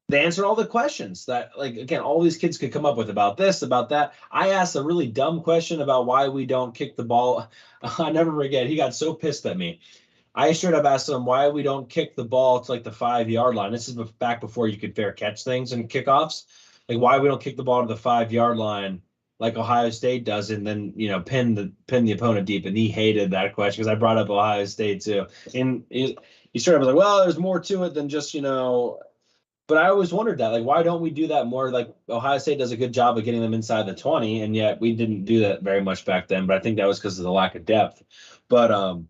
they answered all the questions that, like, again, all these kids could come up with about this, about that. I asked a really dumb question about why we don't kick the ball. I never forget. He got so pissed at me. I straight up asked him why we don't kick the ball to like the 5-yard line. This is back before you could fair catch things in kickoffs. Like why we don't kick the ball to the 5-yard line like Ohio State does, and then pin the opponent deep. And he hated that question because I brought up Ohio State too. And he straight up was like, well, there's more to it than just But I always wondered that, like, why don't we do that more? Like Ohio State does a good job of getting them inside the 20, and yet we didn't do that very much back then. But I think that was because of the lack of depth. But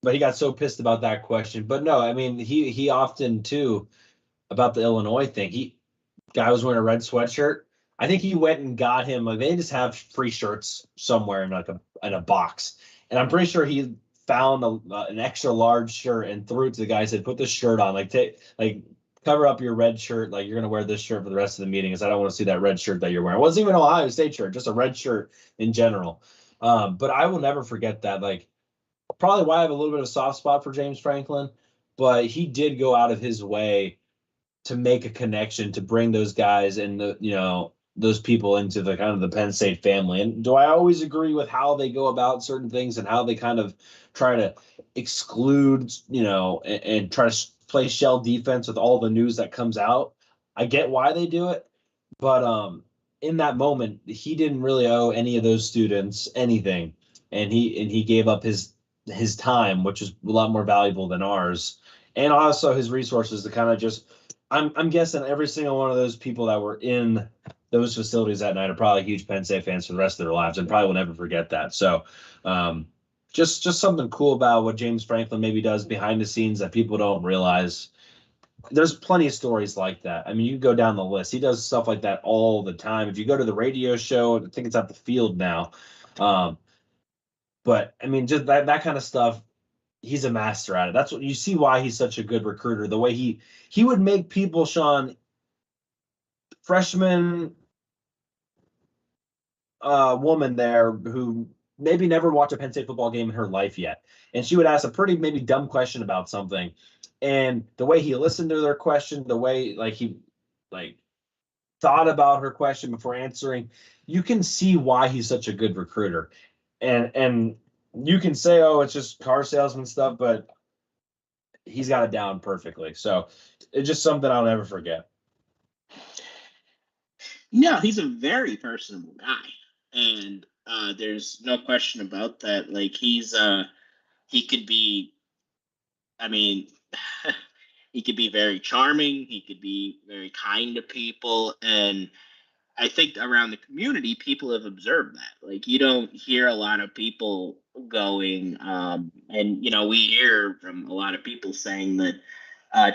he got so pissed about that question. But no, I mean, he often too about the Illinois thing. Guy was wearing a red sweatshirt. I think he went and got him. Like they just have free shirts somewhere in like in a box, and I'm pretty sure he found an extra large shirt and threw it to the guy. Said, "Put this shirt on. Cover up your red shirt. Like you're gonna wear this shirt for the rest of the meeting, because I don't want to see that red shirt that you're wearing." It wasn't even an Ohio State shirt, just a red shirt in general. But I will never forget that. Like probably why I have a little bit of a soft spot for James Franklin, but he did go out of his way to make a connection to bring those guys and those people into the kind of the Penn State family. And do I always agree with how they go about certain things and how they kind of try to exclude, and try to play shell defense with all the news that comes out? I get why they do it, but in that moment, he didn't really owe any of those students anything, and he gave up his time, which is a lot more valuable than ours, and also his resources to kind of just. I'm guessing every single one of those people that were in those facilities that night are probably huge Penn State fans for the rest of their lives and probably will never forget that. So just something cool about what James Franklin maybe does behind the scenes that people don't realize. There's plenty of stories like that. I mean, you can go down the list. He does stuff like that all the time. If you go to the radio show, I think it's at the Field now. But I mean, just that kind of stuff, he's a master at it. That's what you see why he's such a good recruiter. The way he would make people, Sean, freshman woman there who maybe never watched a Penn State football game in her life yet, and she would ask a pretty maybe dumb question about something, and the way he listened to their question, the way he thought about her question before answering, you can see why he's such a good recruiter. And you can say, oh, it's just car salesman stuff, but he's got it down perfectly. So it's just something I'll never forget. No, he's a very personable guy, and there's no question about that. Like he could be, I mean, he could be very charming. He could be very kind to people, and I think around the community, people have observed that. Like you don't hear a lot of people going, and we hear from a lot of people saying that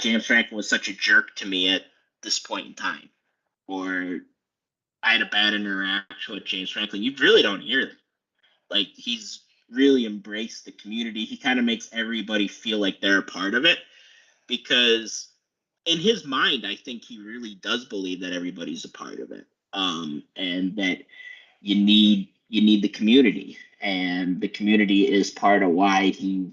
James Franklin was such a jerk to me at this point in time, or I had a bad interaction with James Franklin. You really don't hear that. Like he's really embraced the community. He kind of makes everybody feel like they're a part of it, because in his mind, I think he really does believe that everybody's a part of it, and that you need the community, and the community is part of why he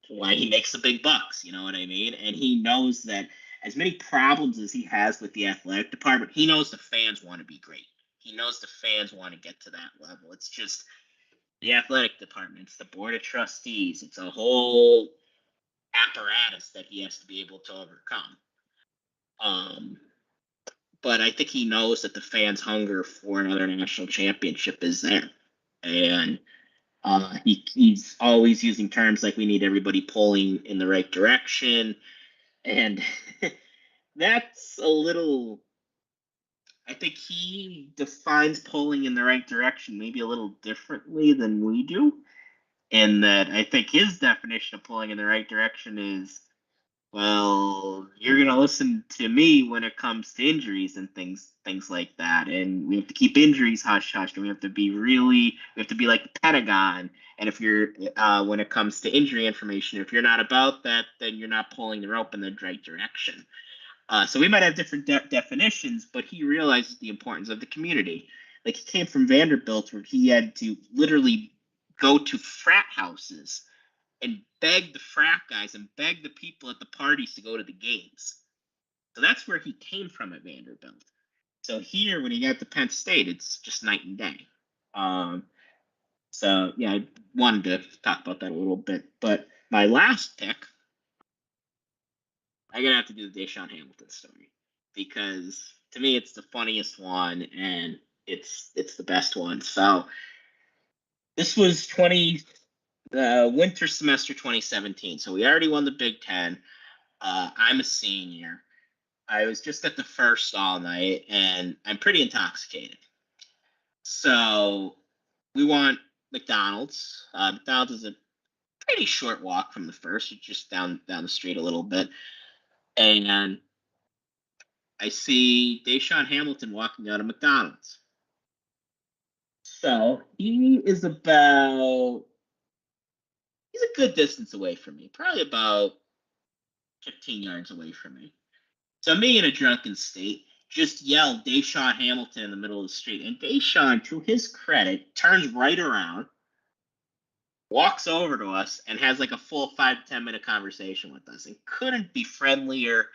makes the big bucks. You know what I mean? And he knows that as many problems as he has with the athletic department, he knows the fans want to be great. He knows the fans want to get to that level. It's just the athletic department, it's the board of trustees, it's a whole apparatus that he has to be able to overcome. But I think he knows that the fans' hunger for another national championship is there, and he's always using terms like we need everybody pulling in the right direction, and that's a little. I think he defines pulling in the right direction maybe a little differently than we do. And that I think his definition of pulling in the right direction is, well, you're gonna listen to me when it comes to injuries and things like that, and we have to keep injuries hush hush, and we have to be like the Pentagon. And if you're when it comes to injury information, if you're not about that, then you're not pulling the rope in the right direction. So we might have different definitions, but he realizes the importance of the community. Like he came from Vanderbilt, where he had to literally go to frat houses and beg the frat guys and beg the people at the parties to go to the games. So that's where he came from at Vanderbilt. So here, when he got to Penn State, it's just night and day. So yeah, I wanted to talk about that a little bit. But my last pick, I'm gonna have to do the Deshaun Hamilton story, because to me it's the funniest one and it's the best one. So this was winter semester 2017. So we already won the Big Ten. I'm a senior. I was just at the first all night, and I'm pretty intoxicated. So we want McDonald's. McDonald's is a pretty short walk from the first, just down the street a little bit. And I see Deshaun Hamilton walking out of McDonald's. So he's a good distance away from me, probably about 15 yards away from me. So me in a drunken state just yelled Deshaun Hamilton in the middle of the street. And Deshaun, to his credit, turns right around, walks over to us, and has like a full 5 to 10 minute conversation with us. And couldn't be friendlier.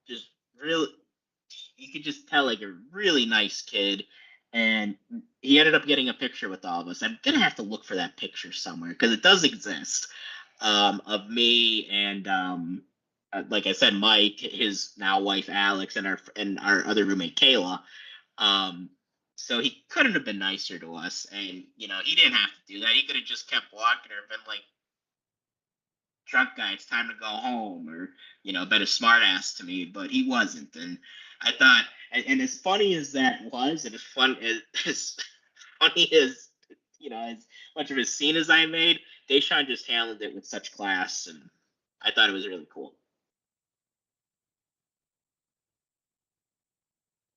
Just really, you could just tell, like, a really nice kid. And he ended up getting a picture with all of us. I'm going to have to look for that picture somewhere, because it does exist, of me and, like I said, Mike, his now wife Alex, and our other roommate Kayla. So he couldn't have been nicer to us, and he didn't have to do that. He could have just kept walking, or been like, "Drunk guy, it's time to go home," or been a smart ass to me. But he wasn't, and I thought, and as funny as that was, and as funny as as much of a scene as I made, Deshaun just handled it with such class, and I thought it was really cool.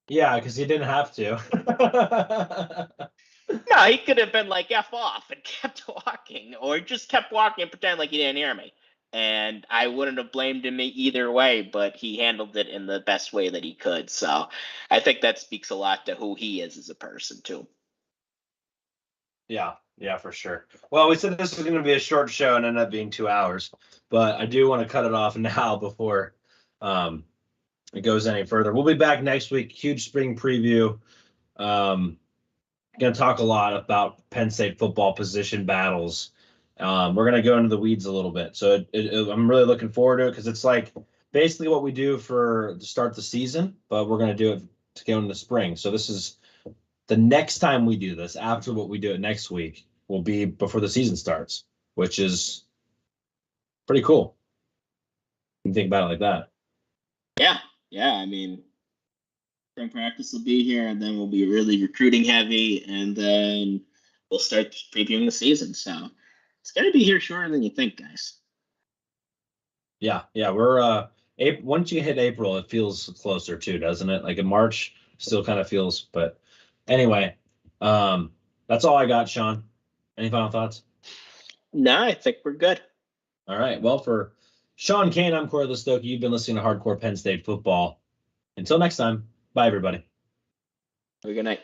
Yeah, because he didn't have to. No, he could have been like F off and kept walking, or just kept walking and pretend like he didn't hear me. And I wouldn't have blamed him either way, but he handled it in the best way that he could. So I think that speaks a lot to who he is as a person, too. Yeah, for sure. Well, we said this was going to be a short show and ended up being 2 hours, but I do want to cut it off now before it goes any further. We'll be back next week. Huge spring preview. Going to talk a lot about Penn State football position battles. We're going to go into the weeds a little bit. So I'm really looking forward to it because it's like basically what we do for to start the season, but we're going to do it to go into the spring. So this is the next time we do this after what we do it next week will be before the season starts, which is pretty cool. You think about it like that. Yeah. I mean, spring practice will be here, and then we'll be really recruiting heavy, and then we'll start previewing the season. So it's going to be here shorter than you think, guys. Yeah. We're once you hit April, it feels closer too, doesn't it? Like in March, still kind of feels. But anyway, that's all I got, Sean. Any final thoughts? No, I think we're good. All right. Well, for Sean Kane, I'm Corey Listoki. You've been listening to Hardcore Penn State Football. Until next time, bye, everybody. Have a good night.